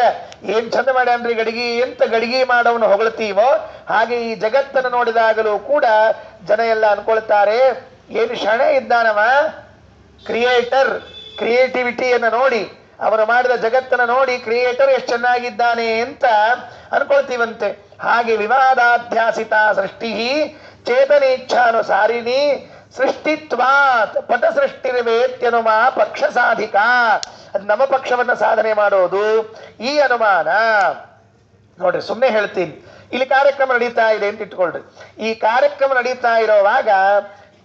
ಏನ್ ಚಂದ ಮಾಡ್ಯಾನ್ರಿ ಗಡಿಗೆ ಅಂತ ಗಡಿಗೆ ಮಾಡವನು ಹೊಗಳ್ತೀವೋ, ಹಾಗೆ ಈ ಜಗತ್ತನ್ನು ನೋಡಿದಾಗಲೂ ಕೂಡ ಜನ ಎಲ್ಲ ಅನ್ಕೊಳ್ತಾರೆ, ಏನು ಶಣೆ ಇದ್ದಾನವ ಕ್ರಿಯೇಟರ್. ಕ್ರಿಯೇಟಿವಿಟಿಯನ್ನು ನೋಡಿ, ಅವನು ಮಾಡಿದ ಜಗತ್ತನ್ನು ನೋಡಿ ಕ್ರಿಯೇಟರ್ ಎಷ್ಟು ಚೆನ್ನಾಗಿದ್ದಾನೆ ಅಂತ ಅನ್ಕೊಳ್ತೀವಂತೆ. ಹಾಗೆ ವಿವಾದಾಧ್ಯಾಸಿತ ಸೃಷ್ಟಿ ಚೇತನೇಚ್ಛಾನುಸಾರಿಣಿ ಸೃಷ್ಟಿತ್ವಾತ್ ಪಟ ಸೃಷ್ಟಿರ್ವೇತ್ಯನುಮ ಪಕ್ಷ ಸಾಧಿಕ. ಅದು ನಮ್ಮ ಪಕ್ಷವನ್ನ ಸಾಧನೆ ಮಾಡೋದು ಈ ಅನುಮಾನ. ನೋಡ್ರಿ, ಸುಮ್ಮನೆ ಹೇಳ್ತೀನಿ, ಇಲ್ಲಿ ಕಾರ್ಯಕ್ರಮ ನಡೀತಾ ಇದೆ ಅಂತ ಇಟ್ಕೊಳ್ರಿ. ಈ ಕಾರ್ಯಕ್ರಮ ನಡೀತಾ ಇರೋವಾಗ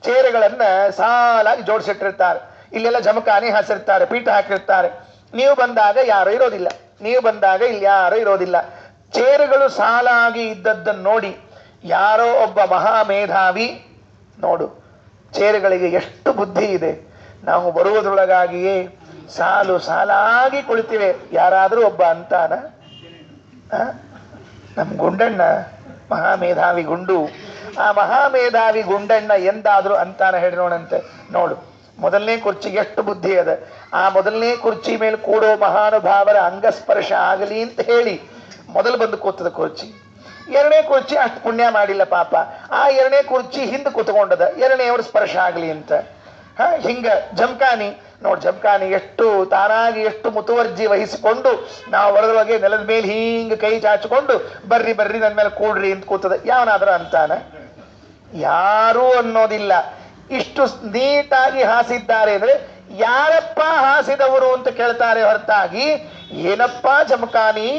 ಚೇರುಗಳನ್ನ ಸಾಲಾಗಿ ಜೋಡಿಸಿಟ್ಟಿರ್ತಾರೆ. ಇಲ್ಲೆಲ್ಲ ಜಮಖಾನೆ ಹಾಸಿರ್ತಾರೆ, ಪೀಠ ಹಾಕಿರ್ತಾರೆ. ನೀವು ಬಂದಾಗ ಯಾರು ಇರೋದಿಲ್ಲ, ನೀವು ಬಂದಾಗ ಇಲ್ಲಿ ಯಾರು ಇರೋದಿಲ್ಲ. ಚೇರುಗಳು ಸಾಲಾಗಿ ಇದ್ದದ್ದನ್ನು ನೋಡಿ ಯಾರೋ ಒಬ್ಬ ಮಹಾಮೇಧಾವಿ, ನೋಡು ಚೇರುಗಳಿಗೆ ಎಷ್ಟು ಬುದ್ಧಿ ಇದೆ, ನಾವು ಬರುವುದರೊಳಗಾಗಿಯೇ ಸಾಲು ಸಾಲಾಗಿ ಕುಳಿತಿವೆ. ಯಾರಾದರೂ ಒಬ್ಬ ಅಂತಾನ? ನಮ್ಮ ಗುಂಡಣ್ಣ ಮಹಾಮೇಧಾವಿ ಗುಂಡು, ಆ ಮಹಾಮೇಧಾವಿ ಗುಂಡಣ್ಣ ಎಂದಾದ್ರೂ ಅಂತಾನ ಹೇಳಿ ನೋಡಂತೆ. ನೋಡು, ಮೊದಲನೇ ಕುರ್ಚಿಗೆ ಎಷ್ಟು ಬುದ್ಧಿ ಅದ. ಆ ಮೊದಲನೇ ಕುರ್ಚಿ ಮೇಲೆ ಕೂಡೋ ಮಹಾನುಭಾವರ ಅಂಗಸ್ಪರ್ಶ ಆಗಲಿ ಅಂತ ಹೇಳಿ ಮೊದಲು ಬಂದು ಕೂತದ ಕುರ್ಚಿ. ಎರಡನೇ ಕುರ್ಚಿ ಅಷ್ಟು ಪುಣ್ಯ ಮಾಡಿಲ್ಲ ಪಾಪ, ಆ ಎರಡನೇ ಕುರ್ಚಿ ಹಿಂದೆ ಕೂತ್ಕೊಂಡದ, ಎರಡನೇವ್ರ ಸ್ಪರ್ಶ ಆಗ್ಲಿ ಅಂತ. ಹಿಂಗ ಜಮಖಾನಿ ನೋಡ್, ಜಮಖಾನಿ ಎಷ್ಟು ತಾನಾಗಿ ಎಷ್ಟು ಮುತುವರ್ಜಿ ವಹಿಸಿಕೊಂಡು ನಾವು ಹೊರದೊಳಗೆ ನೆಲದ ಮೇಲೆ ಹಿಂಗ ಕೈ ಚಾಚಿಕೊಂಡು ಬರ್ರಿ ಬರ್ರಿ ನನ್ನ ಮೇಲೆ ಕೂಡ್ರಿ ಅಂತ ಕೂತದ. ಯಾವನಾದ್ರೂ ಅಂತಾನ? ಯಾರೂ ಅನ್ನೋದಿಲ್ಲ. ಇಷ್ಟು ನೀಟಾಗಿ ಹಾಸಿದ್ದಾರೆ ಅಂದ್ರೆ ಯಾರಪ್ಪ ಹಾಸಿದವರು ಅಂತ ಕೇಳ್ತಾರೆ ಹೊರತಾಗಿ ಏನಪ್ಪ ಜಮಖಾನಿ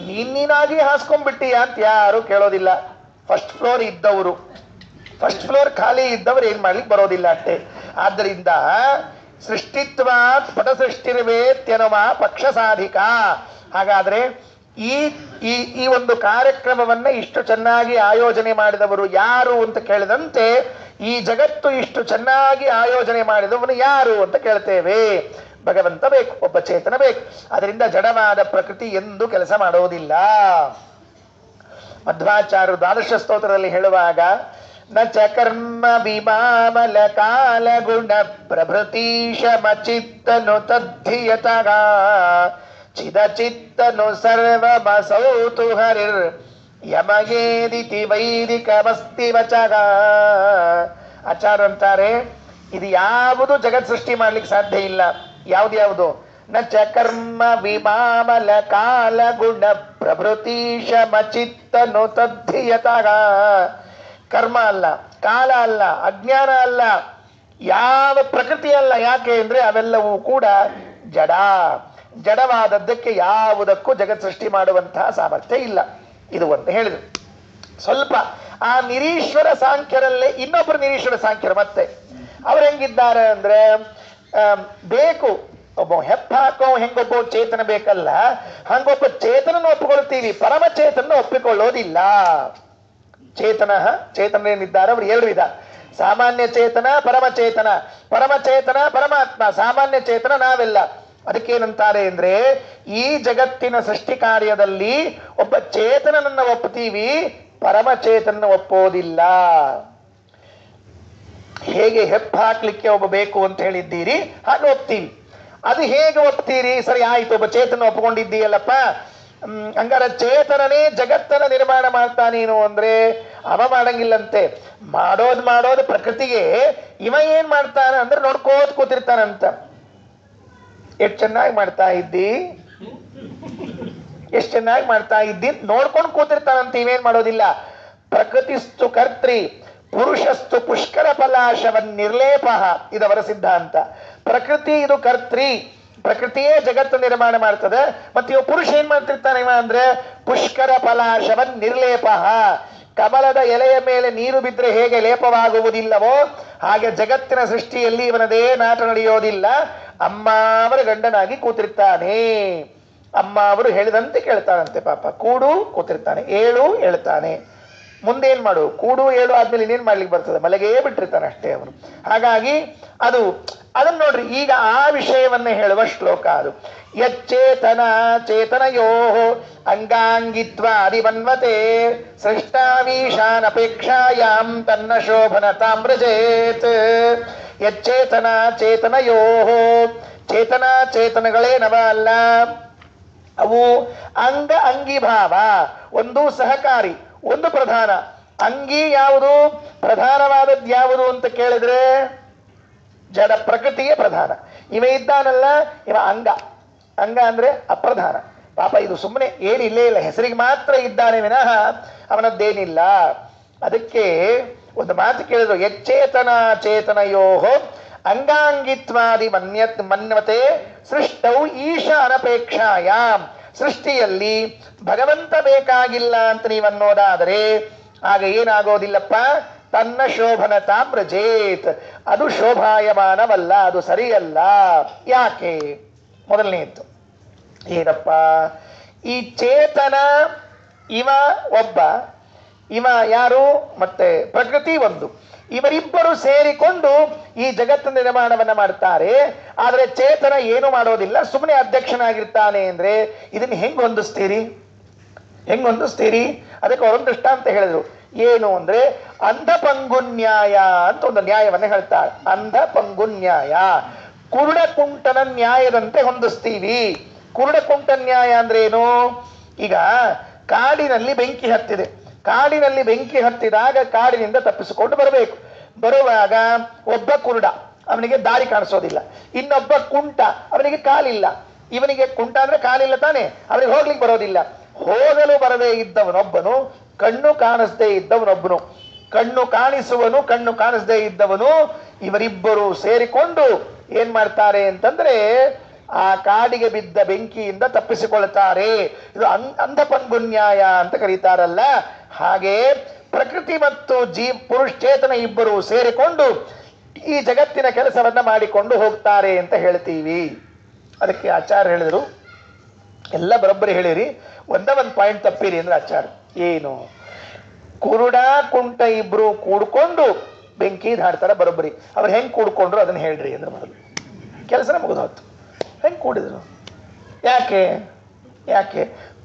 ನೀನಾಗಿ ಹಾಸ್ಕೊಂಡ್ಬಿಟ್ಟಿಯ ಅಂತ ಯಾರು ಕೇಳೋದಿಲ್ಲ. ಫಸ್ಟ್ ಫ್ಲೋರ್ ಇದ್ದವರು, ಫಸ್ಟ್ ಫ್ಲೋರ್ ಖಾಲಿ ಇದ್ದವರು ಏನ್ ಮಾಡ್ಲಿಕ್ಕೆ ಬರೋದಿಲ್ಲ ಅಷ್ಟೇ. ಆದ್ದರಿಂದ ಸೃಷ್ಟಿತ್ವಾತ್ ಪಟ ಸೃಷ್ಟಿರ್ವೇತ್ಯನುಮ ಪಕ್ಷ ಸಾಧಿಕ. ಹಾಗಾದ್ರೆ ಈ ಈ ಈ ಒಂದು ಕಾರ್ಯಕ್ರಮವನ್ನ ಇಷ್ಟು ಚೆನ್ನಾಗಿ ಆಯೋಜನೆ ಮಾಡಿದವರು ಯಾರು ಅಂತ ಕೇಳಿದಂತೆ, ಈ ಜಗತ್ತು ಇಷ್ಟು ಚೆನ್ನಾಗಿ ಆಯೋಜನೆ ಮಾಡಿದವನು ಯಾರು ಅಂತ ಕೇಳ್ತೇವೆ. ಭಗವಂತ ಬೇಕು, ಒಬ್ಬ ಚೇತನ ಬೇಕು. ಅದರಿಂದ ಜಡವಾದ ಪ್ರಕೃತಿ ಎಂದು ಕೆಲಸ ಮಾಡೋದಿಲ್ಲ. ಮಧ್ವಾಚಾರ್ಯರು ದ್ವಾದಶ ಸ್ತೋತ್ರದಲ್ಲಿ ಹೇಳುವಾಗ ನ ಚ ಕರ್ಮ ವಿಮಾಮಲ ಕಾಲ ಗುಣ ಪ್ರಭೃತೀಶಮಚಿತ್ತನು ತದ್ಧಿಯತಗ ಚಿದಚಿತ್ತನು ಸರ್ವಮಸೌತು ಹರಿರ್ ಯಮಗೇದಿತಿ ವೈದಿಕಮಸ್ತಿ ವಚಗ. ಆಚಾರ್ಯ ಅಂತಾರೆ, ಇದು ಯಾವುದು ಜಗತ್ ಸೃಷ್ಟಿ ಮಾಡ್ಲಿಕ್ಕೆ ಸಾಧ್ಯ ಇಲ್ಲ. ಯಾವ್ದು? ನ ಚ ಕರ್ಮ ವಿಮಾಮಲ ಕಾಲ ಗುಣ ಪ್ರಭೃತೀಶಮಚಿತ್ತನು ತದ್ಧಿಯತಗ. ಕರ್ಮ ಅಲ್ಲ, ಕಾಲ ಅಲ್ಲ, ಅಜ್ಞಾನ ಅಲ್ಲ, ಯಾವ ಪ್ರಕೃತಿ ಅಲ್ಲ. ಯಾಕೆ ಅಂದ್ರೆ ಅವೆಲ್ಲವೂ ಕೂಡ ಜಡ. ಜಡವಾದದ್ದಕ್ಕೆ ಯಾವುದಕ್ಕೂ ಜಗತ್ ಸೃಷ್ಟಿ ಮಾಡುವಂತಹ ಸಾಮರ್ಥ್ಯ ಇಲ್ಲ. ಇದು ಒಂದು ಹೇಳಿದ್ರು. ಸ್ವಲ್ಪ ಆ ನಿರೀಶ್ವರ ಸಾಂಖ್ಯರಲ್ಲೇ ಇನ್ನೊಬ್ಬರು ನಿರೀಶ್ವರ ಸಾಂಖ್ಯರು ಮತ್ತೆ ಅವ್ರು ಹೆಂಗಿದ್ದಾರೆ ಅಂದ್ರೆ, ಬೇಕು ಒಬ್ಬ ಹೆಪ್ಪ ಹಾಕೋ ಹೆಂಗೊಬ್ಬ ಚೇತನ ಬೇಕಲ್ಲ, ಹಂಗೊಬ್ಬ ಚೇತನನ್ನು ಒಪ್ಪಿಕೊಳ್ತೀವಿ, ಪರಮಚೇತನ ಒಪ್ಪಿಕೊಳ್ಳೋದಿಲ್ಲ. ಚೇತನೇನಿದ್ದಾರೆ ಅವರು ಎರಡು ವಿಧ: ಸಾಮಾನ್ಯ ಚೇತನ, ಪರಮಚೇತನ. ಪರಮಚೇತನ ಪರಮಾತ್ಮ, ಸಾಮಾನ್ಯ ಚೇತನ ನಾವೆಲ್ಲ. ಅದಕ್ಕೇನಂತಾರೆ ಅಂದ್ರೆ, ಈ ಜಗತ್ತಿನ ಸೃಷ್ಟಿ ಕಾರ್ಯದಲ್ಲಿ ಒಬ್ಬ ಚೇತನನನ್ನ ಒಪ್ತೀವಿ, ಪರಮಚೇತನ ಒಪ್ಪೋದಿಲ್ಲ. ಹೇಗೆ ಹೆಪ್ಪ ಹಾಕ್ಲಿಕ್ಕೆ ಒಬ್ಬ ಬೇಕು ಅಂತ ಹೇಳಿದ್ದೀರಿ, ಹಾಗೆ ಒಪ್ತೀವಿ. ಅದು ಹೇಗೆ ಒಪ್ತೀರಿ? ಸರಿ ಆಯ್ತು, ಒಬ್ಬ ಚೇತನ ಒಪ್ಕೊಂಡಿದ್ದೀಯಲ್ಲಪ್ಪ, ಹಂಗಾರ ಚೇತನನೇ ಜಗತ್ತನ್ನ ನಿರ್ಮಾಣ ಮಾಡ್ತಾನೇನು ಅಂದ್ರೆ ಅವ ಮಾಡಂಗಿಲ್ಲಂತೆ. ಮಾಡೋದು ಪ್ರಕೃತಿಗೆ. ಇವ ಏನ್ ಮಾಡ್ತಾನ ಅಂದ್ರೆ ನೋಡ್ಕೋತ್ ಕೂತಿರ್ತಾನಂತ. ಎಷ್ಟು ಚೆನ್ನಾಗಿ ಮಾಡ್ತಾ ಇದ್ದಿ, ಎಷ್ಟು ಚೆನ್ನಾಗಿ ಮಾಡ್ತಾ ಇದ್ದಿ ನೋಡ್ಕೊಂಡು ಕೂತಿರ್ತಾನಂತ. ಇವೇನ್ ಮಾಡೋದಿಲ್ಲ. ಪ್ರಕೃತಿಸ್ತು ಕರ್ತೃ ಪುರುಷಸ್ತು ಪುಷ್ಕರ ಫಲಾಶವನ್ ನಿರ್ಲೇಪ. ಇದವರ ಸಿದ್ಧಾಂತ. ಪ್ರಕೃತಿ ಇದು ಕರ್ತೃ, ಪ್ರಕೃತಿಯೇ ಜಗತ್ತು ನಿರ್ಮಾಣ ಮಾಡ್ತದೆ. ಮತ್ತೆ ಇವ ಪುರುಷ ಏನ್ ಮಾಡ್ತಿರ್ತಾನೆ ಇವ ಅಂದ್ರೆ ಪುಷ್ಕರ ಫಲಾಶವನ್ ನಿರ್ಲೇಪ. ಕಮಲದ ಎಲೆಯ ಮೇಲೆ ನೀರು ಬಿದ್ದರೆ ಹೇಗೆ ಲೇಪವಾಗುವುದಿಲ್ಲವೋ ಹಾಗೆ ಜಗತ್ತಿನ ಸೃಷ್ಟಿಯಲ್ಲಿ ಇವನದೇ ನಾಟ ನಡೆಯೋದಿಲ್ಲ. ಅಮ್ಮ ಅವರ ಗಂಡನಾಗಿ ಕೂತಿರ್ತಾನೆ. ಅಮ್ಮ ಅವರು ಹೇಳಿದಂತೆ ಕೇಳ್ತಾನಂತೆ. ಪಾಪ ಕೂಡು ಕೂತಿರ್ತಾನೆ, ಏಳು ಹೇಳ್ತಾನೆ. ಮುಂದೇನ್ ಮಾಡು? ಕೂಡು ಏಳು ಆದ್ಮೇಲೆ ಇನ್ನೇನ್ ಮಾಡ್ಲಿಕ್ಕೆ ಬರ್ತದೆ? ಮಲಗೇ ಬಿಟ್ಟಿರ್ತಾನೆ ಅಷ್ಟೇ ಅವನು. ಹಾಗಾಗಿ ಅದನ್ನ ನೋಡ್ರಿ, ಈಗ ಆ ವಿಷಯವನ್ನ ಹೇಳುವ ಶ್ಲೋಕ ಅದು. ಯಚ್ಚೇತನ ಚೇತನಯೋ ಅಂಗಾಂಗಿತ್ವ ಅಧಿವನ್ವತೆ ಸೃಷ್ಟಾವೀಶಾನಪೇಕ್ಷಾಯಾಂ ತನ್ನ ಶೋಭನ ತಾಮ್ರಜೇತ್. ಯಚ್ಚೇತನ ಚೇತನಯೋ, ಚೇತನ ಚೇತನಗಳೇನವ ಅಲ್ಲ, ಅವು ಅಂಗ ಅಂಗಿಭಾವ. ಒಂದು ಸಹಕಾರಿ, ಒಂದು ಪ್ರಧಾನ. ಅಂಗಿ ಯಾವುದು? ಪ್ರಧಾನವಾದದ್ದು ಯಾವುದು ಅಂತ ಕೇಳಿದ್ರೆ ಜಡ ಪ್ರಕೃತಿಯೇ ಪ್ರಧಾನ. ಇವ ಇದ್ದಾನಲ್ಲ, ಇವ ಅಂಗ. ಅಂಗ ಅಂದ್ರೆ ಅಪ್ರಧಾನ. ಪಾಪ ಇದು ಸುಮ್ಮನೆ ಏನಿಲ್ಲೇ ಇಲ್ಲ, ಹೆಸರಿಗೆ ಮಾತ್ರ ಇದ್ದಾನೆ ವಿನಃ ಅವನದ್ದೇನಿಲ್ಲ. ಅದಕ್ಕೆ ಒಂದು ಮಾತು ಕೇಳಿದ್ರು, ಯಚ್ಚೇತನ ಚೇತನಯೋ ಅಂಗಾಂಗಿತ್ವಾದಿ ಮನ್ಯತೆ ಸೃಷ್ಟೌ ಈಶಾ ಅನಪೇಕ್ಷಾಯಾಮ್. ಸೃಷ್ಟಿಯಲ್ಲಿ ಭಗವಂತ ಬೇಕಾಗಿಲ್ಲ ಅಂತ ನೀವನ್ನೋದಾದರೆ ಆಗ ಏನಾಗೋದಿಲ್ಲಪ್ಪ, ತನ್ನ ಶೋಭನ ತಾಮ್ರಜೇತ್. ಅದು ಶೋಭಾಯಮಾನವಲ್ಲ, ಅದು ಸರಿಯಲ್ಲ. ಯಾಕೆ? ಮೊದಲನೇದ್ದು ಏನಪ್ಪ, ಈ ಚೇತನ ಇವ ಒಬ್ಬ, ಇವ ಯಾರು? ಮತ್ತೆ ಪ್ರಕೃತಿ ಒಂದು. ಇವರಿಬ್ಬರು ಸೇರಿಕೊಂಡು ಈ ಜಗತ್ತು ನಿರ್ಮಾಣವನ್ನ ಮಾಡ್ತಾರೆ. ಆದರೆ ಚೇತನ ಏನು ಮಾಡೋದಿಲ್ಲ, ಸುಮ್ಮನೆ ಅಧ್ಯಕ್ಷನಾಗಿರ್ತಾನೆ. ಅಂದ್ರೆ ಇದನ್ನ ಹೆಂಗ್ ಹೊಂದಿಸ್ತೀರಿ? ಅದಕ್ಕೆ ಅವರೊಂದು ದೃಷ್ಟಾಂತ ಹೇಳಿದ್ರು. ಏನು ಅಂದ್ರೆ ಅಂಧ ಪಂಗುನ್ಯಾಯ ಅಂತ ಒಂದು ನ್ಯಾಯವನ್ನ ಹೇಳ್ತಾರೆ. ಅಂಧ ಪಂಗುನ್ಯಾಯ, ಕುರುಡ ಕುಂಟನ ನ್ಯಾಯದಂತೆ ಹೊಂದಿಸ್ತೀವಿ. ಕುರುಡ ಕುಂಟ ನ್ಯಾಯ ಅಂದ್ರೆ ಏನು? ಈಗ ಕಾಡಿನಲ್ಲಿ ಬೆಂಕಿ ಹತ್ತಿದೆ. ಕಾಡಿನಲ್ಲಿ ಬೆಂಕಿ ಹತ್ತಿದಾಗ ಕಾಡಿನಿಂದ ತಪ್ಪಿಸಿಕೊಂಡು ಬರಬೇಕು. ಬರುವಾಗ ಒಬ್ಬ ಕುರುಡ, ಅವನಿಗೆ ದಾರಿ ಕಾಣಿಸೋದಿಲ್ಲ. ಇನ್ನೊಬ್ಬ ಕುಂಟ, ಅವನಿಗೆ ಕಾಲಿಲ್ಲ. ಇವನಿಗೆ ಕುಂಟ ಅಂದ್ರೆ ಕಾಲಿಲ್ಲ ತಾನೆ, ಅವನಿಗೆ ಹೋಗ್ಲಿಕ್ಕೆ ಬರೋದಿಲ್ಲ. ಹೋಗಲು ಬರದೇ ಇದ್ದವನೊಬ್ಬನು, ಕಣ್ಣು ಕಾಣಿಸದೇ ಇದ್ದವನೊಬ್ಬನು, ಕಣ್ಣು ಕಾಣಿಸುವನು ಕಣ್ಣು ಕಾಣಿಸದೇ ಇದ್ದವನು, ಇವರಿಬ್ಬರು ಸೇರಿಕೊಂಡು ಏನ್ ಮಾಡ್ತಾರೆ ಅಂತಂದ್ರೆ ಆ ಕಾಡಿಗೆ ಬಿದ್ದ ಬೆಂಕಿಯಿಂದ ತಪ್ಪಿಸಿಕೊಳ್ತಾರೆ. ಇದು ಅಂಧಪಂಗುನ್ಯಾಯ ಅಂತ ಕರೀತಾರಲ್ಲ, ಹಾಗೆ ಪ್ರಕೃತಿ ಮತ್ತು ಪುರುಷ ಚೇತನ ಇಬ್ಬರು ಸೇರಿಕೊಂಡು ಈ ಜಗತ್ತಿನ ಕೆಲಸವನ್ನ ಮಾಡಿಕೊಂಡು ಹೋಗ್ತಾರೆ ಅಂತ ಹೇಳ್ತೀವಿ. ಅದಕ್ಕೆ ಆಚಾರ್ಯ ಹೇಳಿದರು, ಎಲ್ಲ ಬರೋಬ್ಬರಿ ಹೇಳಿರಿ, ಒಂದೇ ಒಂದು ಪಾಯಿಂಟ್ ತಪ್ಪಿರಿ ಅಂದ್ರೆ ಆಚಾರ್ಯ ಏನು, ಕುರುಡ ಕುಂಟ ಇಬ್ರು ಕೂಡ್ಕೊಂಡು ಬೆಂಕಿ ದಾಡ್ತಾರ ಬರೋಬ್ಬರಿ. ಅವ್ರು ಹೆಂಗ್ ಕೂಡ್ಕೊಂಡ್ರು ಅದನ್ನ ಹೇಳ್ರಿ ಅಂದ್ರೆ ಮೊದಲು ಕೆಲಸನ ಮುಗಿದೋಯ್ತು. ಹೆಂಗ್ ಕೂಡಿದ್ರು? ಯಾಕೆ ಯಾಕೆ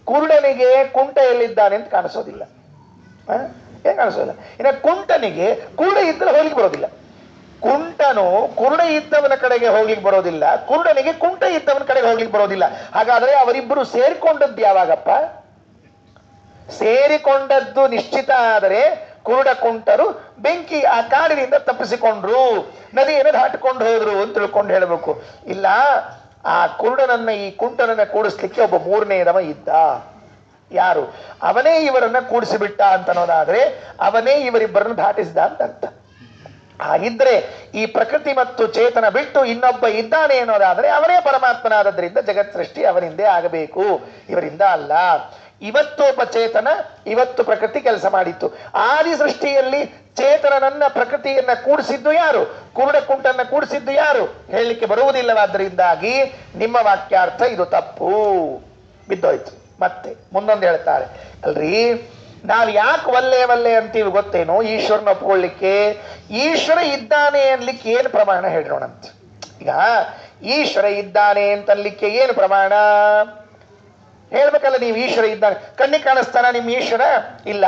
ಕುರುಡನಿಗೆ ಕುಂಟ ಎಲ್ಲಿದ್ದಾನೆ ಅಂತ ಕಾಣಿಸೋದಿಲ್ಲ. ಹೆಂಗ್ ಕಾಣಿಸೋದಿಲ್ಲ? ಇನ್ನು ಕುಂಟನಿಗೆ ಕುರುಡ ಇದ್ದರೆ ಹೋಗ್ಲಿಕ್ಕೆ ಬರೋದಿಲ್ಲ. ಕುಂಟನು ಕುರುಡ ಇದ್ದವನ ಕಡೆಗೆ ಹೋಗ್ಲಿಕ್ಕೆ ಬರೋದಿಲ್ಲ, ಕುರುಡನಿಗೆ ಕುಂಟ ಇದ್ದವನ ಕಡೆಗೆ ಹೋಗ್ಲಿಕ್ಕೆ ಬರೋದಿಲ್ಲ. ಹಾಗಾದ್ರೆ ಅವರಿಬ್ಬರು ಸೇರಿಕೊಂಡದ್ದು ಯಾವಾಗಪ್ಪ? ಸೇರಿಕೊಂಡದ್ದು ನಿಶ್ಚಿತ ಆದರೆ ಕುರುಡ ಕುಂಟರು ಬೆಂಕಿ ಆ ಕಾಡಿನಿಂದ ತಪ್ಪಿಸಿಕೊಂಡ್ರು, ನದಿಯನ್ನು ದಾಟಿಕೊಂಡು ಹೋದ್ರು ಅಂತ ತಿಳ್ಕೊಂಡು ಹೇಳಬೇಕು. ಇಲ್ಲ, ಆ ಕುರುಡನನ್ನ ಈ ಕುಂಟನನ್ನ ಕೂಡಿಸ್ಲಿಕ್ಕೆ ಒಬ್ಬ ಮೂರನೇದವ ಇದ್ದ. ಯಾರು? ಅವನೇ ಇವರನ್ನ ಕೂಡಿಸಿಬಿಟ್ಟ ಅಂತ ಅನ್ನೋದಾದ್ರೆ ಅವನೇ ಇವರಿಬ್ಬರನ್ನು ದಾಟಿಸಿದ ಅಂತ ಅರ್ಥ. ಹಾಗಿದ್ರೆ ಈ ಪ್ರಕೃತಿ ಮತ್ತು ಚೇತನ ಬಿಟ್ಟು ಇನ್ನೊಬ್ಬ ಇದ್ದಾನೆ ಅನ್ನೋದಾದ್ರೆ ಅವನೇ ಪರಮಾತ್ಮನಾದದ್ರಿಂದ ಜಗತ್ ಸೃಷ್ಟಿ ಅವನಿಂದೇ ಆಗಬೇಕು, ಇವರಿಂದ ಅಲ್ಲ. ಇವತ್ತು ಒಬ್ಬ ಚೇತನ, ಇವತ್ತು ಪ್ರಕೃತಿ ಕೆಲಸ ಮಾಡಿತ್ತು. ಆದಿ ಸೃಷ್ಟಿಯಲ್ಲಿ ಚೇತನನನ್ನ ಪ್ರಕೃತಿಯನ್ನ ಕೂಡಿಸಿದ್ದು ಯಾರು? ಕುರುಡ ಕುಂಟನ್ನ ಕೂಡಿಸಿದ್ದು ಯಾರು? ಹೇಳಲಿಕ್ಕೆ ಬರುವುದಿಲ್ಲವಾದ್ದರಿಂದಾಗಿ ನಿಮ್ಮ ವಾಕ್ಯಾರ್ಥ ಇದು ತಪ್ಪು, ಬಿದ್ದೋಯ್ತು. ಮತ್ತೆ ಮುಂದೊಂದು ಹೇಳ್ತಾರೆ, ಅಲ್ರಿ ನಾವ್ ಯಾಕೆ ವಲ್ಲೆ ಅಂತೀವಿ ಗೊತ್ತೇನು? ಈಶ್ವರನ ಒಪ್ಕೊಳ್ಳಿಕ್ಕೆ. ಈಶ್ವರ ಇದ್ದಾನೆ ಅನ್ಲಿಕ್ಕೆ ಏನು ಪ್ರಮಾಣ ಹೇಳೋಣಂತ. ಈಗ ಈಶ್ವರ ಇದ್ದಾನೆ ಅಂತನ್ಲಿಕ್ಕೆ ಏನು ಪ್ರಮಾಣ ಹೇಳ್ಬೇಕಲ್ಲ? ನೀವು ಈಶ್ವರ ಇದ್ದಾನೆ, ಕಣ್ಣಿಗೆ ಕಾಣಿಸ್ತಾನ ನಿಮ್ಮ ಈಶ್ವರ? ಇಲ್ಲ.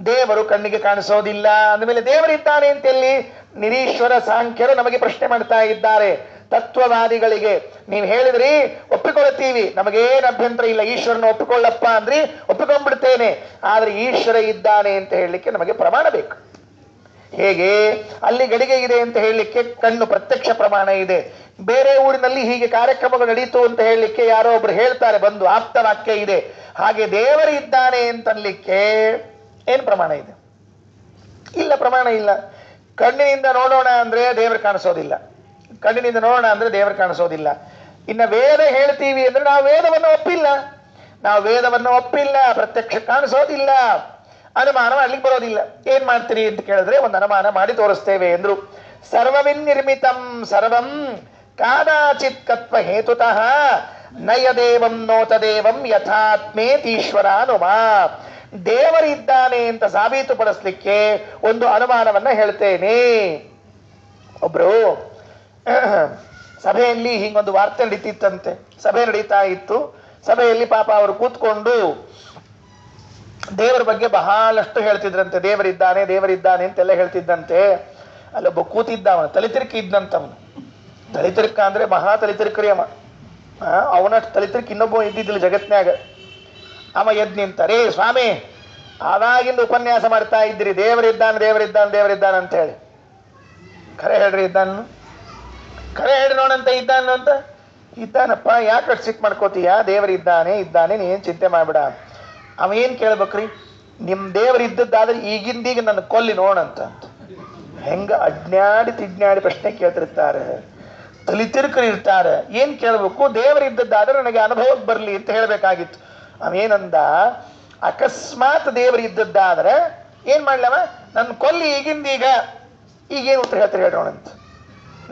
ದೇವರು ಕಣ್ಣಿಗೆ ಕಾಣಿಸೋದಿಲ್ಲ ಅಂದಮೇಲೆ ದೇವರಿದ್ದಾನೆ ಅಂತ ಎಲ್ಲಿ? ನಿರೀಶ್ವರ ಸಾಂಖ್ಯರು ನಮಗೆ ಪ್ರಶ್ನೆ ಮಾಡ್ತಾ ಇದ್ದಾರೆ. ತತ್ವವಾದಿಗಳಿಗೆ ನೀವು ಹೇಳಿದ್ರಿ ಒಪ್ಪಿಕೊಳ್ಳುತ್ತೀವಿ, ನಮಗೇನು ಅಭ್ಯಂತರ ಇಲ್ಲ, ಈಶ್ವರನ ಒಪ್ಪಿಕೊಳ್ಳಪ್ಪ ಅಂದ್ರಿ ಒಪ್ಪಿಕೊಂಡ್ಬಿಡ್ತೇನೆ. ಆದ್ರೆ ಈಶ್ವರ ಇದ್ದಾನೆ ಅಂತ ಹೇಳಲಿಕ್ಕೆ ನಮಗೆ ಪ್ರಮಾಣ ಬೇಕು. ಹೇಗೆ? ಅಲ್ಲಿ ಗಡಿಗೆ ಇದೆ ಅಂತ ಹೇಳಲಿಕ್ಕೆ ಕಣ್ಣು ಪ್ರತ್ಯಕ್ಷ ಪ್ರಮಾಣ ಇದೆ. ಬೇರೆ ಊರಿನಲ್ಲಿ ಹೀಗೆ ಕಾರ್ಯಕ್ರಮಗಳು ನಡೀತು ಅಂತ ಹೇಳಲಿಕ್ಕೆ ಯಾರೋ ಒಬ್ರು ಹೇಳ್ತಾರೆ ಬಂದು, ಆಪ್ತ ವಾಕ್ಯ ಇದೆ. ಹಾಗೆ ದೇವರು ಇದ್ದಾನೆ ಅಂತನ್ಲಿಕ್ಕೆ ಏನ್ ಪ್ರಮಾಣ ಇದೆ? ಇಲ್ಲ, ಪ್ರಮಾಣ ಇಲ್ಲ. ಕಣ್ಣಿನಿಂದ ನೋಡೋಣ ಅಂದ್ರೆ ದೇವರು ಕಾಣಿಸೋದಿಲ್ಲ, ಕಣ್ಣಿನಿಂದ ನೋಡೋಣ ಅಂದ್ರೆ ದೇವರು ಕಾಣಿಸೋದಿಲ್ಲ. ಇನ್ನು ವೇದ ಹೇಳ್ತೀವಿ ಅಂದ್ರೆ ನಾವು ವೇದವನ್ನು ಒಪ್ಪಿಲ್ಲ, ಪ್ರತ್ಯಕ್ಷ ಕಾಣಿಸೋದಿಲ್ಲ, ಅನುಮಾನ ಮಾಡ್ಲಿಕ್ಕೆ ಬರೋದಿಲ್ಲ. ಏನ್ ಮಾಡ್ತೀರಿ ಅಂತ ಕೇಳಿದ್ರೆ ಒಂದು ಅನುಮಾನ ಮಾಡಿ ತೋರಿಸ್ತೇವೆ ಎಂದ್ರು. ಸರ್ವವಿನ್ನಿರ್ಮಿತಂ ಸರ್ವಂ ಕಾದಾಚಿತ್ ಕತ್ವ ಹೇತುತಃ ನಯದೇವಂ ನೋತದೇವಂ ಯಥಾತ್ಮೇತೀಶ್ವರಾನುಮಾ. ದೇವರಿದ್ದಾನೆ ಅಂತ ಸಾಬೀತುಪಡಿಸ್ಲಿಕ್ಕೆ ಒಂದು ಅನುಮಾನವನ್ನ ಹೇಳ್ತೇನೆ. ಒಬ್ರು ಸಭೆಯಲ್ಲಿ ಹಿಂಗೊಂದು ವಾರ್ತೆ ನಡೀತಿತ್ತಂತೆ. ಸಭೆ ನಡೀತಾ ಇತ್ತು. ಸಭೆಯಲ್ಲಿ ಪಾಪ ಅವರು ಕೂತ್ಕೊಂಡು ದೇವರ ಬಗ್ಗೆ ಬಹಳಷ್ಟು ಹೇಳ್ತಿದ್ರಂತೆ. ದೇವರಿದ್ದಾನೆ ಅಂತೆಲ್ಲ ಹೇಳ್ತಿದ್ದಂತೆ. ಅಲ್ಲೊಬ್ಬ ಕೂತಿದ್ದ, ಅವನು ತಲಿತಿರ್ಕಿ ಇದ್ದಂತವನು. ತಲಿತಿರ್ಕ ಅಂದ್ರೆ ಮಹಾ ತಲಿತಿರ್ಕರಿ ಅವ. ಅವನಷ್ಟು ತಲಿತಿರ್ಕಿ ಇನ್ನೊಬ್ಬ ಇದ್ದಿದ್ದಿಲ್ಲ ಜಗತ್ನ್ಯಾಗ. ಅವ ಎದ್ ನಿಂತಾರೆ, ಸ್ವಾಮಿ ಆವಾಗಿಂದ ಉಪನ್ಯಾಸ ಮಾಡ್ತಾ ಇದ್ದೀರಿ ದೇವರಿದ್ದಾನೆ ಅಂತ ಹೇಳಿ. ಖರೆ ಹೇಳ್ರಿ, ಖರೆ ಹೇಳ್ರಿ ನೋಡಂತ ಇದ್ದಾನು ಅಂತ. ಇದ್ದಾನಪ್ಪ, ಯಾಕೆ ಸಿಕ್ ಮಾಡ್ಕೋತೀಯ? ದೇವರಿದ್ದಾನೆ ನೀನ್ ಚಿಂತೆ ಮಾಡ್ಬೇಡ. ಅವ ಏನ್ ಕೇಳ್ಬೇಕ್ರಿ? ನಿಮ್ ದೇವರು ಇದ್ದದ್ದಾದ್ರೆ ಈಗಿಂದೀಗ ನನ್ನ ಕೊಲ್ಲಿ ನೋಡಂತ. ಹೆಂಗ ಅಜ್ಞಾಡಿ ತಿಜ್ಞಾಡಿ ಪ್ರಶ್ನೆ ಕೇಳ್ತಿರ್ತಾರೆ, ತಲಿತಿರ್ಕರು ಇರ್ತಾರೆ. ಏನ್ ಕೇಳ್ಬೇಕು? ದೇವರಿದ್ದದ್ದಾದ್ರೆ ನನಗೆ ಅನುಭವಕ್ಕೆ ಬರ್ಲಿ ಅಂತ ಹೇಳ್ಬೇಕಾಗಿತ್ತು. ಅವೇನಂದ, ಅಕಸ್ಮಾತ್ ದೇವರಿದ್ದದ್ದಾದ್ರೆ ಏನ್ ಮಾಡ್ಲವ? ನನ್ನ ಕೊಲ್ಲಿ ಈಗಿಂದೀಗ. ಈಗೇನು ಉತ್ತರ ಹೇಳ್ತಾರೆ ಹೇಳೋಣಂತ.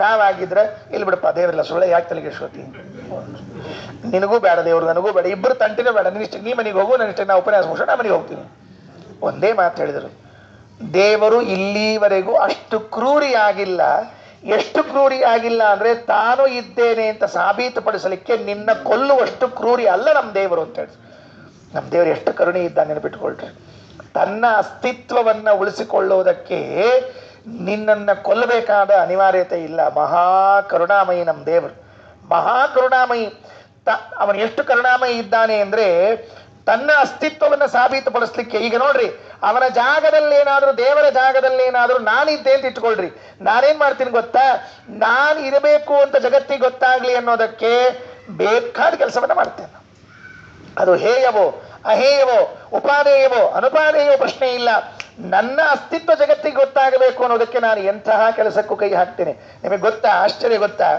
ನಾವಾಗಿದ್ರೆ ಇಲ್ಲಿ ಬಿಡಪ್ಪ, ದೇವರಿಲ್ಲ, ಸುಳ್ಳೆ ಯಾಕೆ ತಲೆಗೆಡ್ಸ್ಕೊತಿ? ನಿನಗೂ ಬೇಡ ದೇವ್ರು, ನನಗೂ ಬೇಡ, ಇಬ್ಬರು ತಂಟಿನೂ ಬೇಡ. ನಿನ್ನಿಷ್ಟ ನೀ ಮನೆಗೆ ಹೋಗು, ನನ್ನಿಷ್ಟ ನಾ ಉಪನ್ಯಾಸ ಮುಗಿಸೋಣ, ನಾ ಮನೆಗೆ ಹೋಗ್ತೀನಿ. ಒಂದೇ ಮಾತು ಹೇಳಿದರು. ದೇವರು ಇಲ್ಲಿವರೆಗೂ ಅಷ್ಟು ಕ್ರೂರಿ ಆಗಿಲ್ಲ. ಎಷ್ಟು ಕ್ರೂರಿ ಆಗಿಲ್ಲ ಅಂದ್ರೆ ತಾನು ಇದ್ದೇನೆ ಅಂತ ಸಾಬೀತುಪಡಿಸಲಿಕ್ಕೆ ನಿನ್ನ ಕೊಲ್ಲುವಷ್ಟು ಕ್ರೂರಿ ಅಲ್ಲ ನಮ್ಮ ದೇವರು ಅಂತ ಹೇಳಿ. ನಮ್ಮ ದೇವರು ಎಷ್ಟು ಕರುಣೆ ಇದ್ದಾನೆ ನೆನಪಿಟ್ಕೊಳ್ರಿ. ತನ್ನ ಅಸ್ತಿತ್ವವನ್ನ ಉಳಿಸಿಕೊಳ್ಳುವುದಕ್ಕೆ ನಿನ್ನನ್ನು ಕೊಲ್ಲಬೇಕಾದ ಅನಿವಾರ್ಯತೆ ಇಲ್ಲ. ಮಹಾ ಕರುಣಾಮಯಿ ನಮ್ಮ ದೇವರು, ಮಹಾ ಕರುಣಾಮಯಿ. ಅವನು ಎಷ್ಟು ಕರುಣಾಮಯಿ ಇದ್ದಾನೆ ಅಂದ್ರೆ ತನ್ನ ಅಸ್ತಿತ್ವವನ್ನು ಸಾಬೀತುಪಡಿಸ್ಲಿಕ್ಕೆ. ಈಗ ನೋಡ್ರಿ, ಅವನ ಜಾಗದಲ್ಲಿ ಏನಾದ್ರೂ, ದೇವರ ಜಾಗದಲ್ಲಿ ಏನಾದ್ರೂ ನಾನಿದ್ದೆ ಅಂತ ಇಟ್ಕೊಳ್ರಿ, ನಾನೇನ್ ಮಾಡ್ತೀನಿ ಗೊತ್ತಾ, ನಾನು ಇರಬೇಕು ಅಂತ ಜಗತ್ತಿಗೆ ಗೊತ್ತಾಗ್ಲಿ ಅನ್ನೋದಕ್ಕೆ ಬೇಕಾದ ಕೆಲಸವನ್ನ ಮಾಡ್ತೇನೆ. ಅದು ಹೇಯವೋ ಅಹೇಯವೋ ಉಪಾದೇಯವೋ ಅನುಪಾದೇಯವೋ ಪ್ರಶ್ನೆ ಇಲ್ಲ. ನನ್ನ ಅಸ್ತಿತ್ವ ಜಗತ್ತಿಗೆ ಗೊತ್ತಾಗಬೇಕು ಅನ್ನೋದಕ್ಕೆ ನಾನು ಎಂತಹ ಕೆಲಸಕ್ಕೂ ಕೈ ಹಾಕ್ತೇನೆ. ನಿಮಗೆ ಗೊತ್ತಾ, ಆಶ್ಚರ್ಯ ಗೊತ್ತಾ,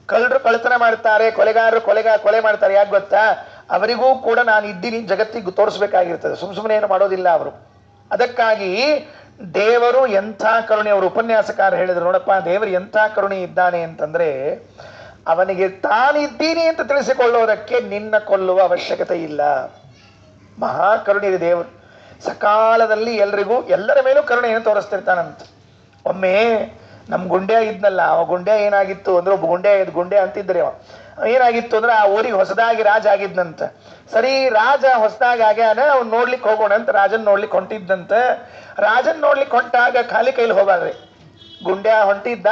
ಕಳ್ಳರು ಕಳ್ಳತನ ಮಾಡ್ತಾರೆ, ಕೊಲೆಗಾರರು ಕೊಲೆ ಮಾಡ್ತಾರೆ. ಯಾಕೆ ಗೊತ್ತಾ, ಅವರಿಗೂ ಕೂಡ ನಾನು ಇದ್ದೀನಿ ಜಗತ್ತಿಗೆ ತೋರಿಸ್ಬೇಕಾಗಿರ್ತದೆ, ಸುಮ್ಮನೆ ಏನು ಮಾಡೋದಿಲ್ಲ ಅವರು. ಅದಕ್ಕಾಗಿ ದೇವರು ಎಂಥ ಕರುಣೆ, ಅವರು ಉಪನ್ಯಾಸಕಾರ ಹೇಳಿದ್ರು ನೋಡಪ್ಪ, ದೇವರು ಎಂಥ ಕರುಣೆ ಇದ್ದಾನೆ ಅಂತಂದ್ರೆ, ಅವನಿಗೆ ತಾನಿದ್ದೀನಿ ಅಂತ ತಿಳಿಸಿಕೊಳ್ಳೋದಕ್ಕೆ ನಿನ್ನ ಕೊಲ್ಲುವ ಅವಶ್ಯಕತೆ ಇಲ್ಲ. ಮಹಾಕರುಣೆ ಇದೆ ದೇವರು. ಸಕಾಲದಲ್ಲಿ ಎಲ್ರಿಗೂ ಎಲ್ಲರ ಮೇಲೂ ಕರುಣೆಯನ್ನು ತೋರಿಸ್ತಿರ್ತಾನಂತ. ಒಮ್ಮೆ ನಮ್ಮ ಗುಂಡ್ಯ ಇದ್ನಲ್ಲ, ಅವ ಗುಂಡ್ಯ ಏನಾಗಿತ್ತು ಅಂದ್ರೆ, ಒಬ್ಬ ಗುಂಡ್ಯ ಅಂತಿದ್ರೆ ಅವ ಏನಾಗಿತ್ತು ಅಂದ್ರೆ, ಆ ಊರಿಗೆ ಹೊಸದಾಗಿ ರಾಜ ಆಗಿದ್ನಂತ. ಸರಿ, ರಾಜ ಹೊಸದಾಗಿ ಆಗ್ಯಾನ, ಅವ್ನು ನೋಡ್ಲಿಕ್ಕೆ ಹೋಗೋಣ ಅಂತ ರಾಜನ್ ನೋಡ್ಲಿಕ್ಕೆ ಹೊಂಟಿದ್ದಂತ. ರಾಜನ್ ನೋಡ್ಲಿಕ್ಕೆ ಹೊಂಟಾಗ ಖಾಲಿ ಕೈಲಿ ಹೋಗ್ರಿ. ಗುಂಡ್ಯ ಹೊಂಟಿದ್ದ,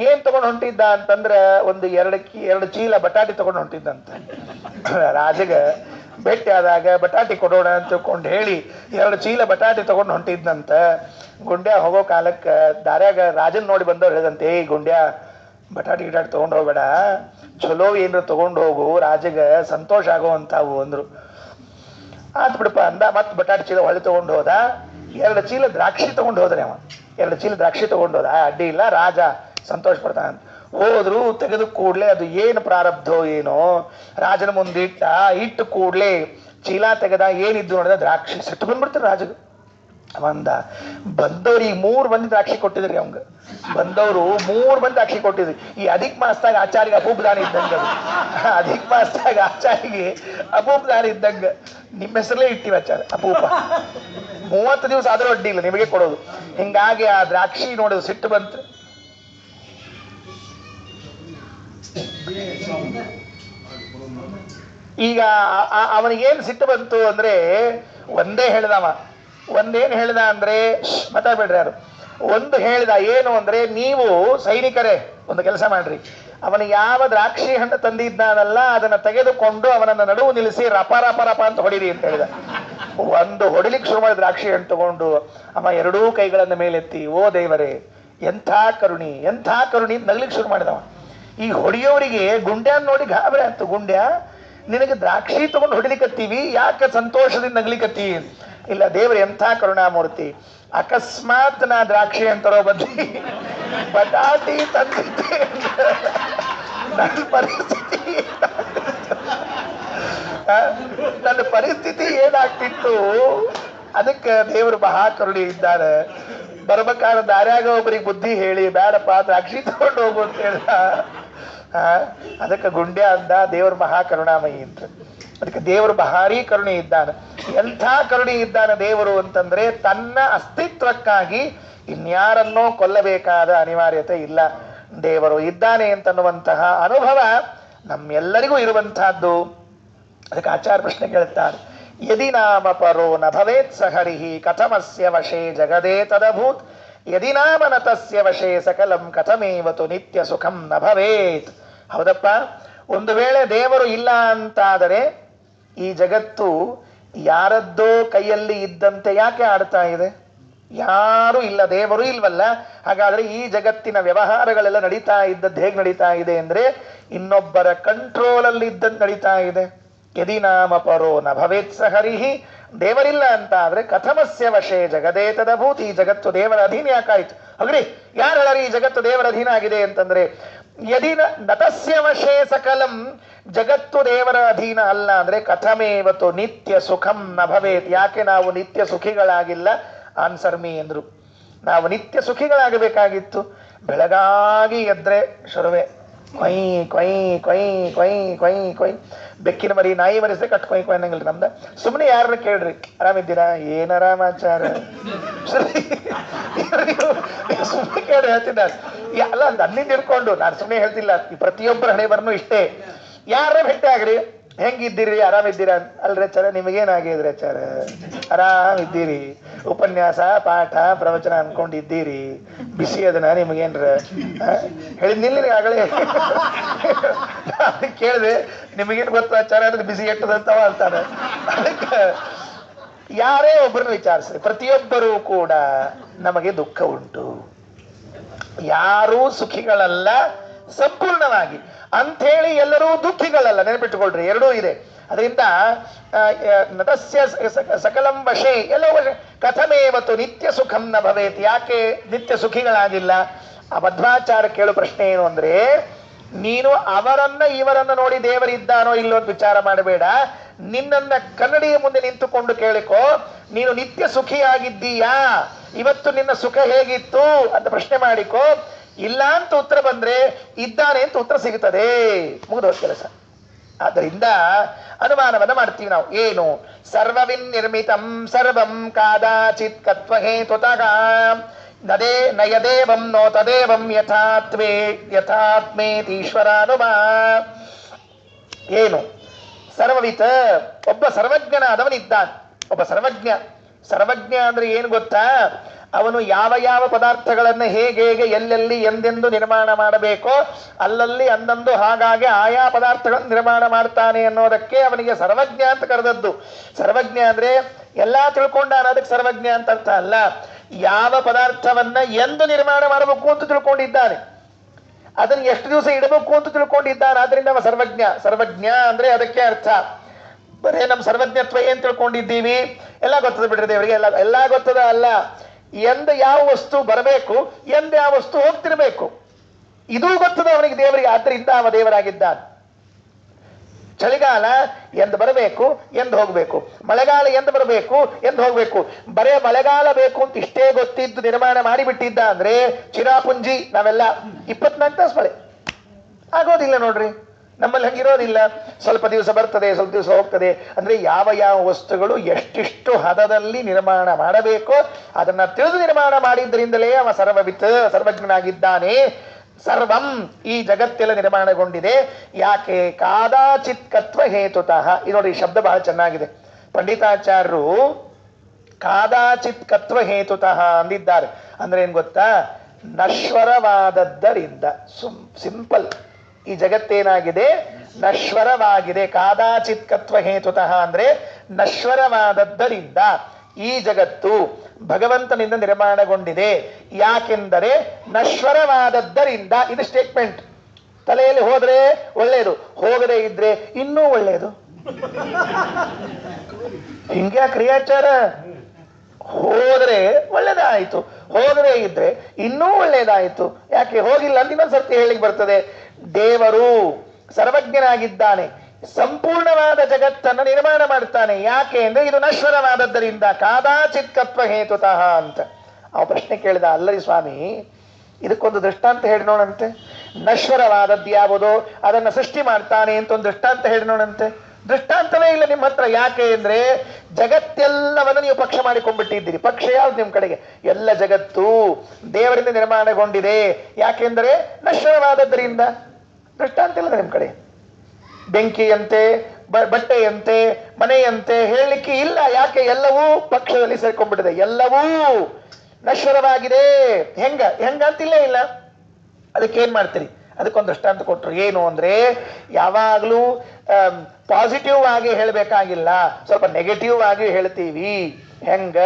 ಏನ್ ತಗೊಂಡು ಹೊಂಟಿದ್ದ ಅಂತಂದ್ರ, ಒಂದು ಎರಡು ಚೀಲ ಬಟಾಟಿ ತಗೊಂಡು ಹೊಂಟಿದ್ದಂತ. ರಾಜಗ ಭೇಟಿ ಆದಾಗ ಬಟಾಟಿ ಕೊಡೋಣ ಅಂತ ತಿಳ್ಕೊಂಡು ಹೇಳಿ 2 ಚೀಲ ಬಟಾಟಿ ತಗೊಂಡು ಹೊಂಟಿದ್ನಂತ. ಗುಂಡ್ಯ ಹೋಗೋ ಕಾಲಕ್ಕೆ ದಾರ್ಯಾಗ ರಾಜನ್ ನೋಡಿ ಬಂದವ್ರು ಹೇಳಿದಂತೆ, ಏಯ್ ಗುಂಡ್ಯ, ಬಟಾಟಿ ಗಿಟಾಟಿ ತಗೊಂಡು ಹೋಗ್ಬೇಡ, ಚಲೋ ಏನ್ರ ತಗೊಂಡು ಹೋಗು, ರಾಜಗ ಸಂತೋಷ ಆಗೋವಂತಾವು ಅಂದ್ರು. ಆತ್ ಬಿಡಪ್ಪ ಅಂದ. ಮತ್ತೆ ಬಟಾಟಿ ಚೀಲ ಹೊಳೆ ತಗೊಂಡು ಹೋದ. 2 ಚೀಲ ದ್ರಾಕ್ಷಿ ತಗೊಂಡು ಹೋದ್ರೆ ಅವ. 2 ಚೀಲ ದ್ರಾಕ್ಷಿ ತಗೊಂಡು ಹೋದ. ಅಡ್ಡಿ ಇಲ್ಲ, ರಾಜ ಸಂತೋಷ ಪಡ್ತಾನ. ಹೋದ್ರು, ತೆಗೆದು ಕೂಡ್ಲೆ ಅದು ಏನು ಪ್ರಾರಬ್ಧೋ ಏನೋ, ರಾಜನ ಮುಂದಿಟ್ಟ. ಇಟ್ಟು ಕೂಡ್ಲೆ ಚೀಲ ತೆಗೆದ, ಏನಿದ್ದು ನೋಡಿದ ದ್ರಾಕ್ಷಿ. ಸಿಟ್ಟು ಬಂದ್ಬಿಡ್ತಾರೆ ರಾಜಗ. ಅವಂದ, ಬಂದವ್ರಿಗೆ 3 ಮಂದಿ ದ್ರಾಕ್ಷಿ ಕೊಟ್ಟಿದ್ರಿ ಅವಂಗ. ಬಂದವರು 3 ಮಂದಿ ದ್ರಾಕ್ಷಿ ಕೊಟ್ಟಿದ್ರಿ. ಈ ಅಧಿಕ ಮಾಸದಾಗ ಆಚಾರಿಗೆ ಅಪೂಪದಾನ ಇದ್ದಂಗ. ಅದು ಅಧಿಕ ಮಾಸದಾಗ ಆಚಾರಿಗೆ ಅಪೂಪದಾನ ಇದ್ದಂಗ. ನಿಮ್ಮ ಹೆಸರಲ್ಲೇ ಇಟ್ಟಿವಿ ಆಚಾರ ಅಪೂಪ. 30 ದಿವಸ ಆದ್ರೂ ಅಡ್ಡಿ ಇಲ್ಲ, ನಿಮಗೆ ಕೊಡೋದು. ಹಿಂಗಾಗಿ ಆ ದ್ರಾಕ್ಷಿ ನೋಡಿದ್ರು, ಸಿಟ್ಟು ಬಂತು. ಈಗ ಅವನಿಗೇನು ಸಿಟ್ಟು ಬಂತು ಅಂದ್ರೆ, ಒಂದೇನು ಹೇಳ್ದ ಅಂದ್ರೆ, ಮಾತಾಡ್ಬೇಡ್ರಿ ಯಾರು. ಒಂದು ಹೇಳ್ದ, ಏನು ಅಂದ್ರೆ, ನೀವು ಸೈನಿಕರೇ ಒಂದು ಕೆಲಸ ಮಾಡ್ರಿ, ಅವನು ಯಾವ ದ್ರಾಕ್ಷಿ ಹಣ್ಣು ತಂದಿದ್ದಾನಲ್ಲ ಅದನ್ನ ತೆಗೆದುಕೊಂಡು ಅವನನ್ನ ನಡುವು ನಿಲ್ಲಿಸಿ ರಪ ರಪ ರಪ ಅಂತ ಹೊಡಿರಿ ಅಂತ ಹೇಳಿದ. ಒಂದು ಹೊಡಿಲಿಕ್ಕೆ ಶುರು ಮಾಡಿದ ದ್ರಾಕ್ಷಿ ಹಣ್ಣು ತಗೊಂಡು ಅವ 2 ಕೈಗಳನ್ನ ಮೇಲೆತ್ತಿ, ಓ ದೇವರೇ ಎಂಥ ಕರುಣಿ ನಗ್ಲಿಕ್ಕೆ ಶುರು ಮಾಡಿದವ. ಈ ಹೊಡೆಯೋರಿಗೆ ಗುಂಡ್ಯ ನೋಡಿ ಗಾಬರಿ ಆಯ್ತು. ಗುಂಡ್ಯ, ನಿನಗೆ ದ್ರಾಕ್ಷಿ ತಗೊಂಡು ಹೊಡಿಲಿಕ್ಕತ್ತೀವಿ, ಯಾಕೆ ಸಂತೋಷದಿಂದ ನಗ್ಲಿಕ್ಕತ್ತೀವಿ? ಇಲ್ಲ, ದೇವರು ಎಂಥ ಕರುಣಾಮೂರ್ತಿ, ಅಕಸ್ಮಾತ್ ನಾ ದ್ರಾಕ್ಷಿ ಅಂತರೋ ಬಂದಿ ಬಟಾಟಿ ತಂದಿದ್ದೆ, ನನ್ನ ಪರಿಸ್ಥಿತಿ ಏನಾಗ್ತಿತ್ತು. ಅದಕ್ಕೆ ದೇವರು ಮಹಾ ಕರುಣೆ ಇದ್ದಾರೆ. ಬರ್ಬೇಕಾದ್ರೆ ದಾರ್ಯಾಗ ಒಬ್ಬರಿಗೆ ಬುದ್ಧಿ ಹೇಳಿ, ಬೇಡಪ್ಪ ದ್ರಾಕ್ಷಿ ತಗೊಂಡು ಹೋಗು ಅಂತ ಹೇಳ್ದ. ಅದಕ್ಕೆ ಗುಂಡ್ಯ ಅಂದ, ದೇವರು ಮಹಾ ಕರುಣಾಮಯಿ ಅಂತ. ಅದಕ್ಕೆ ದೇವರು ಭಾರಿ ಕರುಣೆ ಇದ್ದಾನೆ. ಎಂಥ ಕರುಣೆ ಇದ್ದಾನೆ ದೇವರು ಅಂತಂದ್ರೆ, ತನ್ನ ಅಸ್ತಿತ್ವಕ್ಕಾಗಿ ಇನ್ಯಾರನ್ನೋ ಕೊಲ್ಲಬೇಕಾದ ಅನಿವಾರ್ಯತೆ ಇಲ್ಲ. ದೇವರು ಇದ್ದಾನೆ ಅಂತನ್ನುವಂತಹ ಅನುಭವ ನಮ್ಮೆಲ್ಲರಿಗೂ ಇರುವಂತಹದ್ದು. ಅದಕ್ಕೆ ಆಚಾರ್ಯ ಪ್ರಶ್ನೆ ಕೇಳುತ್ತಾರೆ, ಯದಿ ನಾಮ ಪರೋ ನ ಭವೇತ್ ಸಹರಿಹಿ ಕಥಮಸ್ಯ ವಶೇ ಜಗದೇ ತದಭೂತ್, ಯದಿ ನಾಮ ನತಸ್ಯ ವಶೇ ಸಕಲಂ ಕಥಮೇವತು ನಿತ್ಯ ಸುಖಂ ನ ಭವೇತ್. ಹೌದಪ್ಪ, ಒಂದು ವೇಳೆ ದೇವರು ಇಲ್ಲ ಅಂತಾದರೆ ಈ ಜಗತ್ತು ಯಾರದ್ದೋ ಕೈಯಲ್ಲಿ ಇದ್ದಂತೆ ಯಾಕೆ ಆಡ್ತಾ ಇದೆ? ಯಾರು ಇಲ್ಲ, ದೇವರು ಇಲ್ವಲ್ಲ. ಹಾಗಾದ್ರೆ ಈ ಜಗತ್ತಿನ ವ್ಯವಹಾರಗಳೆಲ್ಲ ನಡೀತಾ ಇದ್ದದ್ದು ಹೇಗೆ ನಡೀತಾ ಇದೆ ಅಂದ್ರೆ, ಇನ್ನೊಬ್ಬರ ಕಂಟ್ರೋಲ್ ಅಲ್ಲಿ ಇದ್ದದ್ದು ನಡೀತಾ ಇದೆ. ಯದಿ ನಾಮ ಪರೋ ನ ಭವೇತ್ ಸಹರಿಹಿ, ದೇವರಿಲ್ಲ ಅಂತ ಆದ್ರೆ ಕಥಮಸ್ಯ ವಶೇ ಜಗದೇ ತದಭೂತ್, ಈ ಜಗತ್ತು ದೇವರ ಅಧೀನ ಯಾಕಾಯ್ತು? ಹಾಗ್ರಿ, ಯಾರು ಹೇಳರಿ ಈ ಜಗತ್ತು ದೇವರ ಅಧೀನ ಆಗಿದೆ ಅಂತಂದ್ರೆ, ಯದಿ ನತಸ್ಯ ವಶೇ ಸಕಲಂ, ಜಗತ್ತು ದೇವರ ಅಧೀನ ಅಲ್ಲ ಅಂದ್ರೆ ಕಥಮೇವತು ನಿತ್ಯ ಸುಖಂ ನ ಭವೇತ್, ಯಾಕೆ ನಾವು ನಿತ್ಯ ಸುಖಿಗಳಾಗಿಲ್ಲ? ಆನ್ಸರ್ ಮೀ ಎಂದ್ರು. ನಾವು ನಿತ್ಯ ಸುಖಿಗಳಾಗಬೇಕಾಗಿತ್ತು. ಬೆಳಗಾಗಿ ಎದ್ರೆ ಶುರುವೆ ಕೊಯ್ ಕೊಯ್ ಕೊಯ್ ಕೊಯ್ ಕೊಯ್ ಕೊಯ್, ಬೆಕ್ಕಿನ ಮರಿ ನಾಯಿ ಮರಿಸಿದ್ರೆ ಕಟ್ ಕೊಯ್ ಕೊಯ್ ಅನ್ನಂಗಿಲ್ಲ ನಮ್ದ. ಸುಮ್ಮನೆ ಯಾರನ್ನ ಕೇಳ್ರಿ, ಆರಾಮಿದ್ದೀರಾ? ಏನ್ ಆರಾಮಾಚಾರ? ಸುಮ್ಮನೆ ಕೇಳಿ ಹೇಳ್ತಿದ್ದಾರೆ ಅಲ್ಲ, ನನ್ನಿಂದ ಹಿಡ್ಕೊಂಡು ನಾನು ಸುಮ್ಮನೆ ಹೇಳ್ತಿಲ್ಲ, ಪ್ರತಿಯೊಬ್ಬರ ಹಣೆ ಬರ್ನು ಇಷ್ಟೇ. ಯಾರ ಭೇಟಿ ಆಗ್ರಿ, ಹೆಂಗಿದ್ದೀರಿ? ಆರಾಮಿದ್ದೀರಾ? ಅಲ್ರಿ ಚಾರ, ನಿಮಗೇನಾಗಿದ್ರೆ ಚಾರ? ಆರಾಮಿದ್ದೀರಿ? ಉಪನ್ಯಾಸ ಪಾಠ ಪ್ರವಚನ ಅನ್ಕೊಂಡಿದ್ದೀರಿ, ಬಿಸಿ ಅದನ್ನ ನಿಮಗೇನ್ರ ಹೇಳಿದ್ನಿಲ್ಲ ಆಗಲೇ ಕೇಳಿದೆ, ನಿಮಗೇನು ಗೊತ್ತ ಆಚಾರ ಅಂದ್ರೆ ಬಿಸಿ ಎಟ್ಟದಂತವ ಅಂತಾನೆ. ಅದಕ್ಕೆ ಯಾರೇ ಒಬ್ಬರನ್ನು ವಿಚಾರಿಸ್ರಿ, ಪ್ರತಿಯೊಬ್ಬರೂ ಕೂಡ ನಮಗೆ ದುಃಖ ಉಂಟು, ಯಾರೂ ಸುಖಿಗಳಲ್ಲ ಸಂಪೂರ್ಣವಾಗಿ ಅಂಥೇಳಿ ಎಲ್ಲರೂ ದುಃಖಿಗಳಲ್ಲ, ನೆನಪಿಟ್ಟುಕೊಳ್ರಿ, ಎರಡೂ ಇದೆ. ಅದರಿಂದ ನತಸ್ಯ ಸಕಲಂ ವಶೇ, ಎಲ್ಲೋ ವಶೆ ಕಥಮೇವತ್ತು ನಿತ್ಯ ಸುಖಂ ನ ಭವೇತ್, ಯಾಕೆ ನಿತ್ಯ ಸುಖಿಗಳಾಗಿಲ್ಲ? ಆ ಮಧ್ವಾಚಾರ್ಯ ಕೇಳೋ ಪ್ರಶ್ನೆ ಏನು ಅಂದ್ರೆ, ನೀನು ಅವರನ್ನ ಇವರನ್ನ ನೋಡಿ ದೇವರಿದ್ದಾನೋ ಇಲ್ಲೋ ಅಂತ ವಿಚಾರ ಮಾಡಬೇಡ, ನಿನ್ನನ್ನ ಕನ್ನಡಿಯ ಮುಂದೆ ನಿಂತುಕೊಂಡು ಕೇಳಿಕೋ, ನೀನು ನಿತ್ಯ ಸುಖಿಯಾಗಿದ್ದೀಯಾ, ಇವತ್ತು ನಿನ್ನ ಸುಖ ಹೇಗಿತ್ತು ಅಂತ ಪ್ರಶ್ನೆ ಮಾಡಿಕೋ. ಇಲ್ಲ ಅಂತ ಉತ್ತರ ಬಂದ್ರೆ ಇದ್ದಾನೆ ಅಂತ ಉತ್ತರ ಸಿಗುತ್ತದೆ, ಮುಗಿದೋದ್ ಕೆಲಸ. ಆದ್ದರಿಂದ ಅನುಮಾನವನ್ನ ಮಾಡ್ತೀವಿ ನಾವು. ಏನು? ಸರ್ವವಿನ್ ನಿರ್ಮಿತಂ ಸರ್ವಂ ಕಾದಾಚಿತ್ ಕತ್ವ ಹೇತುತಃ ನಯದೇವಂ ನೋ ತದೇವಂ ಯಥಾತ್ವೇ ಯಥಾತ್ಮೇತೀಶ್ವರಾನುಮಾ. ಏನು? ಸರ್ವವಿತ್, ಒಬ್ಬ ಸರ್ವಜ್ಞನಾದವನಿದ್ದಾನೆ. ಒಬ್ಬ ಸರ್ವಜ್ಞ. ಸರ್ವಜ್ಞ ಅಂದ್ರೆ ಏನು ಗೊತ್ತಾ? ಅವನು ಯಾವ ಯಾವ ಪದಾರ್ಥಗಳನ್ನ ಹೇಗೆ ಎಲ್ಲೆಲ್ಲಿ ಎಂದೆಂದು ನಿರ್ಮಾಣ ಮಾಡಬೇಕೋ ಅಲ್ಲಲ್ಲಿ ಅಂದಂದು ಹಾಗಾಗಿ ಆಯಾ ಪದಾರ್ಥಗಳನ್ನು ನಿರ್ಮಾಣ ಮಾಡ್ತಾನೆ ಅನ್ನೋದಕ್ಕೆ ಅವನಿಗೆ ಸರ್ವಜ್ಞ ಅಂತ ಕರೆದದ್ದು. ಸರ್ವಜ್ಞ ಅಂದ್ರೆ ಎಲ್ಲಾ ತಿಳ್ಕೊಂಡ ಅನ್ನೋದಕ್ಕೆ ಸರ್ವಜ್ಞ ಅಂತ ಅರ್ಥ ಅಲ್ಲ, ಯಾವ ಪದಾರ್ಥವನ್ನ ಎಂದು ನಿರ್ಮಾಣ ಮಾಡಬೇಕು ಅಂತ ತಿಳ್ಕೊಂಡಿದ್ದಾನೆ, ಅದನ್ನು ಎಷ್ಟು ದಿವಸ ಇಡಬೇಕು ಅಂತ ತಿಳ್ಕೊಂಡಿದ್ದಾನೆ, ಆದ್ರಿಂದ ಅವ ಸರ್ವಜ್ಞ. ಸರ್ವಜ್ಞ ಅಂದ್ರೆ ಅದಕ್ಕೆ ಅರ್ಥ. ಬರೇ ನಮ್ಮ ಸರ್ವಜ್ಞತ್ವ ಏನ್ ತಿಳ್ಕೊಂಡಿದ್ದೀವಿ, ಎಲ್ಲ ಗೊತ್ತದ ಬಿಡ್ರಿ ದೇವರಿಗೆ, ಎಲ್ಲ ಗೊತ್ತದ ಅಲ್ಲ, ಎಂದ ಯಾವ ವಸ್ತು ಬರಬೇಕು, ಎಂದ ಯಾವ ವಸ್ತು ಹೋಗ್ತಿರ್ಬೇಕು, ಇದೂ ಗೊತ್ತದ ಅವನಿಗೆ ದೇವರಿಗೆ. ಆದ್ರಿಂದ ಅವ ದೇವರಾಗಿದ್ದಾನೆ. ಚಳಿಗಾಲ ಎಂದು ಬರಬೇಕು, ಎಂದು ಹೋಗ್ಬೇಕು, ಮಳೆಗಾಲ ಎಂದು ಬರಬೇಕು, ಎಂದು ಹೋಗ್ಬೇಕು. ಬರೇ ಮಳೆಗಾಲ ಬೇಕು ಅಂತ ಇಷ್ಟೇ ಗೊತ್ತಿದ್ದು ನಿರ್ಮಾಣ ಮಾಡಿಬಿಟ್ಟಿದ್ದ ಅಂದ್ರೆ ಚಿರಾಪುಂಜಿ ನಾವೆಲ್ಲ 24 ತಾಸು ಮಳೆ ಆಗೋದಿಲ್ಲ ನೋಡ್ರಿ. ನಮ್ಮಲ್ಲಿ ಹಂಗಿರೋದಿಲ್ಲ, ಸ್ವಲ್ಪ ದಿವಸ ಬರ್ತದೆ, ಸ್ವಲ್ಪ ದಿವಸ ಹೋಗ್ತದೆ. ಅಂದ್ರೆ ಯಾವ ಯಾವ ವಸ್ತುಗಳು ಎಷ್ಟಿಷ್ಟು ಹದದಲ್ಲಿ ನಿರ್ಮಾಣ ಮಾಡಬೇಕೋ ಅದನ್ನ ತಿಳಿದು ನಿರ್ಮಾಣ ಮಾಡಿದ್ರಿಂದಲೇ ಅವ ಸರ್ವಜ್ಞನಾಗಿದ್ದಾನೆ. ಸರ್ವಂ, ಈ ಜಗತ್ತೆಲ್ಲ ನಿರ್ಮಾಣಗೊಂಡಿದೆ. ಯಾಕೆ? ಕಾದಾಚಿತ್ ಕತ್ವ ಹೇತುತಃ. ಇದು ನೋಡಿ, ಶಬ್ದ ಬಹಳ ಚೆನ್ನಾಗಿದೆ. ಪಂಡಿತಾಚಾರ್ಯರು ಕಾದಾಚಿತ್ ಕತ್ವ ಹೇತುತಃ ಅಂದಿದ್ದಾರೆ. ಅಂದ್ರೆ ಏನ್ ಗೊತ್ತಾ? ನಶ್ವರವಾದದ್ದರಿಂದ. ಸಿಂಪಲ್. ಈ ಜಗತ್ತೇನಾಗಿದೆ? ನಶ್ವರವಾಗಿದೆ. ಕಾದಾಚಿತ್ ಕತ್ವ ಹೇತುತಃ ಅಂದ್ರೆ ನಶ್ವರವಾದದ್ದರಿಂದ ಈ ಜಗತ್ತು ಭಗವಂತನಿಂದ ನಿರ್ಮಾಣಗೊಂಡಿದೆ. ಯಾಕೆಂದರೆ ನಶ್ವರವಾದದ್ದರಿಂದ. ಇದು ಸ್ಟೇಟ್ಮೆಂಟ್. ತಲೆಯಲ್ಲಿ ಹೋದ್ರೆ ಒಳ್ಳೆಯದು, ಹೋಗದೆ ಇದ್ರೆ ಇನ್ನೂ ಒಳ್ಳೆಯದು. ಹಿಂಗ್ಯಾ ಕ್ರಿಯಾಚಾರ? ಹೋದ್ರೆ ಒಳ್ಳೇದಾಯ್ತು, ಹೋಗದೆ ಇದ್ರೆ ಇನ್ನೂ ಒಳ್ಳೇದಾಯ್ತು. ಯಾಕೆ ಹೋಗಿಲ್ಲ ಅಂತ ಇನ್ನೊಂದ್ಸರ್ತಿ ಹೇಳಿಕ್ ಬರ್ತದೆ. ದೇವರು ಸರ್ವಜ್ಞನಾಗಿದ್ದಾನೆ, ಸಂಪೂರ್ಣವಾದ ಜಗತ್ತನ್ನು ನಿರ್ಮಾಣ ಮಾಡ್ತಾನೆ. ಯಾಕೆ ಅಂದ್ರೆ ಇದು ನಶ್ವರವಾದದ್ದರಿಂದ. ಕಾದಾಚಿತ್ ಕತ್ವ ಹೇತುತಃ ಅಂತ ಅವ ಪ್ರಶ್ನೆ ಕೇಳಿದ. ಅಲ್ಲರಿ ಸ್ವಾಮಿ, ಇದಕ್ಕೊಂದು ದೃಷ್ಟಾಂತ ಹೇಳಿ ನೋಡಂತೆ. ನಶ್ವರವಾದದ್ದು ಯಾವುದೋ ಅದನ್ನ ಸೃಷ್ಟಿ ಮಾಡ್ತಾನೆ ಅಂತ ಒಂದು ದೃಷ್ಟಾಂತ ಹೇಳಿ ನೋಡಂತೆ. ದೃಷ್ಟಾಂತವೇ ಇಲ್ಲ ನಿಮ್ಮ ಹತ್ರ. ಯಾಕೆ ಅಂದ್ರೆ ಜಗತ್ತೆಲ್ಲವನ್ನು ನೀವು ಪಕ್ಷ ಮಾಡಿಕೊಂಡ್ಬಿಟ್ಟಿದ್ದೀರಿ. ಪಕ್ಷ ಯಾವ್ದು ನಿಮ್ಮ ಕಡೆಗೆ? ಎಲ್ಲ ಜಗತ್ತು ದೇವರಿಂದ ನಿರ್ಮಾಣಗೊಂಡಿದೆ. ಯಾಕೆಂದ್ರೆ ನಶ್ವರವಾದದ್ದರಿಂದ. ದೃಷ್ಟಾಂತ ಇಲ್ಲ ನಿಮ್ಮ ಕಡೆ. ಬೆಂಕಿಯಂತೆ, ಬಟ್ಟೆಯಂತೆ, ಮನೆಯಂತೆ ಹೇಳಲಿಕ್ಕೆ ಇಲ್ಲ. ಯಾಕೆ? ಎಲ್ಲವೂ ಪಕ್ಷದಲ್ಲಿ ಸೇರ್ಕೊಂಡ್ಬಿಟ್ಟಿದೆ, ಎಲ್ಲವೂ ನಶ್ವರವಾಗಿದೆ. ಹೆಂಗಂತಿಲ್ಲೇ ಇಲ್ಲ. ಅದಕ್ಕೆ ಏನ್ ಮಾಡ್ತೀರಿ? ಅದಕ್ಕೊಂದು ದೃಷ್ಟಾಂತ ಕೊಟ್ರು. ಏನು ಅಂದ್ರೆ, ಯಾವಾಗ್ಲೂ ಪಾಸಿಟಿವ್ ಆಗಿ ಹೇಳ್ಬೇಕಾಗಿಲ್ಲ, ಸ್ವಲ್ಪ ನೆಗೆಟಿವ್ ಆಗಿ ಹೇಳ್ತೀವಿ. ಹೆಂಗ?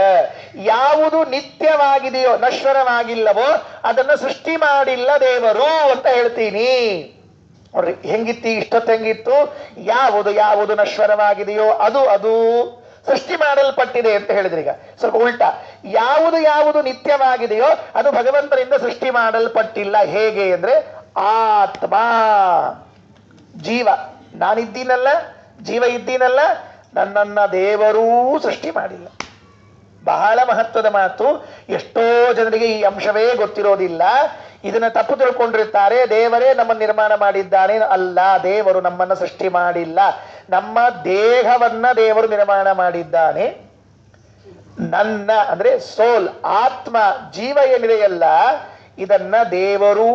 ಯಾವುದು ನಿತ್ಯವಾಗಿದೆಯೋ, ನಶ್ವರವಾಗಿಲ್ಲವೋ ಅದನ್ನ ಸೃಷ್ಟಿ ಮಾಡಿಲ್ಲ ದೇವರು ಅಂತ ಹೇಳ್ತೀನಿ. ನೋಡ್ರಿ ಹೆಂಗಿತ್ತು, ಇಷ್ಟೊತ್ತು ಹೆಂಗಿತ್ತು? ಯಾವುದು ನಶ್ವರವಾಗಿದೆಯೋ ಅದು ಸೃಷ್ಟಿ ಮಾಡಲ್ಪಟ್ಟಿದೆ ಅಂತ ಹೇಳಿದ್ರಿ. ಈಗ ಸ್ವಲ್ಪ ಉಲ್ಟಾ, ಯಾವುದು ನಿತ್ಯವಾಗಿದೆಯೋ ಅದು ಭಗವಂತನಿಂದ ಸೃಷ್ಟಿ ಮಾಡಲ್ಪಟ್ಟಿಲ್ಲ. ಹೇಗೆ ಅಂದ್ರೆ, ಆತ್ಮ, ಜೀವ, ನಾನಿದ್ದೀನಲ್ಲ, ಜೀವ ಇದ್ದೀನಲ್ಲ, ನನ್ನನ್ನ ದೇವರೂ ಸೃಷ್ಟಿ ಮಾಡಿಲ್ಲ. ಬಹಳ ಮಹತ್ವದ ಮಾತು. ಎಷ್ಟೋ ಜನರಿಗೆ ಈ ಅಂಶವೇ ಗೊತ್ತಿರೋದಿಲ್ಲ. ಇದನ್ನ ತಪ್ಪು ತಿಳ್ಕೊಂಡಿರ್ತಾರೆ. ದೇವರೇ ನಮ್ಮನ್ನು ನಿರ್ಮಾಣ ಮಾಡಿದ್ದಾನೆ. ಅಲ್ಲ, ದೇವರು ನಮ್ಮನ್ನ ಸೃಷ್ಟಿ ಮಾಡಿಲ್ಲ. ನಮ್ಮ ದೇಹವನ್ನ ದೇವರು ನಿರ್ಮಾಣ ಮಾಡಿದ್ದಾನೆ. ನನ್ನ ಅಂದ್ರೆ ಸೋಲ್, ಆತ್ಮ, ಜೀವ ಏನಿದೆಯಲ್ಲ, ಇದನ್ನ ದೇವರೂ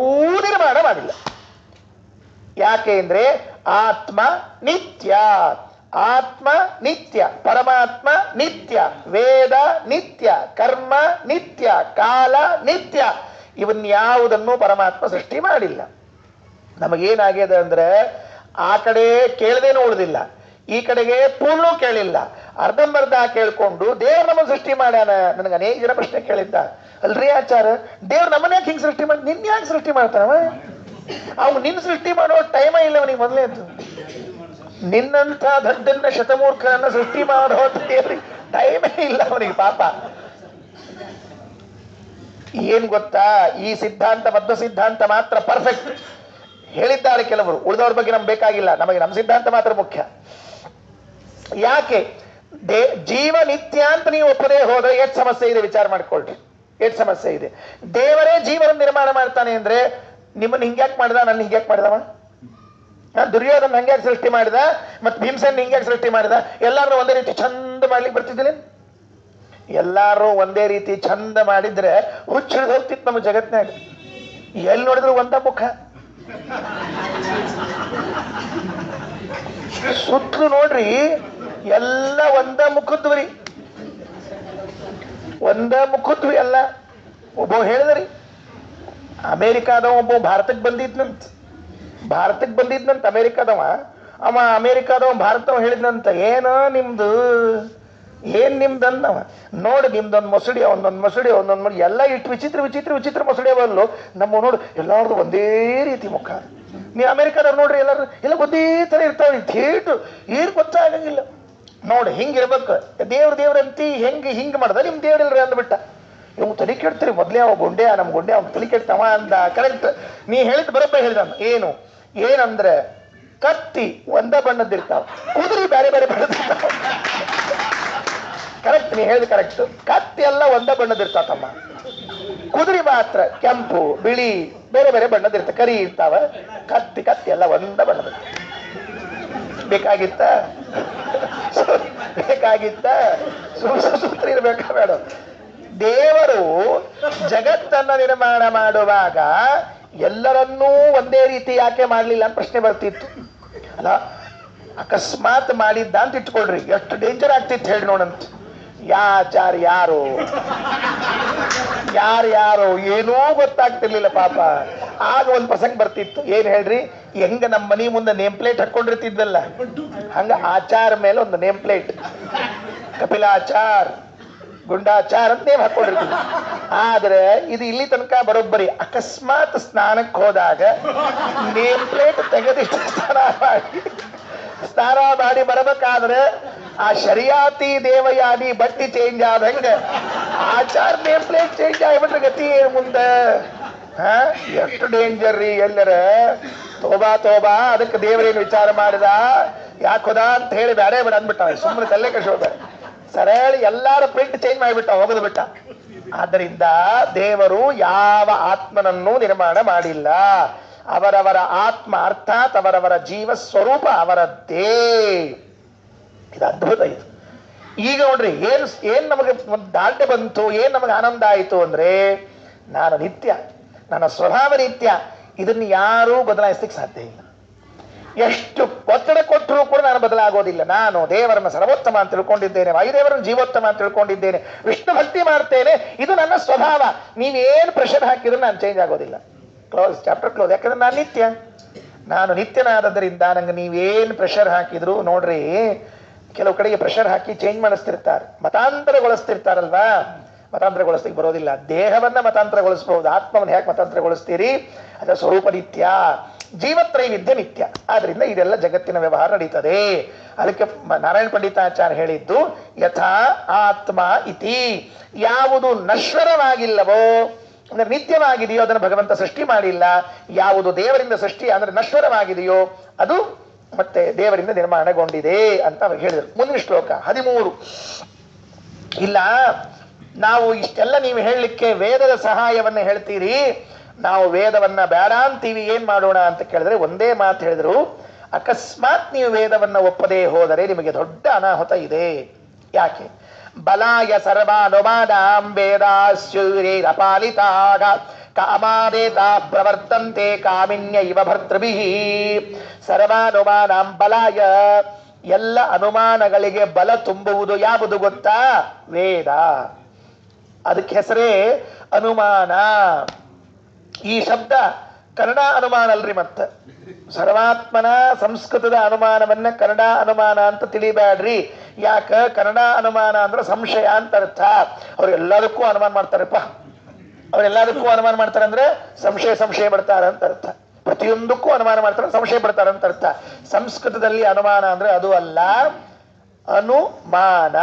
ನಿರ್ಮಾಣ ಮಾಡಿಲ್ಲ. ಯಾಕೆ ಅಂದ್ರೆ ಆತ್ಮ ನಿತ್ಯ, ಆತ್ಮ ನಿತ್ಯ, ಪರಮಾತ್ಮ ನಿತ್ಯ, ವೇದ ನಿತ್ಯ, ಕರ್ಮ ನಿತ್ಯ, ಕಾಲ ನಿತ್ಯ. ಇವನ್ಯಾವುದನ್ನು ಪರಮಾತ್ಮ ಸೃಷ್ಟಿ ಮಾಡಿಲ್ಲ. ನಮಗೇನಾಗಿದೆ ಅಂದ್ರೆ ಆ ಕಡೆ ಕೇಳದೇನೂ ಉಳಿದಿಲ್ಲ, ಈ ಕಡೆಗೆ ಪೂರ್ಣ ಕೇಳಿಲ್ಲ, ಅರ್ಧಂಬರ್ಧ ಕೇಳ್ಕೊಂಡು ದೇವ್ರ ನಮ್ಮನ್ನು ಸೃಷ್ಟಿ ಮಾಡ್ಯಾನ. ನನಗೆ ಅನೇಕ ಜನ ಪ್ರಶ್ನೆ ಕೇಳಿದ್ದ, ಅಲ್ರಿ ಆಚಾರ ದೇವ್ರ ನಮ್ಮನ್ನ ಯಾಕೆ ಹಿಂಗೆ ಸೃಷ್ಟಿ ಮಾಡಿ, ನಿನ್ನ ಯಾಕೆ ಸೃಷ್ಟಿ ಮಾಡ್ತಾನವ? ಅವ್ನು ನಿನ್ನ ಸೃಷ್ಟಿ ಮಾಡೋ ಟೈಮ ಇಲ್ಲ ಅವನಿಗೆ ಮೊದಲೇ. ನಿನ್ನಂಥ ದಡ್ಡನ್ನ ಶತಮೂರ್ಖನನ್ನ ಸೃಷ್ಟಿ ಮಾಡೋ ಟೈಮೇ ಇಲ್ಲ ಅವನಿಗೆ ಪಾಪ. ಏನ್ ಗೊತ್ತಾ, ಈ ಸಿದ್ಧಾಂತ ಬದ್ಧ ಸಿದ್ಧಾಂತ ಮಾತ್ರ ಪರ್ಫೆಕ್ಟ್ ಹೇಳಿದ್ದಾರೆ ಕೆಲವರು, ಉಳಿದವ್ರ ಬಗ್ಗೆ ನಮ್ಗೆ ಬೇಕಾಗಿಲ್ಲ, ನಮಗೆ ನಮ್ಮ ಸಿದ್ಧಾಂತ ಮಾತ್ರ ಮುಖ್ಯ. ಯಾಕೆ ಜೀವ ನಿತ್ಯ ಅಂತ ನೀವು ಒಪ್ಪದೇ ಹೋದ್ರೆ ಎಷ್ಟು ಸಮಸ್ಯೆ ಇದೆ ವಿಚಾರ ಮಾಡ್ಕೊಳ್ರಿ, ಎಷ್ಟು ಸಮಸ್ಯೆ ಇದೆ. ದೇವರೇ ಜೀವನ ನಿರ್ಮಾಣ ಮಾಡ್ತಾನೆ ಅಂದ್ರೆ ನಿಮ್ಮನ್ನ ಹಿಂಗ್ಯಾಕ್ ಮಾಡಿದ, ನನ್ನ ಹಿಂಗ್ಯಾಕ್ ಮಾಡಿದವ? ದುರ್ಯೋಧನ ಹಂಗ್ಯಾಕೆ ಸೃಷ್ಟಿ ಮಾಡಿದ, ಮತ್ತೆ ಭೀಮಸೇನ್ ಹಿಂಗ್ಯಾಕೆ ಸೃಷ್ಟಿ ಮಾಡಿದ? ಎಲ್ಲಾರು ಒಂದೇ ರೀತಿ ಚಂದ ಮಾಡ್ಲಿಕ್ಕೆ ಬರ್ತಿದ್ದಿಲ್ಲ? ಎಲ್ಲಾರು ಒಂದೇ ರೀತಿ ಚಂದ ಮಾಡಿದ್ರೆ ಹುಚ್ಚಿಳಿದು ಹೋಗ್ತಿತ್ತು ನಮ್ಮ ಜಗತ್ನಾಗ. ಎಲ್ಲಿ ನೋಡಿದ್ರು ಒಂದ ಮುಖ, ಸುತ್ತಲೂ ನೋಡ್ರಿ ಎಲ್ಲ ಒಂದ ಮುಖದ್ವರಿ, ಒಂದ ಮುಖದ್ವಿ ಎಲ್ಲ. ಒಬ್ಬ ಹೇಳಿದ್ರಿ ಅಮೇರಿಕಾದವ ಒಬ್ಬ ಭಾರತಕ್ಕೆ ಬಂದಿದ್ನಂತ ಅಮೇರಿಕಾದವ. ಅಮೇರಿಕಾದವ ಭಾರತವ ಹೇಳಿದ್ನಂತ, ಏನ ನಿಮ್ದು ಏನ್ ನಿಮ್ದನ್ನವ ನೋಡಿ, ನಿಮ್ದೊಂದು ಮೊಸಡಿ ಒಂದೊಂದು ಮೊಸಡಿ ಒಂದೊಂದು ಮಾಡಿ ಎಲ್ಲ ಇಟ್ಟು ವಿಚಿತ್ರ ಮೊಸಡಿ ಅವಲ್ಲು. ನಮ್ಮ ನೋಡು ಎಲ್ಲಾರ್ದು ಒಂದೇ ರೀತಿ ಮುಖ. ನೀವು ಅಮೇರಿಕಾದವ್ರು ನೋಡ್ರಿ ಎಲ್ಲರೂ ಎಲ್ಲ ಒಂದೇ ಥರ ಇರ್ತಾವೆ, ಥೇಟು ಏನು ಗೊತ್ತಾಗಂಗಿಲ್ಲ ನೋಡಿ. ಹಿಂಗಿರ್ಬೇಕು ದೇವ್ರಂತಿ. ಹಿಂಗೆ ಮಾಡ್ದ ನಿಮ್ಮ ದೇವ್ರಿಲ್ರಿ ಅಂದ್ಬಿಟ್ಟ. ಇವ್ ತಲೆ ಕೆಡ್ತೀರಿ ಮೊದಲೇ ಅವ ಗುಂಡೆ, ನಮ್ಮ ಗುಂಡೆ ಅವ್ನು ತಲೆ ಕೆಡ್ತವ ಅಂದ. ಕರೆಕ್ಟ್, ನೀ ಹೇಳಿದ್ ಬರೋಬ್ಬರ ಹೇಳಿದ. ಏನಂದ್ರೆ ಕತ್ತಿ ಒಂದ ಬಣ್ಣದ್ದಿರ್ತಾವ, ಕುದುರೆ ಬೇರೆ ಬೇರೆ ಬಣ್ಣದಿರ್ತಾವ. ಕರೆಕ್ಟ್, ನೀ ಹೇಳಿದ ಕರೆಕ್ಟ್. ಕತ್ತಿ ಎಲ್ಲ ಒಂದ ಬಣ್ಣದಿರ್ತಾವ ತಮ್ಮ, ಕುದುರೆ ಮಾತ್ರ ಕೆಂಪು ಬಿಳಿ ಬೇರೆ ಬೇರೆ ಬಣ್ಣದಿರ್ತಾವ, ಕರಿ ಇರ್ತಾವ. ಕತ್ತಿ ಎಲ್ಲ ಒಂದ ಬಣ್ಣದ. ಬೇಕಾಗಿತ್ತ ಸೂತ್ರ ಇರ್ಬೇಕಾ ಬೇಡ? ದೇವರು ಜಗತ್ತನ್ನ ನಿರ್ಮಾಣ ಮಾಡುವಾಗ ಎಲ್ಲರನ್ನೂ ಒಂದೇ ರೀತಿ ಯಾಕೆ ಮಾಡ್ಲಿಲ್ಲ ಅಂತ ಪ್ರಶ್ನೆ ಬರ್ತಿತ್ತು ಅಲ್ಲ. ಅಕಸ್ಮಾತ್ ಮಾಡಿದ್ದ ಅಂತ ಇಟ್ಕೊಳ್ರಿ, ಎಷ್ಟು ಡೇಂಜರ್ ಆಗ್ತಿತ್ತು ಹೇಳಿ ನೋಡಂತ. ಯಾರು ಏನೂ ಗೊತ್ತಾಗ್ತಿರ್ಲಿಲ್ಲ ಪಾಪ. ಆಗ ಒಂದು ಪ್ರಸಂಗ ಬರ್ತಿತ್ತು, ಏನ್ ಹೇಳ್ರಿ, ಹೆಂಗ ನಮ್ಮ ಮನಿ ಮುಂದೆ ನೇಮ್ ಪ್ಲೇಟ್ ಹಾಕೊಂಡಿರ್ತಿದ್ವಲ್ಲ, ಹಂಗ ಆಚಾರ ಮೇಲೆ ಒಂದು ನೇಮ್ ಪ್ಲೇಟ್, ಕಪಿಲಾಚಾರ್, ಗುಂಡಾಚಾರ್ ಅಂತ ನೇಮ್ ಹಾಕೊಂಡಿರ್ತೀವಿ. ಆದ್ರೆ ಇದು ಇಲ್ಲಿ ತನಕ ಬರೋಬ್ಬರಿ. ಅಕಸ್ಮಾತ್ ಸ್ನಾನಕ್ಕೆ ಹೋದಾಗ ನೇಮ್ ಪ್ಲೇಟ್ ತೆಗೆದಿಟ್ಟು ಸ್ನಾನ ಮಾಡಿ ಬರಬೇಕಾದ್ರೆ ಆ ಶರಿಯಾತಿ ದೇವಯಾನಿ ಬಟ್ಟಿ ಚೇಂಜ್ ಆದಂಗ ಆಚಾರ ನೇಮ್ ಪ್ಲೇಟ್ ಚೇಂಜ್ ಆಗ್ಬಿಟ್ರೆ ಗತಿ ಏನು ಮುಂದೆ? ಎಷ್ಟು ಡೇಂಜರ್ ರೀ ಎಲ್ಲರ. ತೋಬಾ ಅದಕ್ಕೆ ದೇವರೇನು ವಿಚಾರ ಮಾಡಿದ, ಯಾಕೋದಾ ಅಂತ ಹೇಳಿ ಬೇಡ ಅಂದ್ಬಿಟ್ಟ. ಸುಮ್ಮನೆ ತಲೆ ಕಶೋದ ಸರಳ ಎಲ್ಲಾರ ಪ್ರಿಂಟ್ ಚೇಂಜ್ ಮಾಡಿಬಿಟ್ಟ, ಹೋಗದು ಬಿಟ್ಟ. ಆದ್ದರಿಂದ ದೇವರು ಯಾವ ಆತ್ಮನನ್ನು ನಿರ್ಮಾಣ ಮಾಡಿಲ್ಲ. ಅವರವರ ಆತ್ಮ ಅರ್ಥಾತ್ ಅವರವರ ಜೀವ ಸ್ವರೂಪ ಅವರದ್ದೇ. ಇದು ಅದ್ಭುತ. ಇದು ಈಗ ನೋಡ್ರಿ ಏನ್ ನಮಗೆ ಒಂದು ದಾಂಡೆ ಬಂತು, ಏನ್ ನಮಗೆ ಆನಂದ ಆಯಿತು ಅಂದ್ರೆ, ನಾನು ನಿತ್ಯ, ನನ್ನ ಸ್ವಭಾವ ನಿತ್ಯ, ಇದನ್ನು ಯಾರೂ ಬದಲಾಯಿಸ್ಲಿಕ್ಕೆ ಸಾಧ್ಯ ಇಲ್ಲ. ಎಷ್ಟು ಒತ್ತಡ ಕೊಟ್ಟರೂ ಕೂಡ ನಾನು ಬದಲಾಗೋದಿಲ್ಲ. ನಾನು ದೇವರನ್ನ ಸರ್ವೋತ್ತಮ ಅಂತ ತಿಳ್ಕೊಂಡಿದ್ದೇನೆ, ವಾಯುದೇವರನ್ನು ಜೀವೋತ್ತಮ ಅಂತ ತಿಳ್ಕೊಂಡಿದ್ದೇನೆ, ವಿಷ್ಣು ಭಕ್ತಿ ಮಾಡ್ತೇನೆ, ಇದು ನನ್ನ ಸ್ವಭಾವ. ನೀವೇನು ಪ್ರೆಷರ್ ಹಾಕಿದ್ರು ನಾನು ಚೇಂಜ್ ಆಗೋದಿಲ್ಲ. Close, chapter close. ಯಾಕಂದ್ರೆ ನಾನು ನಿತ್ಯನಾದದ್ರಿಂದ ನಂಗೆ ನೀವೇನು ಪ್ರೆಷರ್ ಹಾಕಿದ್ರು ನೋಡ್ರಿ, ಕೆಲವು ಕಡೆಗೆ ಪ್ರೆಷರ್ ಹಾಕಿ ಚೇಂಜ್ ಮಾಡಿಸ್ತಿರ್ತಾರೆ, ಮತಾಂತರಗೊಳಿಸ್ತಿರ್ತಾರಲ್ವಾ. ಮತಾಂತರಗೊಳಿಸ್ಲಿಕ್ಕೆ ಬರೋದಿಲ್ಲ. ದೇಹವನ್ನ ಮತಾಂತರಗೊಳಿಸಬಹುದು, ಆತ್ಮವನ್ನು ಯಾಕೆ ಮತಾಂತರಗೊಳಿಸ್ತೀರಿ? ಅದರ ಸ್ವರೂಪ ನಿತ್ಯ, ಜೀವತ್ರೈವಿಧ್ಯ ನಿತ್ಯ. ಆದ್ರಿಂದ ಇದೆಲ್ಲ ಜಗತ್ತಿನ ವ್ಯವಹಾರ ನಡೀತದೆ. ಅದಕ್ಕೆ ನಾರಾಯಣ ಪಂಡಿತಾಚಾರ್ಯ ಹೇಳಿದ್ದು, ಯಥಾ ಆತ್ಮ ಇತಿ, ಯಾವುದು ನಶ್ವರವಾಗಿಲ್ಲವೋ ಅಂದ್ರೆ ನಿತ್ಯವಾಗಿದೆಯೋ ಅದನ್ನು ಭಗವಂತ ಸೃಷ್ಟಿ ಮಾಡಿಲ್ಲ. ಯಾವುದು ದೇವರಿಂದ ಸೃಷ್ಟಿ ಅಂದ್ರೆ ನಶ್ವರವಾಗಿದೆಯೋ ಅದು ಮತ್ತೆ ದೇವರಿಂದ ನಿರ್ಮಾಣಗೊಂಡಿದೆ ಅಂತ ಅವರು ಹೇಳಿದರು. ಮುಂದಿನ ಶ್ಲೋಕ 13. ಇಲ್ಲ, ನಾವು ಇಷ್ಟೆಲ್ಲ ನೀವು ಹೇಳಲಿಕ್ಕೆ ವೇದದ ಸಹಾಯವನ್ನ ಹೇಳ್ತೀರಿ, ನಾವು ವೇದವನ್ನ ಬೇಡ ಅಂತೀವಿ, ಏನ್ ಮಾಡೋಣ ಅಂತ ಕೇಳಿದ್ರೆ ಒಂದೇ ಮಾತು ಹೇಳಿದ್ರು, ಅಕಸ್ಮಾತ್ ನೀವು ವೇದವನ್ನ ಒಪ್ಪದೇ ಹೋದರೆ ನಿಮಗೆ ದೊಡ್ಡ ಅನಾಹುತ ಇದೆ. ಯಾಕೆ? ಬಲಾಯ ಸರ್ವಾನುಮಾನಾಂ ವೇದಾಸ್ಯೂರಪಾಲಿತಾಗ ಕಾಮಾದೇತಾ ಪ್ರವರ್ತಂತೆ ಕಾಮಿನ್ಯ ಇವ ಭರ್ತೃಭಿಃ. ಸರ್ವಾನುಮಾನಾಂ ಬಲಾಯ, ಎಲ್ಲ ಅನುಮಾನಗಳಿಗೆ ಬಲ ತುಂಬುವುದು ಯಾವುದು ಗೊತ್ತಾ? ವೇದ. ಅದಕ್ಕೆ ಹೆಸರೇ ಅನುಮಾನ. ಈ ಶಬ್ದ ಕನ್ನಡ ಅನುಮಾನ ಅಲ್ರಿ. ಮತ್ತ ಸರ್ವಾತ್ಮನ ಸಂಸ್ಕೃತದ ಅನುಮಾನವನ್ನ ಕನ್ನಡ ಅನುಮಾನ ಅಂತ ತಿಳಿಬೇಡ್ರಿ. ಯಾಕ? ಕನ್ನಡ ಅನುಮಾನ ಅಂದ್ರೆ ಸಂಶಯ ಅಂತ ಅರ್ಥ. ಅವ್ರೆಲ್ಲದಕ್ಕೂ ಅನುಮಾನ ಮಾಡ್ತಾರಪ್ಪ. ಅವರೆಲ್ಲದಕ್ಕೂ ಅನುಮಾನ ಮಾಡ್ತಾರೆ ಅಂದ್ರೆ ಸಂಶಯ ಬರ್ತಾರೆ ಅಂತ ಅರ್ಥ. ಪ್ರತಿಯೊಂದಕ್ಕೂ ಅನುಮಾನ ಮಾಡ್ತಾರೆ, ಸಂಶಯ ಪಡ್ತಾರೆ ಅಂತ ಅರ್ಥ. ಸಂಸ್ಕೃತದಲ್ಲಿ ಅನುಮಾನ ಅಂದ್ರೆ ಅದು ಅಲ್ಲ. ಅನುಮಾನ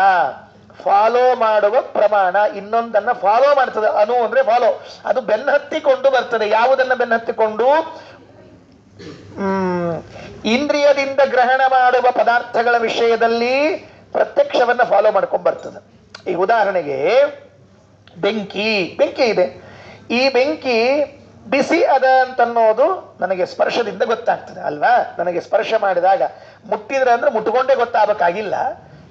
ಫಾಲೋ ಮಾಡುವ ಪ್ರಮಾಣ. ಇನ್ನೊಂದನ್ನ ಫಾಲೋ ಮಾಡ್ತದೆ. ಅನು ಅಂದ್ರೆ ಫಾಲೋ. ಅದು ಬೆನ್ನಹತ್ತಿಕೊಂಡು ಬರ್ತದೆ. ಯಾವುದನ್ನ ಬೆನ್ನಹತ್ತಿಕೊಂಡು? ಇಂದ್ರಿಯದಿಂದ ಗ್ರಹಣ ಮಾಡುವ ಪದಾರ್ಥಗಳ ವಿಷಯದಲ್ಲಿ ಪ್ರತ್ಯಕ್ಷವನ್ನ ಫಾಲೋ ಮಾಡ್ಕೊಂಡ್ ಬರ್ತದೆ. ಈ ಉದಾಹರಣೆಗೆ ಬೆಂಕಿ ಇದೆ. ಈ ಬೆಂಕಿ ಬಿಸಿ ಅದ ಅಂತನ್ನೋದು ನನಗೆ ಸ್ಪರ್ಶದಿಂದ ಗೊತ್ತಾಗ್ತದೆ ಅಲ್ವಾ? ನನಗೆ ಸ್ಪರ್ಶ ಮಾಡಿದಾಗ ಮುಟ್ಟಿದ್ರೆ ಅಂದ್ರೆ ಮುಟ್ಕೊಂಡೇ ಗೊತ್ತಾಗಬೇಕಾಗಿಲ್ಲ.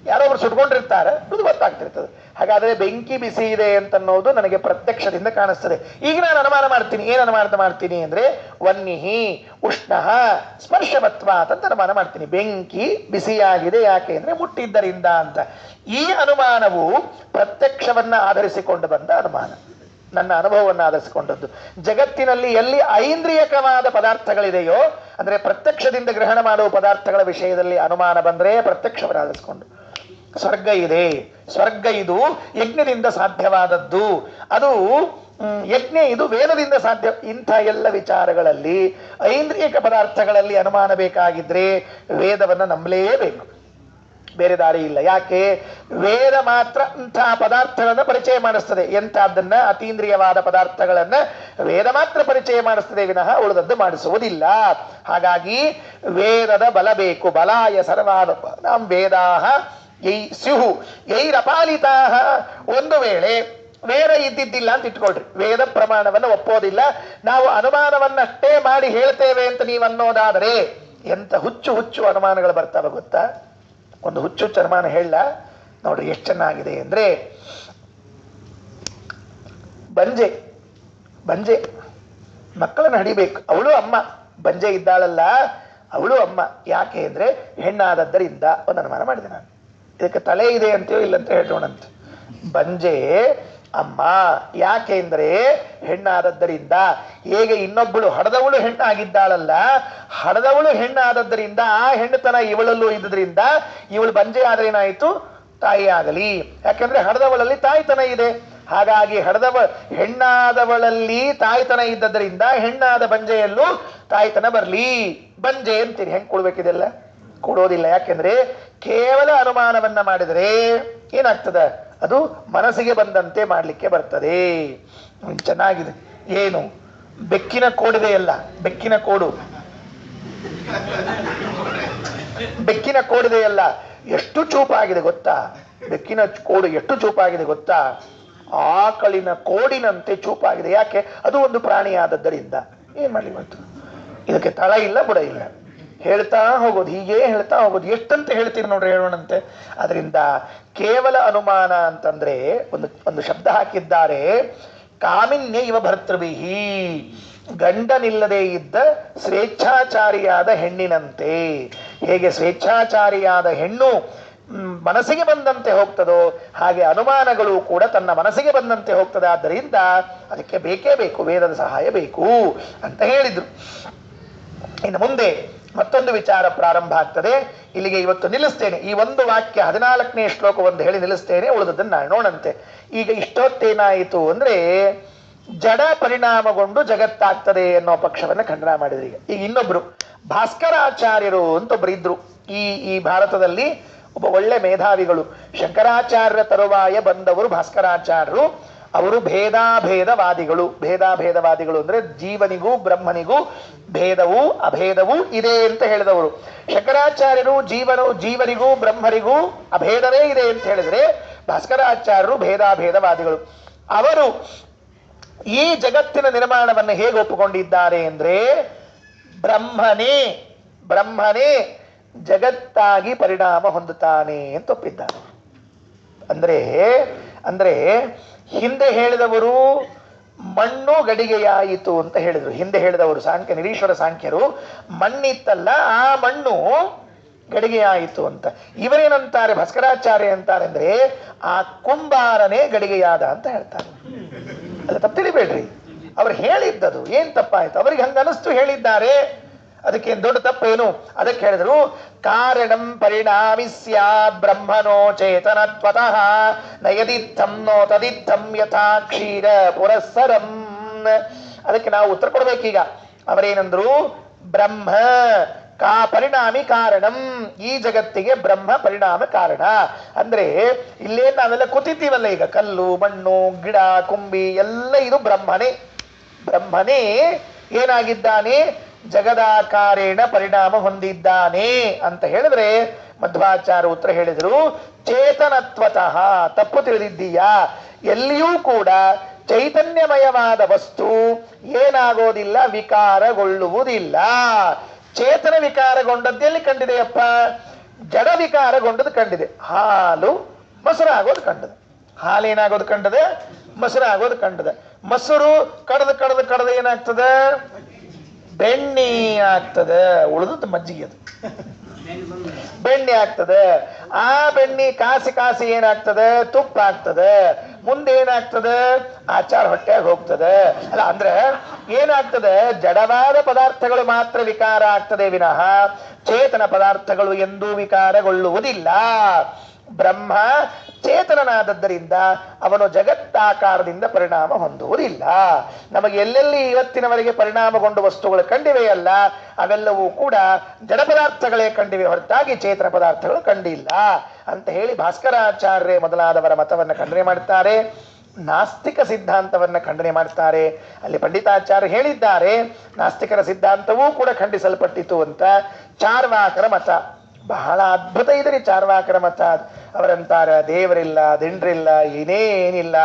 ಯಾರೊಬ್ರು ಸುಟ್ಕೊಂಡಿರ್ತಾರೆ, ಅದು ಗೊತ್ತಾಗ್ತಿರ್ತದೆ. ಹಾಗಾದ್ರೆ ಬೆಂಕಿ ಬಿಸಿ ಇದೆ ಅಂತನ್ನೋದು ನನಗೆ ಪ್ರತ್ಯಕ್ಷದಿಂದ ಕಾಣಿಸ್ತದೆ. ಈಗ ನಾನು ಅನುಮಾನ ಮಾಡ್ತೀನಿ. ಏನು ಅನುಮಾನ ಮಾಡ್ತೀನಿ ಅಂದ್ರೆ ವನ್ನಿಹಿ ಉಷ್ಣ ಸ್ಪರ್ಶವತ್ವಾತ್ ಅಂತ ಅನುಮಾನ ಮಾಡ್ತೀನಿ. ಬೆಂಕಿ ಬಿಸಿಯಾಗಿದೆ ಯಾಕೆ ಅಂದ್ರೆ ಮುಟ್ಟಿದ್ದರಿಂದ ಅಂತ. ಈ ಅನುಮಾನವು ಪ್ರತ್ಯಕ್ಷವನ್ನ ಆಧರಿಸಿಕೊಂಡು ಬಂದ ಅನುಮಾನ, ನನ್ನ ಅನುಭವವನ್ನು ಆಧರಿಸಿಕೊಂಡದ್ದು. ಜಗತ್ತಿನಲ್ಲಿ ಎಲ್ಲಿ ಐಂದ್ರಿಯಕವಾದ ಪದಾರ್ಥಗಳಿದೆಯೋ ಅಂದ್ರೆ ಪ್ರತ್ಯಕ್ಷದಿಂದ ಗ್ರಹಣ ಮಾಡುವ ಪದಾರ್ಥಗಳ ವಿಷಯದಲ್ಲಿ ಅನುಮಾನ ಬಂದ್ರೆ ಪ್ರತ್ಯಕ್ಷವನ್ನು ಆಧರಿಸಿಕೊಂಡು. ಸ್ವರ್ಗ ಇದು ಯಜ್ಞದಿಂದ ಸಾಧ್ಯವಾದದ್ದು. ಅದು ಯಜ್ಞ, ಇದು ವೇದದಿಂದ ಸಾಧ್ಯ. ಇಂಥ ಎಲ್ಲ ವಿಚಾರಗಳಲ್ಲಿ ಐಂದ್ರಿಯಕ ಪದಾರ್ಥಗಳಲ್ಲಿ ಅನುಮಾನ ಬೇಕಾಗಿದ್ರೆ ವೇದವನ್ನು ನಂಬಲೇಬೇಕು, ಬೇರೆ ದಾರಿ ಇಲ್ಲ. ಯಾಕೆ? ವೇದ ಮಾತ್ರ ಇಂತಹ ಪದಾರ್ಥಗಳನ್ನ ಪರಿಚಯ ಮಾಡಿಸ್ತದೆ. ಎಂಥದ್ದನ್ನ? ಅತೀಂದ್ರಿಯವಾದ ಪದಾರ್ಥಗಳನ್ನ ವೇದ ಮಾತ್ರ ಪರಿಚಯ ಮಾಡಿಸ್ತದೆ, ವಿನಃ ಉಳಿದದ್ದು ಮಾಡಿಸುವುದಿಲ್ಲ. ಹಾಗಾಗಿ ವೇದದ ಬಲ ಬೇಕು. ಬಲಾಯ ಸರ್ವಾದ ನಾಂ ವೇದಾಹ ಸ್ಯುಹು ಯೈರಪಾಲಿತಾಹ. ಒಂದು ವೇಳೆ ವೇದ ಇದ್ದಿದ್ದಿಲ್ಲ ಅಂತ ಇಟ್ಕೊಳ್ರಿ, ವೇದ ಪ್ರಮಾಣವನ್ನು ಒಪ್ಪೋದಿಲ್ಲ, ನಾವು ಅನುಮಾನವನ್ನಷ್ಟೇ ಮಾಡಿ ಹೇಳ್ತೇವೆ ಅಂತ ನೀವು ಅನ್ನೋದಾದರೆ ಎಂತ ಹುಚ್ಚು ಅನುಮಾನಗಳು ಬರ್ತಾವ ಗೊತ್ತಾ? ಒಂದು ಹುಚ್ಚು ಅನುಮಾನ ಹೇಳ ನೋಡ್ರಿ ಎಷ್ಟು ಚೆನ್ನಾಗಿದೆ ಅಂದ್ರೆ, ಬಂಜೆ ಮಕ್ಕಳನ್ನ ಹಡಿಬೇಕು. ಅವಳು ಅಮ್ಮ, ಬಂಜೆ ಇದ್ದಾಳಲ್ಲ ಅವಳು ಅಮ್ಮ. ಯಾಕೆ ಅಂದ್ರೆ ಹೆಣ್ಣಾದದ್ದರಿಂದ ಒಂದು ಅನುಮಾನ ಮಾಡಿದೆ ನಾನು. ಇದಕ್ಕೆ ತಲೆ ಇದೆ ಅಂತೀವೋ ಇಲ್ಲಂತ ಹೇಳೋಣಂತ. ಬಂಜೆ ಅಮ್ಮ ಯಾಕೆ ಅಂದ್ರೆ ಹೆಣ್ಣಾದದ್ದರಿಂದ. ಹೇಗೆ ಇನ್ನೊಬ್ಬಳು ಹಡದವಳು ಹೆಣ್ಣಾಗಿದ್ದಾಳಲ್ಲ, ಹಡದವಳು ಹೆಣ್ಣಾದದ್ದರಿಂದ ಆ ಹೆಣ್ಣುತನ ಇವಳಲ್ಲೂ ಇದ್ದುದರಿಂದ ಇವಳು ಬಂಜೆ ಆದ್ರೆ ಏನಾಯಿತು? ತಾಯಿ ಆಗಲಿ. ಯಾಕಂದ್ರೆ ಹಡದವಳಲ್ಲಿ ತಾಯ್ತನ ಇದೆ. ಹಾಗಾಗಿ ಹೆಣ್ಣಾದವಳಲ್ಲಿ ತಾಯ್ತನ ಇದ್ದದ್ರಿಂದ ಹೆಣ್ಣಾದ ಬಂಜೆಯಲ್ಲೂ ತಾಯ್ತನ ಬರ್ಲಿ. ಬಂಜೆ ಅಂತೀರಿ. ಹೆಂಗ್ ಕೊಡ್ಬೇಕಿದೆಲ್ಲ? ಕೊಡೋದಿಲ್ಲ. ಯಾಕೆಂದ್ರೆ ಕೇವಲ ಅನುಮಾನವನ್ನ ಮಾಡಿದರೆ ಏನಾಗ್ತದೆ? ಅದು ಮನಸ್ಸಿಗೆ ಬಂದಂತೆ ಮಾಡ್ಲಿಕ್ಕೆ ಬರ್ತದೆ. ಚೆನ್ನಾಗಿದೆ. ಏನು? ಬೆಕ್ಕಿನ ಕೋಡಿದೆಯಲ್ಲ, ಬೆಕ್ಕಿನ ಕೋಡಿದೆಯಲ್ಲ, ಎಷ್ಟು ಚೂಪಾಗಿದೆ ಗೊತ್ತಾ? ಬೆಕ್ಕಿನ ಕೋಡು ಎಷ್ಟು ಚೂಪಾಗಿದೆ ಗೊತ್ತಾ? ಆಕಳಿನ ಕೋಡಿನಂತೆ ಚೂಪಾಗಿದೆ. ಯಾಕೆ? ಅದು ಒಂದು ಪ್ರಾಣಿಯಾದದ್ದರಿಂದ. ಏನ್ ಮಾಡ್ಲಿ ಗೊತ್ತು? ಇದಕ್ಕೆ ತಳ ಇಲ್ಲ, ಬುಡ ಇಲ್ಲ. ಹೇಳ್ತಾ ಹೋಗೋದು, ಹೀಗೆ ಹೇಳ್ತಾ ಹೋಗೋದು. ಎಷ್ಟಂತ ಹೇಳ್ತೀರಿ ನೋಡ್ರಿ, ಹೇಳೋಣಂತೆ. ಅದರಿಂದ ಕೇವಲ ಅನುಮಾನ ಅಂತಂದ್ರೆ ಒಂದು ಶಬ್ದ ಹಾಕಿದ್ದಾರೆ, ಕಾಮಿನ್ಯ ಇವ ಭರ್ತೃವಿಹಿ. ಗಂಡನಿಲ್ಲದೆ ಇದ್ದ ಸ್ವೇಚ್ಛಾಚಾರಿಯಾದ ಹೆಣ್ಣಿನಂತೆ. ಹೇಗೆ ಸ್ವೇಚ್ಛಾಚಾರಿಯಾದ ಹೆಣ್ಣು ಮನಸ್ಸಿಗೆ ಬಂದಂತೆ ಹೋಗ್ತದೋ ಹಾಗೆ ಅನುಮಾನಗಳು ಕೂಡ ತನ್ನ ಮನಸ್ಸಿಗೆ ಬಂದಂತೆ ಹೋಗ್ತದೆ. ಆದ್ದರಿಂದ ಅದಕ್ಕೆ ಬೇಕೇ ಬೇಕು, ವೇದದ ಸಹಾಯ ಬೇಕು ಅಂತ ಹೇಳಿದ್ರು. ಇನ್ನು ಮುಂದೆ ಮತ್ತೊಂದು ವಿಚಾರ ಪ್ರಾರಂಭ ಆಗ್ತದೆ. ಇಲ್ಲಿಗೆ ಇವತ್ತು ನಿಲ್ಲಿಸ್ತೇನೆ. ಈ ಒಂದು ವಾಕ್ಯ 14ನೇ ಶ್ಲೋಕ ಒಂದು ಹೇಳಿ ನಿಲ್ಲಿಸ್ತೇನೆ, ಉಳಿದದ್ದನ್ನು ನಾನು ನೋಡಂತೆ. ಈಗ ಇಷ್ಟೊತ್ತೇನಾಯಿತು ಅಂದ್ರೆ ಜಡ ಪರಿಣಾಮಗೊಂಡು ಜಗತ್ತಾಗ್ತದೆ ಅನ್ನೋ ಪಕ್ಷವನ್ನ ಖಂಡನ ಮಾಡಿದ್ರು. ಈಗ ಇನ್ನೊಬ್ರು ಭಾಸ್ಕರಾಚಾರ್ಯರು ಅಂತ ಒಬ್ರು ಇದ್ರು ಈ ಭಾರತದಲ್ಲಿ. ಒಬ್ಬ ಒಳ್ಳೆ ಮೇಧಾವಿಗಳು. ಶಂಕರಾಚಾರ್ಯರ ತರುವಾಯ ಬಂದವರು ಭಾಸ್ಕರಾಚಾರ್ಯರು. ಅವರು ಭೇದಾಭೇದವಾದಿಗಳು ಅಂದ್ರೆ ಜೀವನಿಗೂ ಬ್ರಹ್ಮನಿಗೂ ಭೇದವೂ ಅಭೇದವೂ ಇದೆ ಅಂತ ಹೇಳಿದವರು. ಶಂಕರಾಚಾರ್ಯರು ಜೀವನಿಗೂ ಬ್ರಹ್ಮರಿಗೂ ಅಭೇದವೇ ಇದೆ ಅಂತ ಹೇಳಿದ್ರೆ, ಭಾಸ್ಕರಾಚಾರ್ಯರು ಭೇದಾಭೇದವಾದಿಗಳು. ಅವರು ಈ ಜಗತ್ತಿನ ನಿರ್ಮಾಣವನ್ನು ಹೇಗೆ ಒಪ್ಪಿಕೊಂಡಿದ್ದಾರೆ ಅಂದ್ರೆ, ಬ್ರಹ್ಮನೇ ಜಗತ್ತಾಗಿ ಪರಿಣಾಮ ಹೊಂದುತ್ತಾನೆ ಅಂತ ಒಪ್ಪಿದ್ದಾರೆ. ಅಂದ್ರೆ ಹಿಂದೆ ಹೇಳಿದವರು ಮಣ್ಣು ಗಡಿಗೆಯಾಯಿತು ಅಂತ ಹೇಳಿದ್ರು. ಹಿಂದೆ ಹೇಳಿದವರು ನಿರೀಶ್ವರ ಸಾಂಖ್ಯರು, ಮಣ್ಣಿತ್ತಲ್ಲ, ಆ ಮಣ್ಣು ಗಡಿಗೆ ಆಯಿತು ಅಂತ. ಇವರೇನಂತಾರೆ, ಭಾಸ್ಕರಾಚಾರ್ಯ ಅಂತಾರೆ ಅಂದ್ರೆ ಆ ಕುಂಬಾರನೇ ಗಡಿಗೆಯಾದ ಅಂತ ಹೇಳ್ತಾರೆ. ಅದು ತಪ್ಪು ತಿಳಿಬೇಡ್ರಿ, ಅವ್ರು ಹೇಳಿದ್ದದು. ಏನ್ ತಪ್ಪಾಯ್ತು? ಅವ್ರಿಗೆ ಹಂಗ ಅನಿಸ್ತು ಹೇಳಿದ್ದಾರೆ, ಅದಕ್ಕೆ ದೊಡ್ಡ ತಪ್ಪೇನು? ಅದಕ್ಕೆ ಹೇಳಿದ್ರು ಕಾರಣಂ ಪರಿಣಾಮಿ ಸ್ಯಾತ್ ಬ್ರಹ್ಮನೋ ಚೇತನತ್ವತಃ ನಯದಿತ್ತಂ ನೋ ತದಿತ್ತಂ ಯಥಾ ಕ್ಷೀರ ಪುರಸ್ಸರಂ. ಅದಕ್ಕೆ ನಾವು ಉತ್ತರ ಕೊಡ್ಬೇಕೀಗ. ಅವರೇನಂದ್ರು, ಬ್ರಹ್ಮ ಪರಿಣಾಮಿ ಕಾರಣಂ, ಈ ಜಗತ್ತಿಗೆ ಬ್ರಹ್ಮ ಪರಿಣಾಮ ಕಾರಣ. ಅಂದ್ರೆ ಇಲ್ಲೇ ನಾವೆಲ್ಲ ಕೂತಿದ್ದೀವಲ್ಲ ಈಗ, ಕಲ್ಲು ಮಣ್ಣು ಗಿಡ ಕುಂಬಿ ಎಲ್ಲ ಇದು ಬ್ರಹ್ಮನೇ. ಬ್ರಹ್ಮನೇ ಏನಾಗಿದ್ದಾನೆ? ಜಗದಾಕಾರೇಣ ಪರಿಣಾಮ ಹೊಂದಿದ್ದಾನೆ ಅಂತ ಹೇಳಿದ್ರೆ ಮಧ್ವಾಚಾರ್ಯ ಉತ್ತರ ಹೇಳಿದ್ರು, ಚೇತನತ್ವತಃ. ತಪ್ಪು ತಿಳಿದಿದ್ದೀಯಾ? ಎಲ್ಲಿಯೂ ಕೂಡ ಚೈತನ್ಯಮಯವಾದ ವಸ್ತು ಏನಾಗೋದಿಲ್ಲ, ವಿಕಾರಗೊಳ್ಳುವುದಿಲ್ಲ. ಚೇತನ ವಿಕಾರಗೊಂಡದ್ದೆಲ್ಲಿ ಕಂಡಿದೆಯಪ್ಪ? ಜಡ ವಿಕಾರಗೊಂಡದ್ದು ಕಂಡಿದೆ. ಹಾಲು ಮೊಸರಾಗೋದು ಕಂಡದೆ. ಹಾಲೇನಾಗೋದು ಕಂಡದೆ? ಮೊಸರಾಗೋದು ಕಂಡದೆ. ಮೊಸರು ಕಡದ ಏನಾಗ್ತದೆ? ಬೆಣ್ಣೆ ಆಗ್ತದೆ. ಉಳಿದದ್ದು ಮಜ್ಜಿಗೆ, ಅದು ಬೆಣ್ಣೆ ಆಗ್ತದೆ. ಆ ಬೆಣ್ಣೆ ಕಾಸಿ ಏನಾಗ್ತದೆ? ತುಪ್ಪ ಆಗ್ತದೆ. ಮುಂದೆ ಏನಾಗ್ತದೆ? ಆಚಾರ ಹೊಟ್ಟೆಗೆ ಹೋಗ್ತದೆ. ಅಲ್ಲ ಅಂದ್ರೆ ಏನಾಗ್ತದೆ? ಜಡವಾದ ಪದಾರ್ಥಗಳು ಮಾತ್ರ ವಿಕಾರ ಆಗ್ತದೆ ವಿನಃ ಚೇತನ ಪದಾರ್ಥಗಳು ಎಂದೂ ವಿಕಾರಗೊಳ್ಳುವುದಿಲ್ಲ. ಬ್ರಹ್ಮ ಚೇತನನಾದದ್ದರಿಂದ ಅವನು ಜಗತ್ತಾಕಾರದಿಂದ ಪರಿಣಾಮ ಹೊಂದುವುದಿಲ್ಲ. ನಮಗೆ ಎಲ್ಲೆಲ್ಲಿ ಇವತ್ತಿನವರೆಗೆ ಪರಿಣಾಮಗೊಂಡ ವಸ್ತುಗಳು ಕಂಡಿವೆಯಲ್ಲ, ಅವೆಲ್ಲವೂ ಕೂಡ ಜಡ ಪದಾರ್ಥಗಳೇ ಕಂಡಿವೆ ಹೊರತಾಗಿ ಚೇತನ ಪದಾರ್ಥಗಳು ಕಂಡಿಲ್ಲ ಅಂತ ಹೇಳಿ ಭಾಸ್ಕರಾಚಾರ್ಯ ಮೊದಲಾದವರ ಮತವನ್ನು ಖಂಡನೆ ಮಾಡುತ್ತಾರೆ. ನಾಸ್ತಿಕ ಸಿದ್ಧಾಂತವನ್ನ ಖಂಡನೆ ಮಾಡ್ತಾರೆ. ಅಲ್ಲಿ ಪಂಡಿತಾಚಾರ್ಯ ಹೇಳಿದ್ದಾರೆ, ನಾಸ್ತಿಕರ ಸಿದ್ಧಾಂತವೂ ಕೂಡ ಖಂಡಿಸಲ್ಪಟ್ಟಿತು ಅಂತ. ಚಾರ್ವಾಕರ ಮತ ಬಹಳ ಅದ್ಭುತ ಇದೆ ರೀ ಚಾರ್ವಾಕರ ಮತ. ಅವರಂತಾರೆ ದೇವರಿಲ್ಲ, ದಿಂಡ್ರಿಲ್ಲ, ಏನೇನಿಲ್ಲ,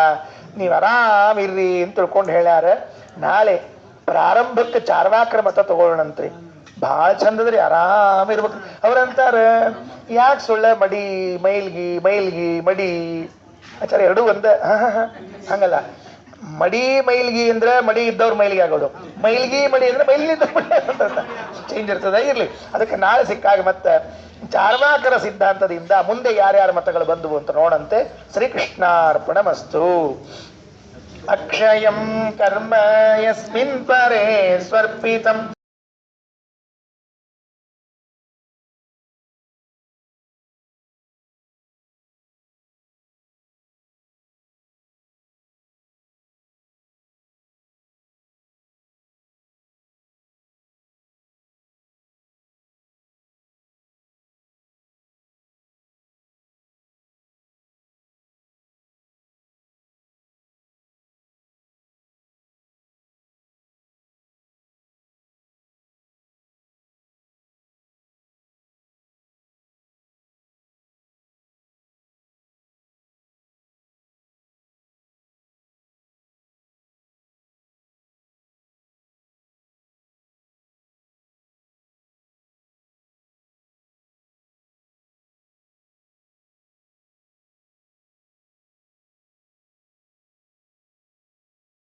ನೀವು ಆರಾಮಿರ್ರಿ ಅಂತ ತಿಳ್ಕೊಂಡು ಹೇಳ್ಯಾರ. ನಾಳೆ ಪ್ರಾರಂಭಕ್ಕೆ ಚಾರ್ವಾಕರ ಮತ ತಗೊಳ್ಳೋಣಂತ್ರಿ, ಬಹಳ ಚಂದದ್ರಿ, ಆರಾಮಿರ್ಬೇಕು. ಅವ್ರಂತಾರ ಯಾಕೆ ಸುಳ್ಳ ಮಡಿ ಮೈಲ್ಗಿ ಮಡಿ ಆಚಾರ್ಯ ಎರಡೂ ಒಂದ? ಹಂಗಲ್ಲ. ಮಡಿ ಮೈಲ್ಗಿ ಅಂದ್ರೆ ಮಡಿ ಇದ್ದವ್ರ ಮೈಲಿಗೆ ಆಗೋದು, ಮೈಲ್ಗಿ ಮಡಿ ಅಂದ್ರೆ ಮೈಲಿದ್ದ ಮಡಿ ಆಗೋದು. ಚೇಂಜ್ ಇರ್ತದ, ಇರ್ಲಿ. ಅದಕ್ಕೆ ನಾಳೆ ಸಿಕ್ಕಾಗ ಮತ್ತೆ ಚಾರ್ವಾಕರ ಸಿದ್ಧಾಂತದಿಂದ ಮುಂದೆ ಯಾರ್ಯಾರ ಮತಗಳು ಬಂದುವು ಅಂತ ನೋಡಂತೆ. ಶ್ರೀಕೃಷ್ಣಾರ್ಪಣಮಸ್ತು. ಅಕ್ಷಯಂ ಕರ್ಮ ಯಸ್ಮಿನ್ ಪರೇ ಸ್ವರ್ಪಿತಂ